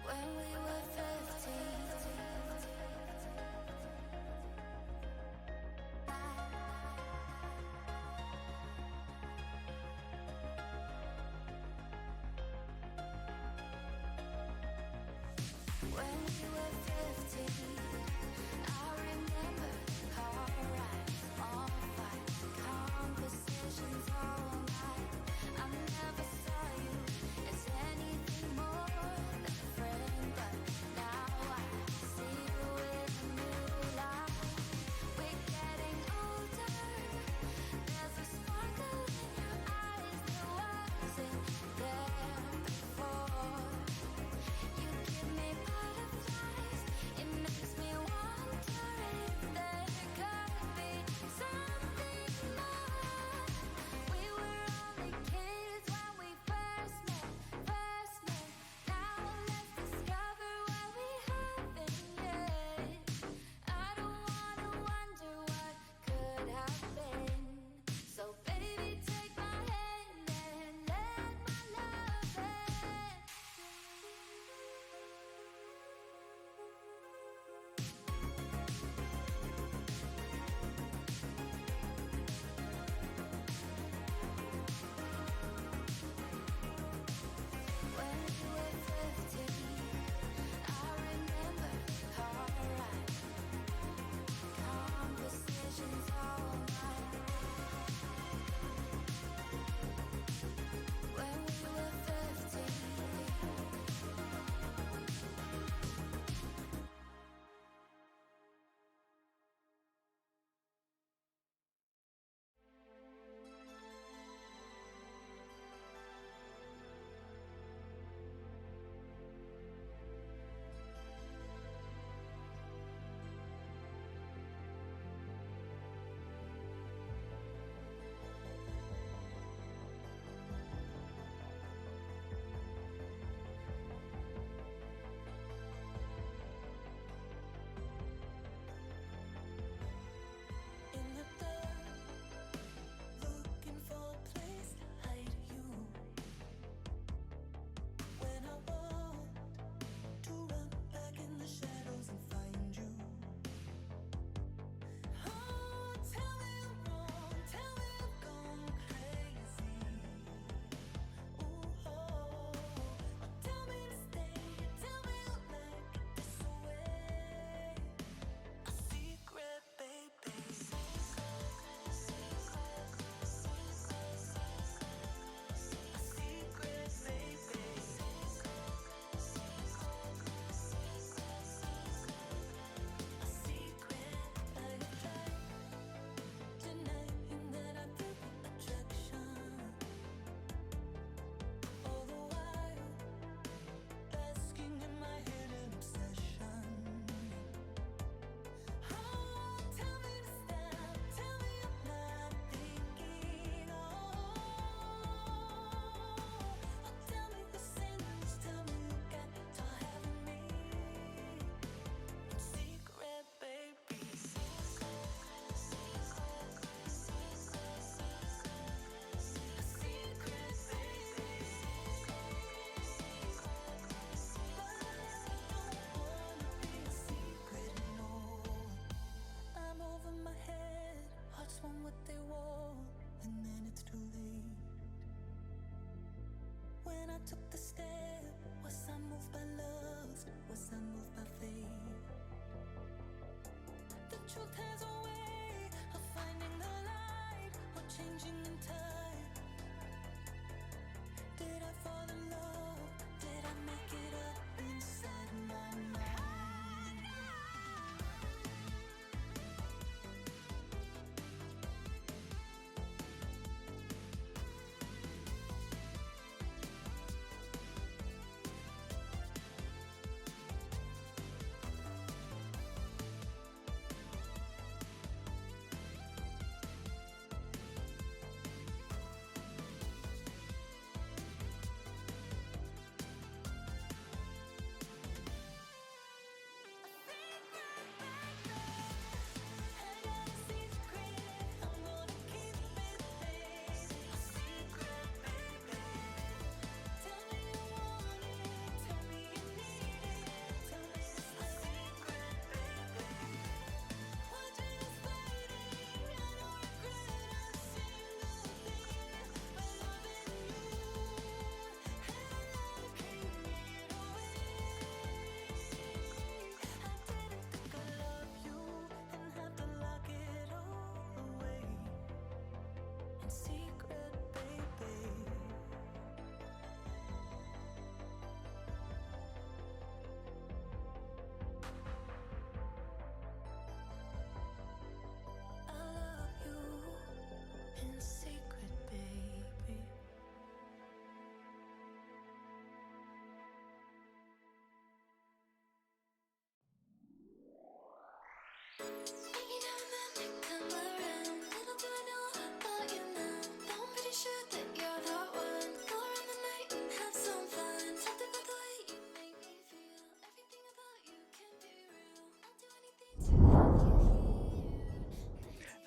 Where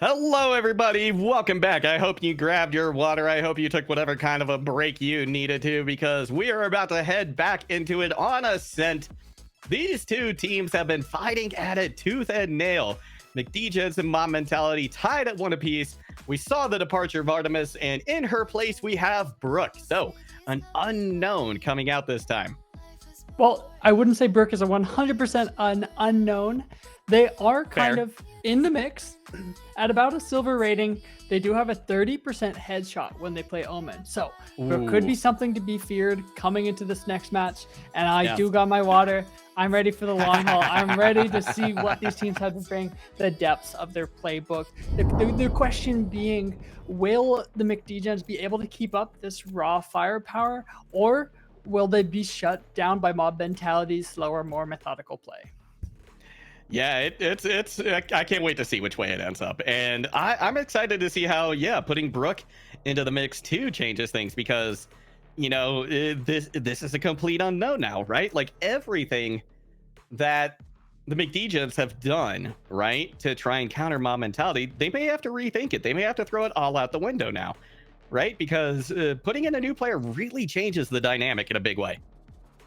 Hello, everybody. Welcome back. I hope you grabbed your water. I hope you took whatever kind of a break you needed to, because we are about to head back into it on Ascent. These two teams have been fighting at it tooth and nail. McDegens and Mob Mentality tied at 1 apiece. We saw the departure of Artemis, and in her place we have Brooke. So, an unknown coming out this time. Well, I wouldn't say Brooke is a 100% unknown. They are kind of in the mix at about a silver rating. They do have a 30% headshot when they play Omen. So there could be something to be feared coming into this next match. And I do got my water. I'm ready for the long haul. I'm ready to see what these teams have to bring, the depths of their playbook. The question being, will the McDegens be able to keep up this raw firepower, or will they be shut down by Mob Mentality's slower, more methodical play? Yeah, it's I can't wait to see which way it ends up. And I'm excited to see how, putting Brooke into the mix too changes things, because, you know, this is a complete unknown now, right? Like, everything that the McDegens have done, right, to try and counter Mob Mentality, they may have to rethink it. They may have to throw it all out the window now, right? Because putting in a new player really changes the dynamic in a big way.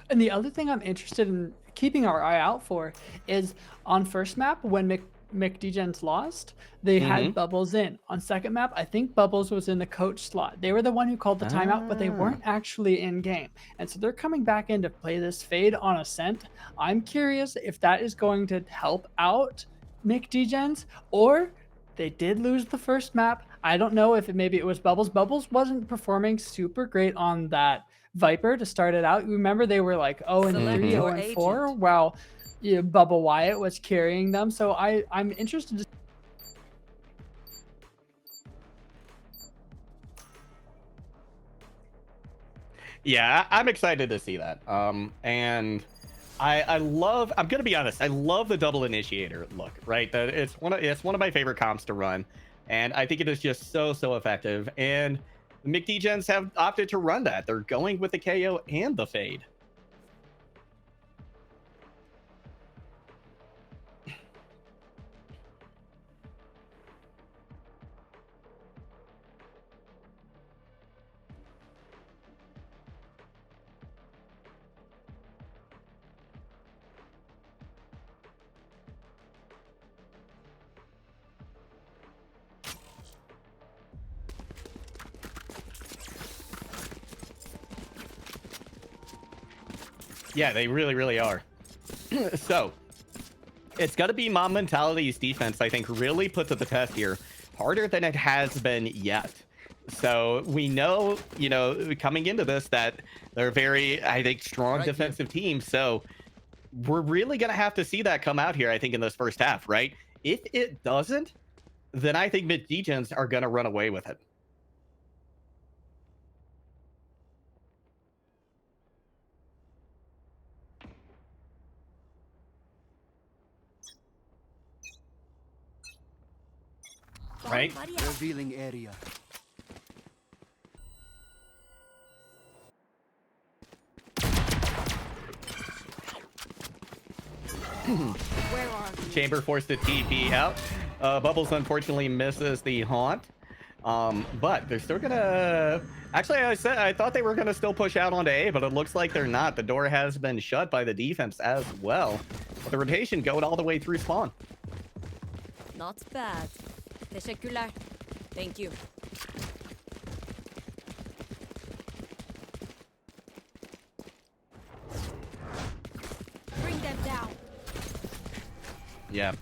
And the other thing I'm interested in keeping our eye out for is on first map, when McDegens lost, they had Bubbles in. On second map, I think Bubbles was in the coach slot. They were the one who called the timeout, but they weren't actually in game. And so they're coming back in to play this fade on Ascent. I'm curious if that is going to help out McDegens, or they did lose the first map. I don't know if maybe it was Bubbles. Bubbles wasn't performing super great on that Viper to start it out. Remember, they were like 0-3, 0-4, while Bubba Wyatt was carrying them. So I'm interested to I'm excited to see that. And I love, I'm gonna be honest, I love the double initiator look, right? That it's one of my favorite comps to run, and I think it is just so effective. And the McDegens have opted to run that. They're going with the KO and the fade. Yeah, they really are. So, it's got to be Mob Mentality's defense, I think, really put to the test here, harder than it has been yet. So we know, coming into this that they're very, I think, strong defensive team. So we're really going to have to see that come out here, I think, in this first half, right? If it doesn't, then I think McDegens are going to run away with it. Right? Revealing area. Where are we? Chamber forced the TP out. Bubbles unfortunately misses the haunt. But they're still gonna. Actually, I thought they were gonna still push out onto A, but it looks like they're not. The door has been shut by the defense as well. But the rotation going all the way through spawn. Not bad. Teşekkürler. Thank you. Bring them down. Yeah.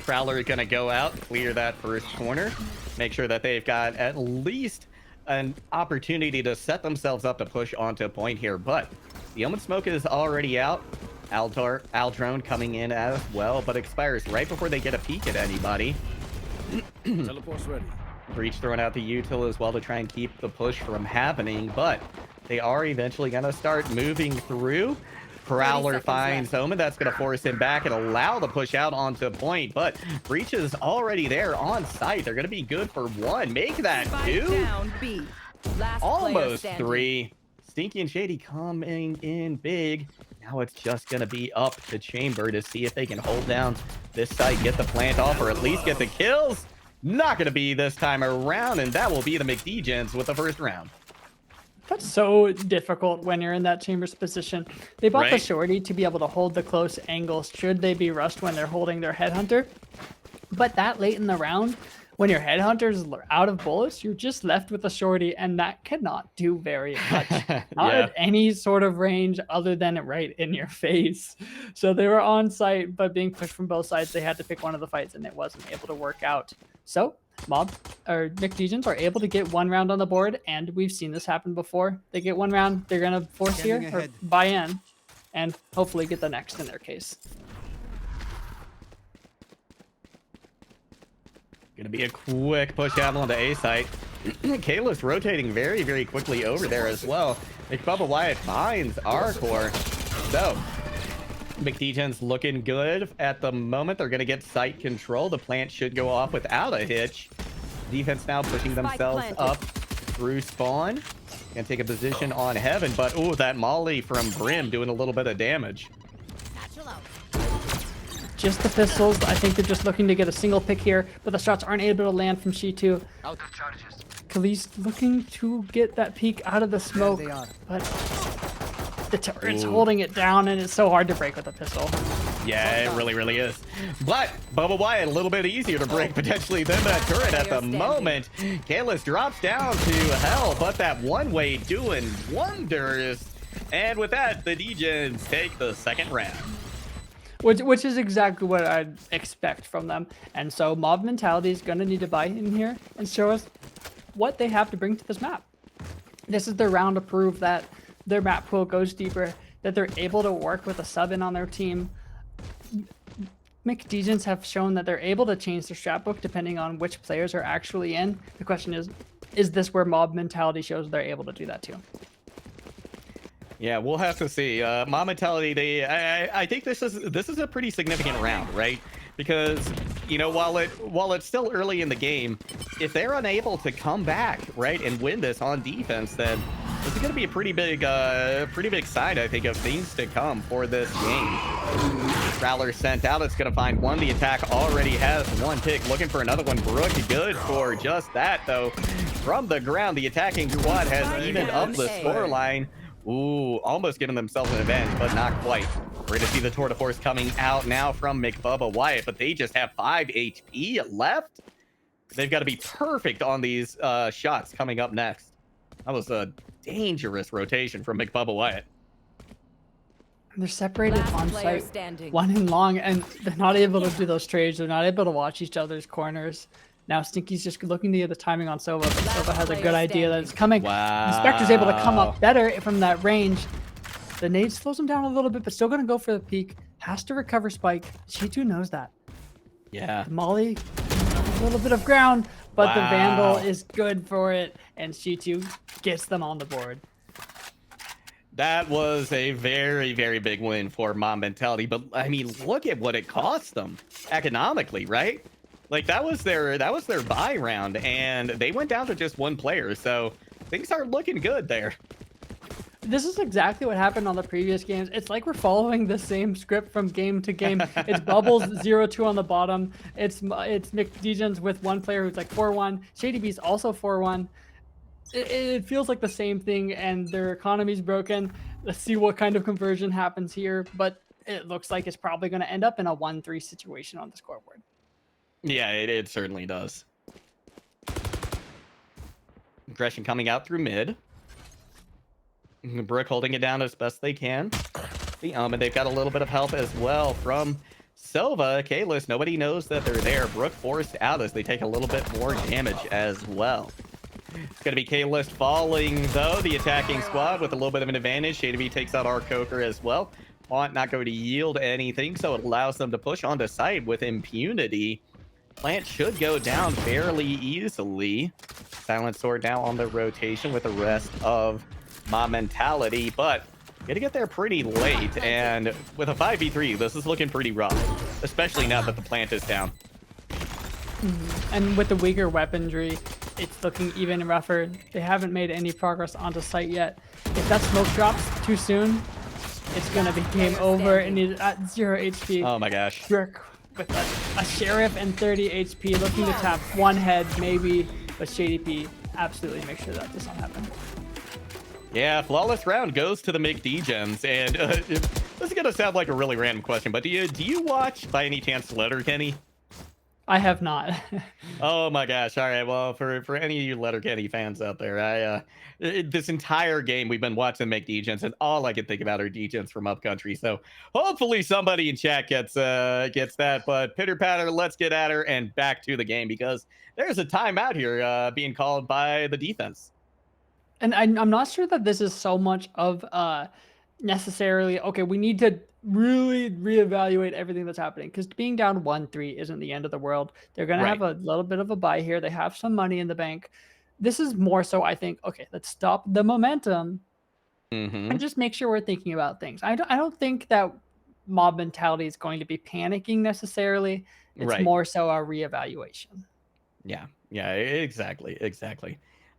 Prowler gonna go out, clear that first corner, make sure that they've got at least an opportunity to set themselves up to push onto a point here. But the Omen Smoke is already out. Aldrone coming in as well, but expires right before they get a peek at anybody. Teleport's ready. Breach throwing out the util as well to try and keep the push from happening, but they are eventually going to start moving through. Prowler finds Omen. That's going to force him back and allow the push out onto point, but Breach is already there on site. They're going to be good for one. Make that two. Down B. Last player Almost standing. three. Stinky and Shady coming in big. Now it's just going to be up to Chamber to see if they can hold down this site, get the plant off, or at least get the kills. Not going to be this time around, and that will be the McDegens with the first round. That's so difficult when you're in that Chamber's position. They bought the Right. shorty to be able to hold the close angles should they be rushed when they're holding their headhunter. But that late in the round, when your headhunter's out of bullets, you're just left with a shorty, and that cannot do very much. Not Yeah. at any sort of range other than right in your face. So they were on site, but being pushed from both sides, they had to pick one of the fights, and it wasn't able to work out. So McDegens are able to get one round on the board, and we've seen this happen before. They get one round, they're gonna force here Standing or ahead. buy in, and hopefully get the next in their case. Gonna be a quick push out on the A site. Kayla's rotating very, very quickly over there as well. McBubba Wyatt finds our core. So McDegens looking good at the moment. They're gonna get site control. The plant should go off without a hitch. Defense now pushing themselves planted. up through spawn. Gonna take a position on heaven, but ooh, that molly from Brim doing a little bit of damage. Just the pistols. I think they're just looking to get a single pick here, but the shots aren't able to land from She2. Khalees looking to get that peek out of the smoke, but the turret's holding it down, and it's so hard to break with a pistol. Yeah, it really, really is. But Bubba Wyatt, a little bit easier to break potentially than that turret at the moment. Kalis drops down to hell, but that one-way doing wonders. And with that, the Degens take the second round. Which is exactly what I'd expect from them. And so Mob Mentality is going to need to buy in here and show us what they have to bring to this map. This is their round to prove that their map pool goes deeper, that they're able to work with a sub-in on their team. McDegens have shown that they're able to change their strat book depending on which players are actually in. The question is this where Mob Mentality shows they're able to do that too? Yeah, we'll have to see. Mob Mentality, I think this is a pretty significant round, right? Because, while it's still early in the game, if they're unable to come back, right, and win this on defense, then this is going to be a pretty big sign, I think, of things to come for this game. Prowler sent out. It's going to find one. The attack already has one pick. Looking for another one. Brook good for just that, though. From the ground, the attacking squad has evened up the scoreline. Ooh, almost giving themselves an advantage, but not quite. We're going to see the tour de force coming out now from McBubba Wyatt, but they just have 5 HP left. They've got to be perfect on these shots coming up next. That was a dangerous rotation from McBubba Wyatt. They're separated Last on player site, standing. one and long, and they're not able to do those trades. They're not able to watch each other's corners. Now Stinky's just looking to get the timing on Sova, but Sova has a good player idea that it's coming. Wow. The Spectre's able to come up better from that range. The nade slows him down a little bit, but still going to go for the peak. Has to recover Spike. G2 knows that. Yeah. The Molly, a little bit of ground, but the Vandal Wow. is good for it, and G2 gets them on the board. That was a very, very big win for Mom Mentality. But I mean, look at what it cost them economically, right? Like that was their buy round, and they went down to just one player. So things are looking good there. This is exactly what happened on the previous games. It's like we're following the same script from game to game. It's Bubbles 0-2 on the bottom. It's McDegens with one player who's like 4-1. Shady B's also 4-1. It feels like the same thing, and their economy's broken. Let's see what kind of conversion happens here, but it looks like it's probably going to end up in a 1-3 situation on the scoreboard. Yeah, it certainly does. Aggression coming out through mid. Brook holding it down as best they can. And they've got a little bit of help as well from Silva. Kalis, nobody knows that they're there. Brook forced out as they take a little bit more damage as well. It's going to be Kalis falling, though. The attacking squad with a little bit of an advantage. Shady V takes out our Coker as well. Plant not going to yield anything, so it allows them to push onto site with impunity. Plant should go down fairly easily. Silent Sword now on the rotation with the rest of my mentality, but gonna get there pretty late, and with a 5v3 this is looking pretty rough, especially now that the plant is down. And with the weaker weaponry, it's looking even rougher. They haven't made any progress onto site yet. If that smoke drops too soon, it's gonna be game over, and he's at 0 HP. Oh my gosh. Brook with a Sheriff and 30 HP, looking to tap one head maybe, but Shady P absolutely make sure that does not happen. Yeah, flawless round goes to the McDegens, and this is gonna sound like a really random question, but do you watch by any chance Letterkenny? I have not. Oh my gosh! All right, well, for any of you Letterkenny fans out there, this entire game we've been watching McDegens, and all I can think about are Degens from Upcountry. So hopefully somebody in chat gets that. But pitter patter, let's get at her and back to the game, because there's a timeout here being called by the defense. And I'm not sure that this is so much of necessarily, okay, we need to really reevaluate everything that's happening, because being down 1-3 isn't the end of the world. They're going to have a little bit of a buy here. They have some money in the bank. This is more so, I think, okay, let's stop the momentum and just make sure we're thinking about things. I don't think that Mob Mentality is going to be panicking necessarily. It's more so a reevaluation. Yeah, exactly.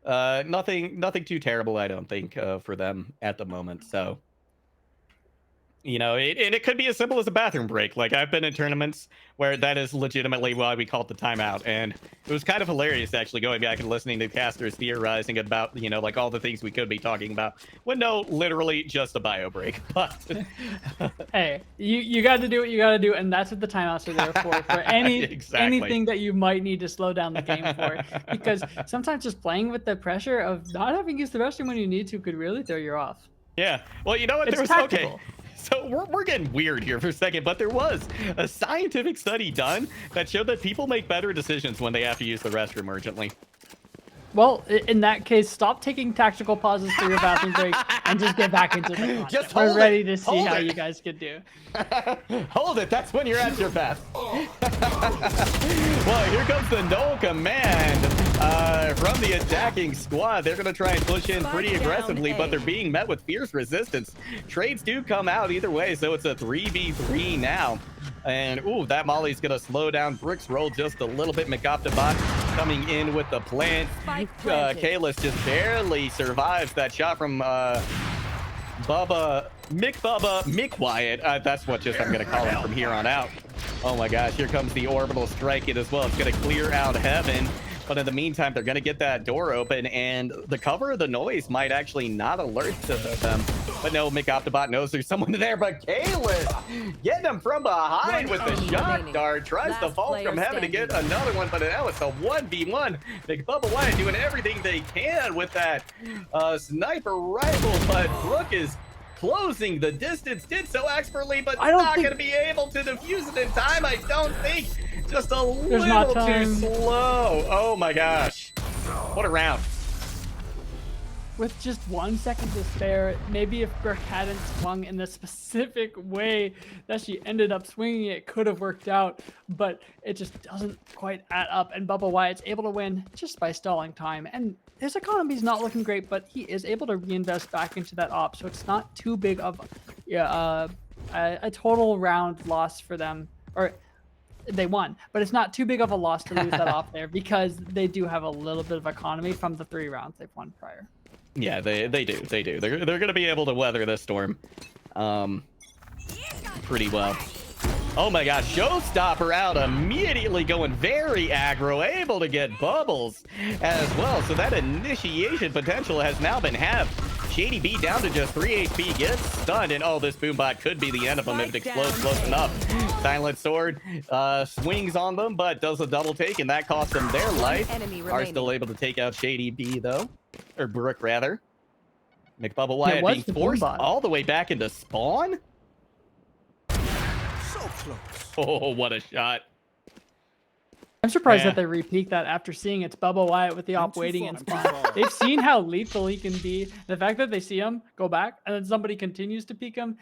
Nothing too terrible, I don't think, for them at the moment. So, you know, and it could be as simple as a bathroom break. Like, I've been in tournaments where that is legitimately why we called the timeout, and it was kind of hilarious actually going back and listening to casters theorizing about, you know, like all the things we could be talking about, when no, literally just a bio break. But hey, you got to do what you got to do, and that's what the timeouts are there for anything that you might need to slow down the game for, because sometimes just playing with the pressure of not having used the restroom when you need to could really throw you off. Yeah, well, you know what, It's tactical. Okay. So we're getting weird here for a second, but there was a scientific study done that showed that people make better decisions when they have to use the restroom urgently. Well, in that case, stop taking tactical pauses for your bathroom break and just get back into the content. Just We're hold ready it. to see Hold how it. you guys could do. Hold it, that's when you're at your best. Well, here comes the no command from the attacking squad. They're going to try and push in pretty aggressively, but they're being met with fierce resistance. Trades do come out either way, so it's a 3v3 now. And, ooh, that Molly's going to slow down Brook's roll just a little bit. McOptibot coming in with the plant. Kalis just barely survives that shot from Mick Wyatt. That's what just I'm going to call him from here on out. Oh my gosh, here comes the orbital strike it as well. It's going to clear out heaven. But in the meantime, they're going to get that door open, and the cover of the noise might actually not alert to them. But no, McOptibot knows there's someone there. But Kalis getting him from behind with the shock dart. Tries to fall from heaven to get another one, but now it's a 1v1. McBubba Wyatt doing everything they can with that sniper rifle, but Brook is closing the distance, did so expertly, but not going to be able to defuse it in time, I don't think. Just a There's not little too time. slow. Oh my gosh. What a round. With just 1 second to spare, maybe if Brooke hadn't swung in the specific way that she ended up swinging, it could have worked out, but it just doesn't quite add up. And Bubba Wyatt's able to win just by stalling time. And his economy's not looking great, but he is able to reinvest back into that op, so it's not too big of a total round loss for them. Or they won, but it's not too big of a loss to lose that off there because they do have a little bit of economy from the 3 rounds they've won prior. Yeah, they do. They're going to be able to weather this storm pretty well. Oh my gosh, Showstopper out immediately, going very aggro, able to get bubbles as well. So that initiation potential has now been halved. Shady B down to just 3 HP, gets stunned, and oh, this boombot could be the end of them if it explodes close enough. Silent Sword swings on them, but does a double take, and that costs them their life. Are still able to take out Shady B, though. Or Brooke, rather. McBubba Wyatt being forced all the way back into spawn? So close. Oh, what a shot. I'm surprised that they repeat that after seeing it's Bubba Wyatt with the op waiting in spawn. They've seen how lethal he can be. The fact that they see him go back and then somebody continues to peek him,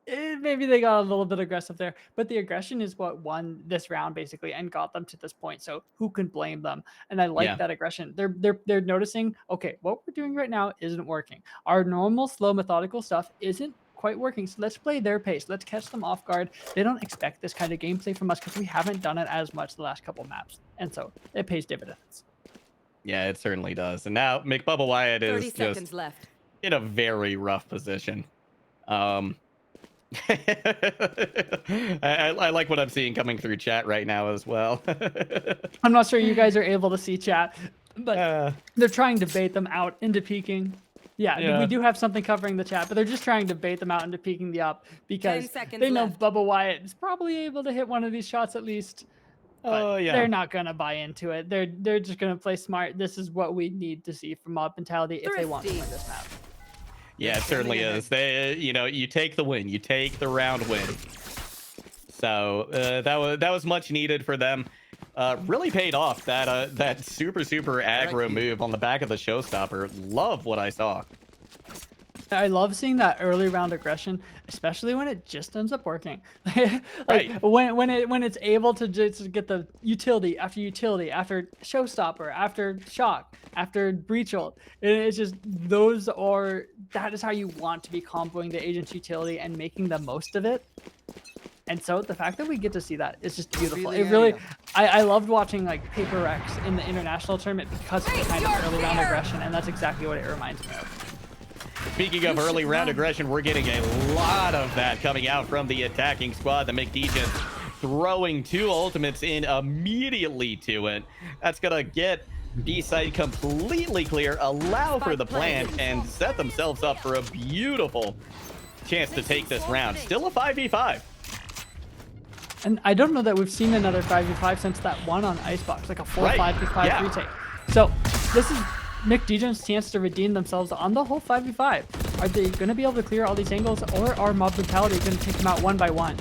maybe they got a little bit aggressive there. But the aggression is what won this round basically and got them to this point. So who can blame them? And I like that aggression. They're noticing, okay, what we're doing right now isn't working. Our normal slow methodical stuff isn't quite working, so let's play their pace. Let's catch them off guard. They don't expect this kind of gameplay from us because we haven't done it as much the last couple maps, and so it pays dividends. Yeah, it certainly does. And now McBubba Wyatt is 30 seconds just left. in a very rough position. I like what I'm seeing coming through chat right now as well. I'm not sure you guys are able to see chat, but they're trying to bait them out into peeking. Yeah, we do have something covering the chat, but they're just trying to bait them out into peeking the up because they know Bubba Wyatt is probably able to hit one of these shots at least. But they're not gonna buy into it. They're just gonna play smart. This is what we need to see from Mob Mentality if they want to win this map. Yeah, it certainly is. They, you take the win, you take the round win. So that was much needed for them. Really paid off that super aggro move on the back of the Showstopper. Love what I saw. I love seeing that early round aggression, especially when it just ends up working. When it's able to just get the utility after Showstopper, after shock, after breach ult. It's just that is how you want to be comboing the agent's utility and making the most of it. And so the fact that we get to see that is just beautiful. It really, I loved watching like Paper Rex in the international tournament because of the kind of early round aggression, and that's exactly what it reminds me of. Speaking of early round aggression, we're getting a lot of that coming out from the attacking squad. The McDegens throwing 2 ultimates in immediately to it. That's gonna get B side completely clear, allow for the plant, and set themselves up for a beautiful chance to take this round. Still a 5v5. And I don't know that we've seen another 5v5 since that one on Icebox, like a 4-5v5 retake. So this is McDegens' chance to redeem themselves on the whole 5v5. Are they going to be able to clear all these angles, or are Mob Mentality going to take them out one by one?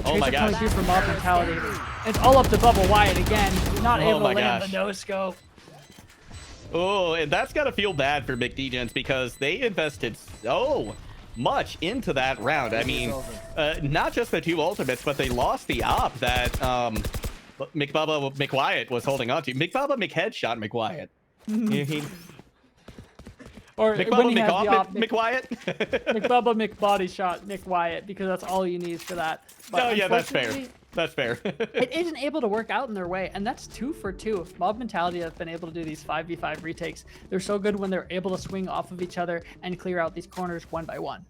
Oh my gosh. For Mob Mentality. It's all up to Bubba Wyatt again. Not able to land the no-scope. Oh, and that's got to feel bad for McDegens because they invested so much into that round. I mean, not just the 2 ultimates, but they lost the op that McBubba McWyatt was holding on to. McBubba McHeadshot McWyatt. Or McBubba McWyatt. McBubba McBody shot McWyatt, because that's all you need for that. But oh yeah, that's fair. That's fair. It isn't able to work out in their way, and that's 2 for 2. If Mob Mentality have been able to do these 5v5 retakes, they're so good when they're able to swing off of each other and clear out these corners one by one.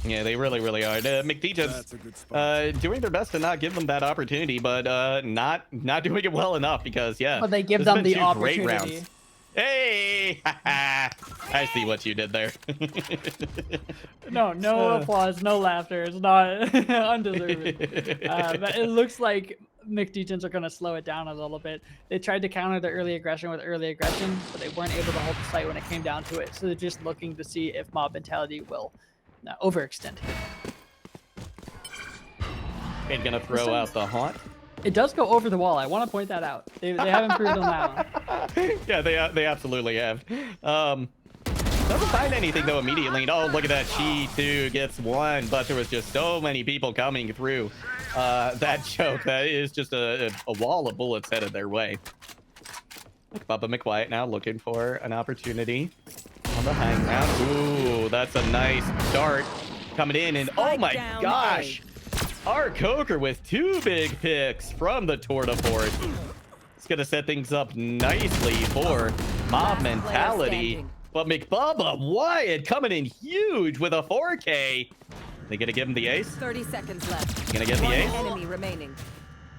Yeah, they really are. McDegens doing their best to not give them that opportunity, but not doing it well enough because but they give them the opportunity. Great rounds. Hey, I see what you did there. No applause, no laughter. It's not undeserved. But it looks like McDegens are going to slow it down a little bit. They tried to counter the early aggression with early aggression, but they weren't able to hold the site when it came down to it. So they're just looking to see if Mob Mentality will overextend. And gonna throw out the haunt. It does go over the wall. I want to point that out. They have improved on that one. Yeah, they absolutely have. Doesn't find anything though immediately. Oh, look at that. She too gets one, but there was just so many people coming through that choke. That is just a wall of bullets headed their way. Look, Bubba McWhite now looking for an opportunity on the high ground. Ooh, that's a nice start coming in. And oh my gosh, our Coker with 2 big picks from the Tour de Force. It's going to set things up nicely for Mob Mentality. But McBubba Wyatt coming in huge with a 4K. They gonna give him the ace? 30 seconds left. Gonna get the ace? Enemy remaining.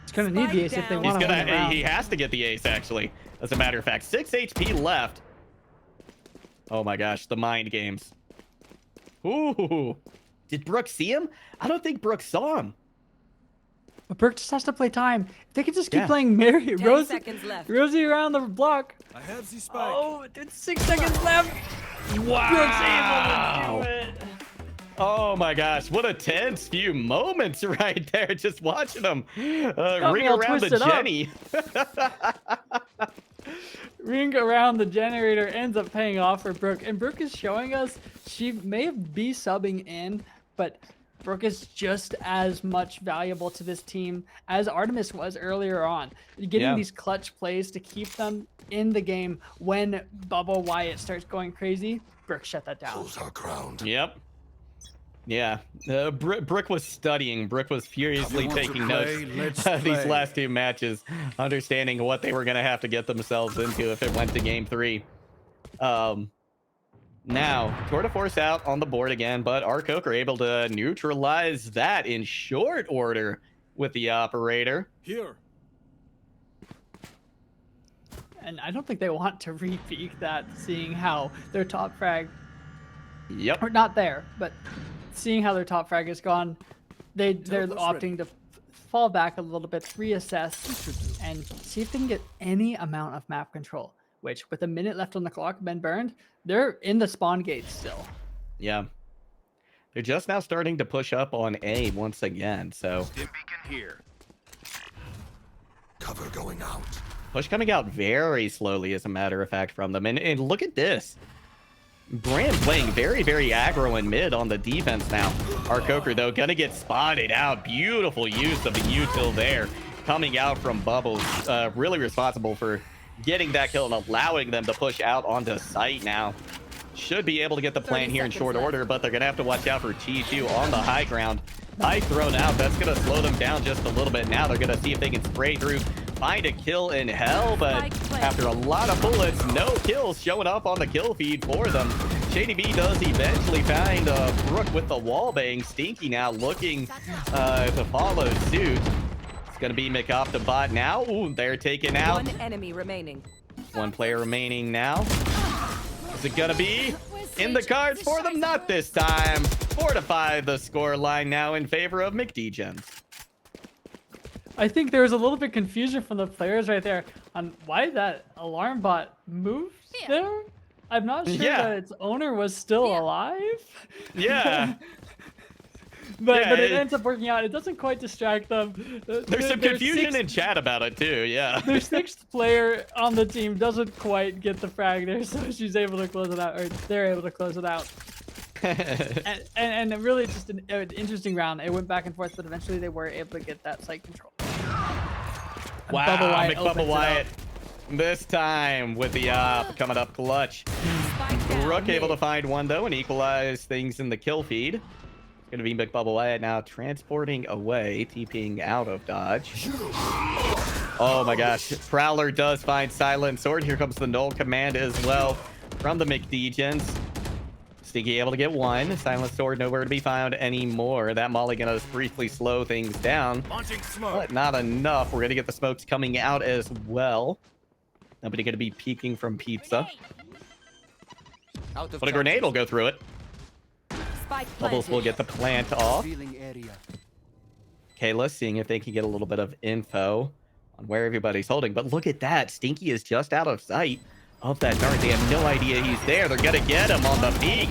He's gonna need the ace if they want to win the round. He has to get the ace, actually. As a matter of fact, 6 HP left. Oh my gosh, the mind games. Ooh. Did Brooke see him? I don't think Brooke saw him. But Brooke just has to play time. If they could just keep Yeah. playing 10 seconds left. Rosie around the block. I have the spike. Oh, it's 6 seconds left. Wow. Brooke's able to do it. Oh my gosh, what a tense few moments right there. Just watching them ring all around the twisted up. Jenny. Ring around the generator ends up paying off for Brooke. And Brooke is showing us she may be subbing in, but Brooke is just as much valuable to this team as Artemis was earlier on. Getting these clutch plays to keep them in the game when Bubba Wyatt starts going crazy. Brooke shut that down. Our ground. Yep. Yeah. Brooke was studying. Brooke was furiously taking notes these last 2 matches, understanding what they were going to have to get themselves into if it went to game 3. Now, Tour de Force out on the board again, but our Coke are able to neutralize that in short order with the operator. Here. And I don't think they want to repeat that, seeing how their top frag, Yep. or not there, but seeing how their top frag is gone, they're opting to fall back a little bit, reassess, and see if they can get any amount of map control. Which, with a minute left on the clock, been burned, they're in the spawn gate still. Yeah. They're just now starting to push up on A once again, so Here. Cover going out. push coming out very slowly, as a matter of fact, from them. And look at this. Brand playing very, very aggro in mid on the defense now. Our Coker, though, gonna get spotted out. Beautiful use of the util there. Coming out from Bubbles. Really responsible for getting that kill and allowing them to push out onto site now. Should be able to get the plan here in short order, but they're going to have to watch out for Chi-Chu on the high ground. Knife thrown out. That's going to slow them down just a little bit. Now they're going to see if they can spray through, find a kill in hell, but after a lot of bullets, no kills showing up on the kill feed for them. Shady B does eventually find Brooke with the wall bang. Stinky now looking to follow suit. Gonna be McOptobot now. Ooh, they're taken out. 1 enemy remaining. 1 player remaining now. Is it gonna be in the cards for them? Not this time. 4-5 the score line now in favor of McDegens. I think there was a little bit confusion from the players right there on why that alarm bot moved there. I'm not sure that its owner was still alive. Yeah. But it ends up working out. It doesn't quite distract them. There's some confusion in chat about it too, yeah. Their 6th player on the team doesn't quite get the frag there, so she's able to close it out, or they're able to close it out. and really just an interesting round. It went back and forth, but eventually they were able to get that site control. Wow, McBubba Wyatt. This time with the coming up clutch. Rook able to find 1 though and equalize things in the kill feed. Gonna be McBubba Wyatt now transporting away, TPing out of dodge. Oh my gosh. Prowler does find Silent Sword. Here comes the null command as well from the McDegens. Stinky able to get 1. Silent Sword nowhere to be found anymore. That Molly gonna briefly slow things down. But not enough. We're gonna get the smokes coming out as well. Nobody gonna be peeking from pizza. But a grenade will go through it. Bubbles will get the plant off. Kayla seeing if they can get a little bit of info on where everybody's holding. But look at that. Stinky is just out of sight of that dart. They have no idea he's there. They're going to get him on the peak.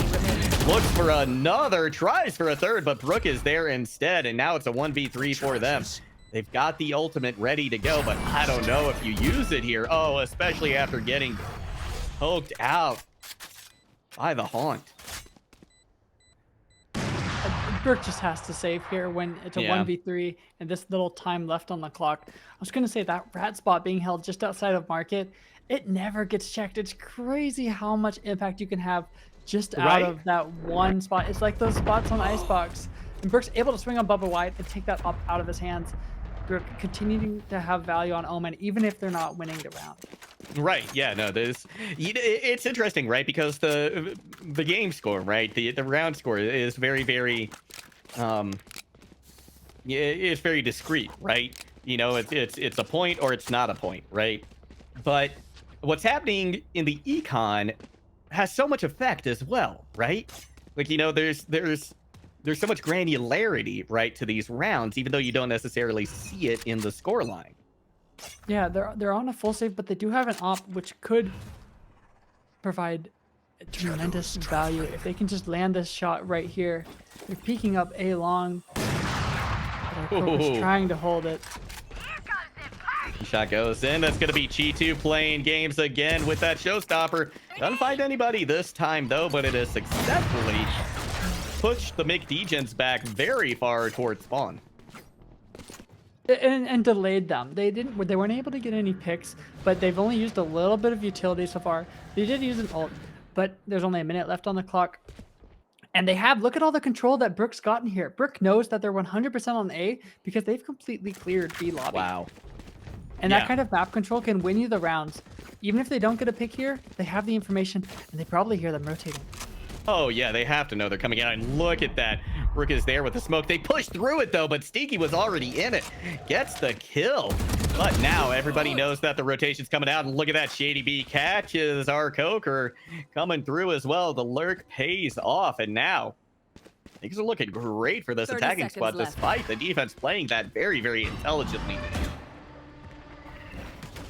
Looks for another. Tries for a 3rd, but Brooke is there instead. And now it's a 1v3 for them. They've got the ultimate ready to go, but I don't know if you use it here. Oh, especially after getting poked out by the Haunt. Burke just has to save here when it's a 1v3 and this little time left on the clock. I was going to say that rat spot being held just outside of market, it never gets checked. It's crazy how much impact you can have just out of that one spot. It's like those spots on Icebox. And Burke's able to swing on Bubba White and take that up out of his hands. Burke continuing to have value on Omen, even if they're not winning the round. Right. Yeah. No. It's interesting, right? Because the game score, right? The round score is very, very, it's very discrete, right? You know, it's a point or it's not a point, right? But what's happening in the econ has so much effect as well, right? Like, you know, there's so much granularity, right, to these rounds, even though you don't necessarily see it in the scoreline. Yeah, they're on a full save, but they do have an op which could provide tremendous value if they can just land this shot right here. They're peeking up A long. But trying to hold it. Shot goes in. That's going to be Chi2 playing games again with that showstopper. Doesn't find anybody this time, though, but it has successfully pushed the McDegens back very far towards spawn. And delayed them. They weren't able to get any picks, but they've only used a little bit of utility so far. They did use an ult, but there's only a minute left on the clock. And they have, look at all the control that Brook's gotten here. Brook knows that they're 100% on A because they've completely cleared B lobby. Wow. And that kind of map control can win you the rounds. Even if they don't get a pick here, they have the information and they probably hear them rotating. Oh, yeah, they have to know they're coming out. And look at that. Brook is there with the smoke. They pushed through it, though, but Steaky was already in it. Gets the kill. But now everybody knows that the rotation's coming out. And look at that. Shady B catches our Coker coming through as well. The lurk pays off. And now things are looking great for this attacking squad, despite the defense playing that very, very intelligently.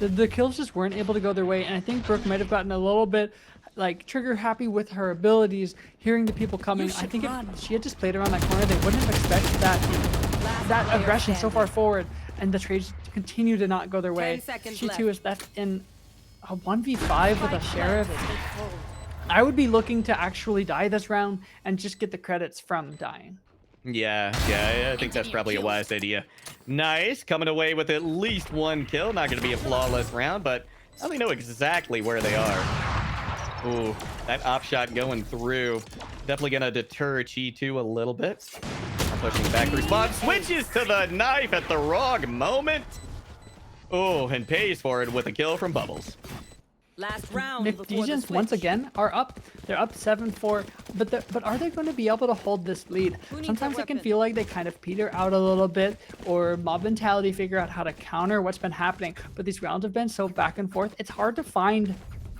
The kills just weren't able to go their way. And I think Brook might have gotten a little bit like trigger happy with her abilities, hearing the people coming. I think if she had just played around that corner, they wouldn't have expected that aggression so far forward, and the trades continue to not go their way. She2 is left in a 1v5 with a sheriff. I would be looking to actually die this round and just get the credits from dying. Yeah, I think that's probably a wise idea. Nice, coming away with at least one kill. Not going to be a flawless round, but now they know exactly where they are. Ooh, that op shot going through. Definitely going to deter Chi2 a little bit. Pushing back response. Switches to the knife at the wrong moment. Oh, and pays for it with a kill from Bubbles. Last round. McDegens once again are up. They're up 7-4. But are they going to be able to hold this lead? Sometimes it can feel like they kind of peter out a little bit, or mob mentality figure out how to counter what's been happening. But these rounds have been so back and forth. It's hard to find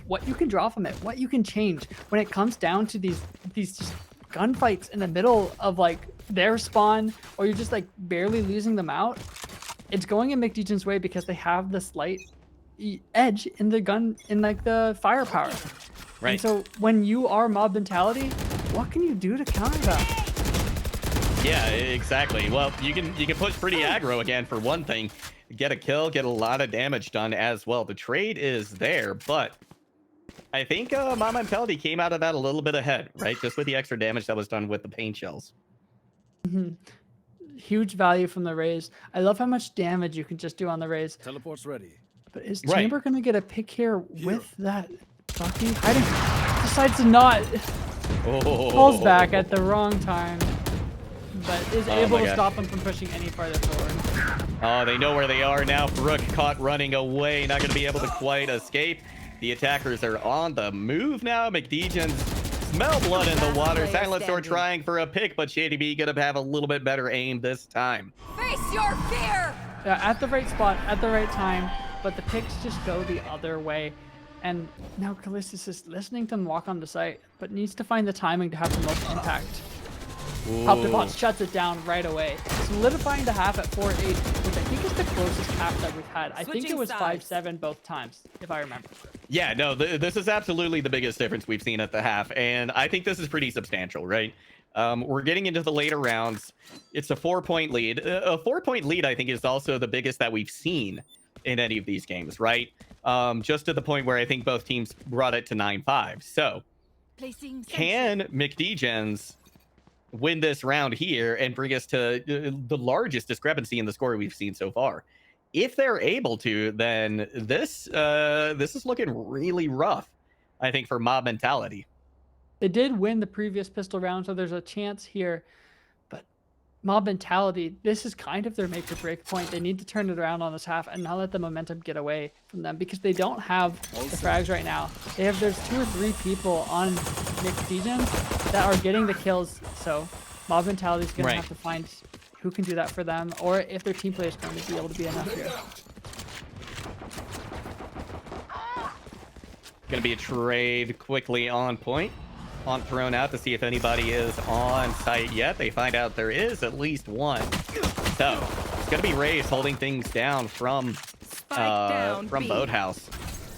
what you can draw from it, what you can change when it comes down to these just gunfights in the middle of like their spawn, or you're just like barely losing them out. It's going in McDegens' way because they have the slight edge in the gun, in like the firepower. Right. And so when you are mob mentality, what can you do to counter that? Yeah, exactly. Well, you can push pretty aggro again for one thing. Get a kill, get a lot of damage done as well. The trade is there, but I think mob mentality came out of that a little bit ahead, right? Just with the extra damage that was done with the paint shells. Huge value from the raise. I love how much damage you can just do on the raise. Teleport's ready. But is Chamber going to get a pick here with that Bucky hiding? Decides to not. Pulls back at the wrong time, but is able to stop him from pushing any farther forward. Oh, they know where they are now. Brook caught running away. Not going to be able to quite escape. The attackers are on the move now. McDegens smell blood in the water. Silent Sword trying for a pick, but Shady B going to have a little bit better aim this time. Face your fear! Yeah, at the right spot, at the right time, but the picks just go the other way. And now Callistus is listening to them walk on the site, but needs to find the timing to have the most impact. Optibot shuts it down right away, solidifying the half at 4-8, which I think is the closest half that we've had. I think it was 5-7 both times, if I remember. Yeah, no, this is absolutely the biggest difference we've seen at the half, and I think this is pretty substantial, right? We're getting into the later rounds. It's a 4-point lead. A 4-point lead, I think, is also the biggest that we've seen in any of these games, right? Just to the point where I think both teams brought it to 9-5. So Placing can McDegens win this round here and bring us to the largest discrepancy in the score we've seen so far? If they're able to, then this is looking really rough, I think, for Mob Mentality. They did win the previous pistol round, so there's a chance here. But Mob Mentality, this is kind of their make or break point. They need to turn it around on this half and not let the momentum get away from them, because they don't have the frags right now. There's 2 or 3 people on McDegens that are getting the kills. So Mob Mentality is going to have to find who can do that for them, or if their team play is going to be able to be enough here. Going to be a trade quickly on point. On thrown out to see if anybody is on site yet. They find out there is at least one. So it's going to be Rays holding things down from Boathouse.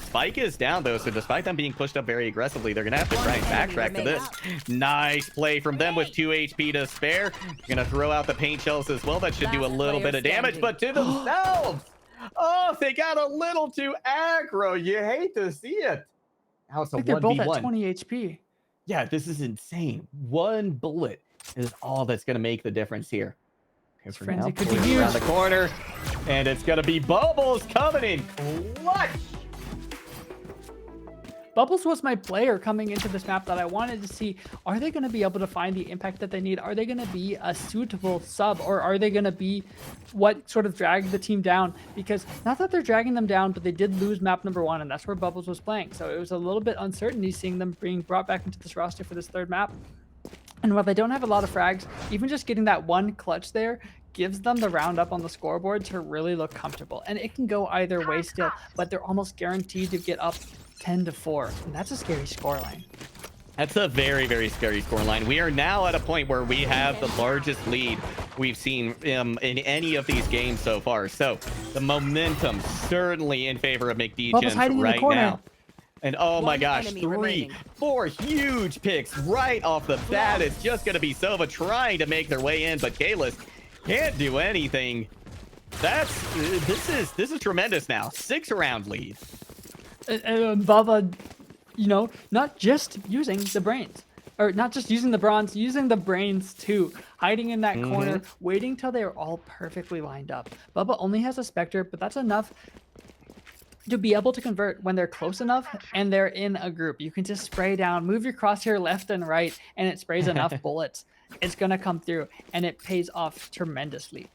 Spike is down though, so despite them being pushed up very aggressively, they're gonna have to try and backtrack to this. Nice play from them with 2 HP to spare. Gonna throw out the paint shells as well. That should do a little bit of damage, but to themselves. Oh, they got a little too aggro. You hate to see it. Now it's a 1v1. They're both at 20 HP. Yeah, this is insane. 1 bullet is all that's gonna make the difference here. Frenzy could be huge. Around the corner, and it's gonna be Bubbles coming in. What? Bubbles was my player coming into this map that I wanted to see. Are they going to be able to find the impact that they need? Are they going to be a suitable sub, or are they going to be what sort of dragged the team down? Because not that they're dragging them down, but they did lose map number 1, and that's where Bubbles was playing. So it was a little bit uncertainty seeing them being brought back into this roster for this 3rd map. And while they don't have a lot of frags, even just getting that 1 clutch there gives them the round up on the scoreboard to really look comfortable. And it can go either way still, but they're almost guaranteed to get up 10-4, and that's a scary scoreline. That's a very, very scary scoreline. We are now at a point where we have the largest lead we've seen in any of these games so far. So the momentum certainly in favor of McDegens right now. And oh my gosh, 3, 4 huge picks right off the bat. It's just going to be Sova trying to make their way in, but Kalis can't do anything. This is tremendous now. 6-round lead. Bubba, you know, not just using the brains, or not just using the bronze, using the brains too. Hiding in that corner, waiting till they're all perfectly lined up. Bubba only has a Spectre, but that's enough to be able to convert when they're close enough and they're in a group. You can just spray down, move your crosshair left and right, and it sprays enough bullets. It's going to come through, and it pays off tremendously.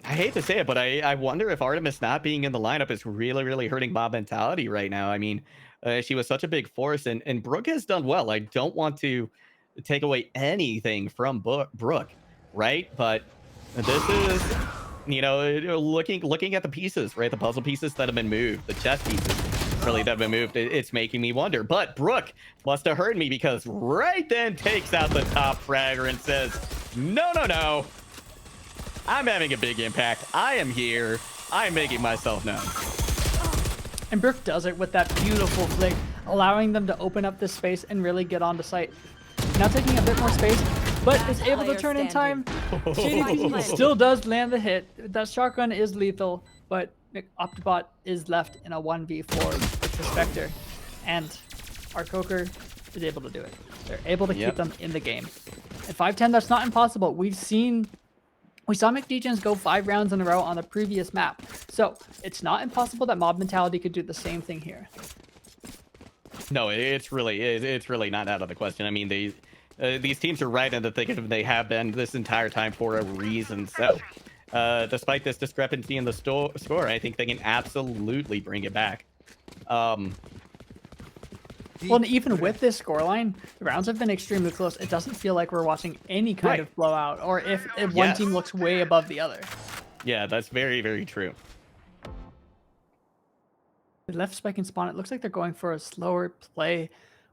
I hate to say it, but I wonder if Artemis not being in the lineup is really, really hurting Mob Mentality right now. I mean, she was such a big force, and Brooke has done well. I don't want to take away anything from Brooke, right? But this is, you know, looking at the pieces, right? The puzzle pieces that have been moved, the chess pieces really that have been moved. It's making me wonder. But Brooke must have heard me, because right then takes out the top fragger and says, no, no, no. I'm having a big impact. I am here. I'm making myself known. And Brooke does it with that beautiful flick, allowing them to open up this space and really get onto site. Now taking a bit more space, but is able to turn in time. Shady still does land the hit. That shotgun is lethal, but Optibot is left in a 1v4 with the Spectre. And our Coker is able to do it. They're able to keep them in the game. At 5-10, that's not impossible. We saw McDegens go 5 rounds in a row on the previous map. So it's not impossible that Mob Mentality could do the same thing here. No, it's really not out of the question. I mean, these teams are right in the thick of it. They have been this entire time for a reason. So despite this discrepancy in the score, I think they can absolutely bring it back. Well, and even with this scoreline, the rounds have been extremely close. It doesn't feel like we're watching any kind of blowout, or if one team looks way above the other. Yeah, that's very, very true. They left Spike and Spawn. It looks like they're going for a slower play,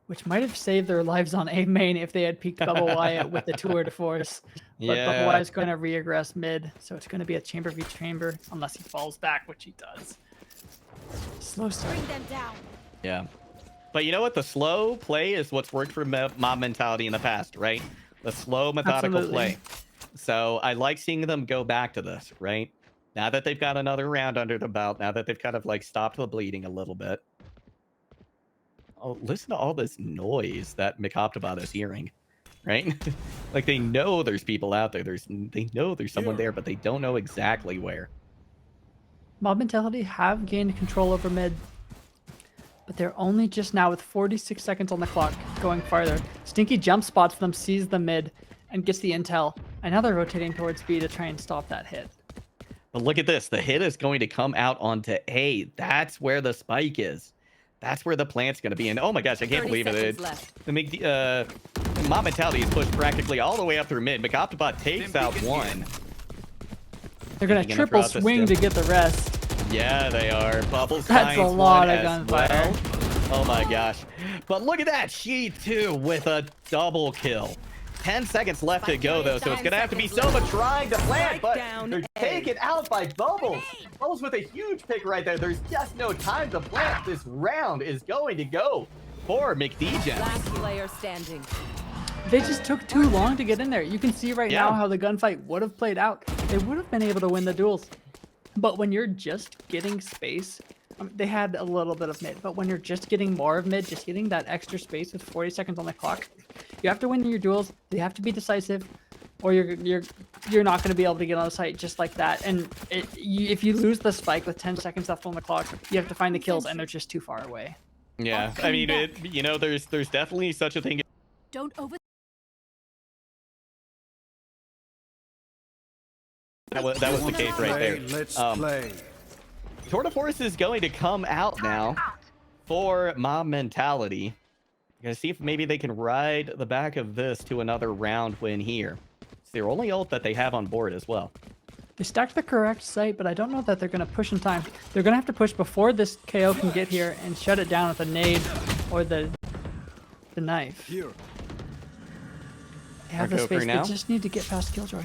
which might have saved their lives on A main if they had peeked Bubble Wyatt with the tour de force. But Bubble Wyatt's going to reaggress mid, so it's going to be a chamber v chamber, unless he falls back, which he does. Slow start. Bring them down. Yeah. But you know what? The slow play is what's worked for mob mentality in the past, right? The slow, methodical Absolutely. play. So I like seeing them go back to this, right? Now that they've got another round under the belt, now that they've kind of like stopped the bleeding a little bit. Oh, listen to all this noise that McOptibot is hearing, right? Like they know there's people out there. They know there's someone there, but they don't know exactly where. Mob Mentality have gained control over mid, but they're only just now with 46 seconds on the clock going farther. Stinky jump spots them, sees the mid, and gets the intel. And now they're rotating towards B to try and stop that hit. But look at this. The hit is going to come out onto A. That's where the spike is. That's where the plant's going to be. And oh my gosh, I can't 30 believe it. seconds left. The Mob Mentality is pushed practically all the way up through mid. McOptibot takes out one. They're going to Gonna triple throw out the swing to stim. get the rest. Yeah, they are. Bubbles That's a finds lot one of as gunfire. well. Oh my gosh. But look at that. She too with a double kill. 10 seconds left to go though, so it's gonna have to be Soma trying to plant, but they're taken out by Bubbles. Bubbles with a huge pick right there. There's just no time to plant. This round is going to go for McDegens. Last player standing. They just took too long to get in there. You can see right now Yeah. how the gunfight would have played out. They would have been able to win the duels. But when you're just getting space, they had a little bit of mid, but when you're just getting more of mid, just getting that extra space with 40 seconds on the clock, you have to win your duels. They have to be decisive, or you're not going to be able to get on the site just like that. And if you lose the spike with 10 seconds left on the clock, you have to find the kills, and they're just too far away. Yeah, I mean, there's definitely such a thing. Don't over. That was the case right there. Let's play. Tour de Force is going to come out now for Mob Mentality. Gonna see if maybe they can ride the back of this to another round win here. It's their only ult that they have on board as well. They stacked the correct site, but I don't know that they're going to push in time. They're going to have to push before this KO can get here and shut it down with a nade or the knife. Here. They have the Marco space. for They now? just need to get past Killjoy.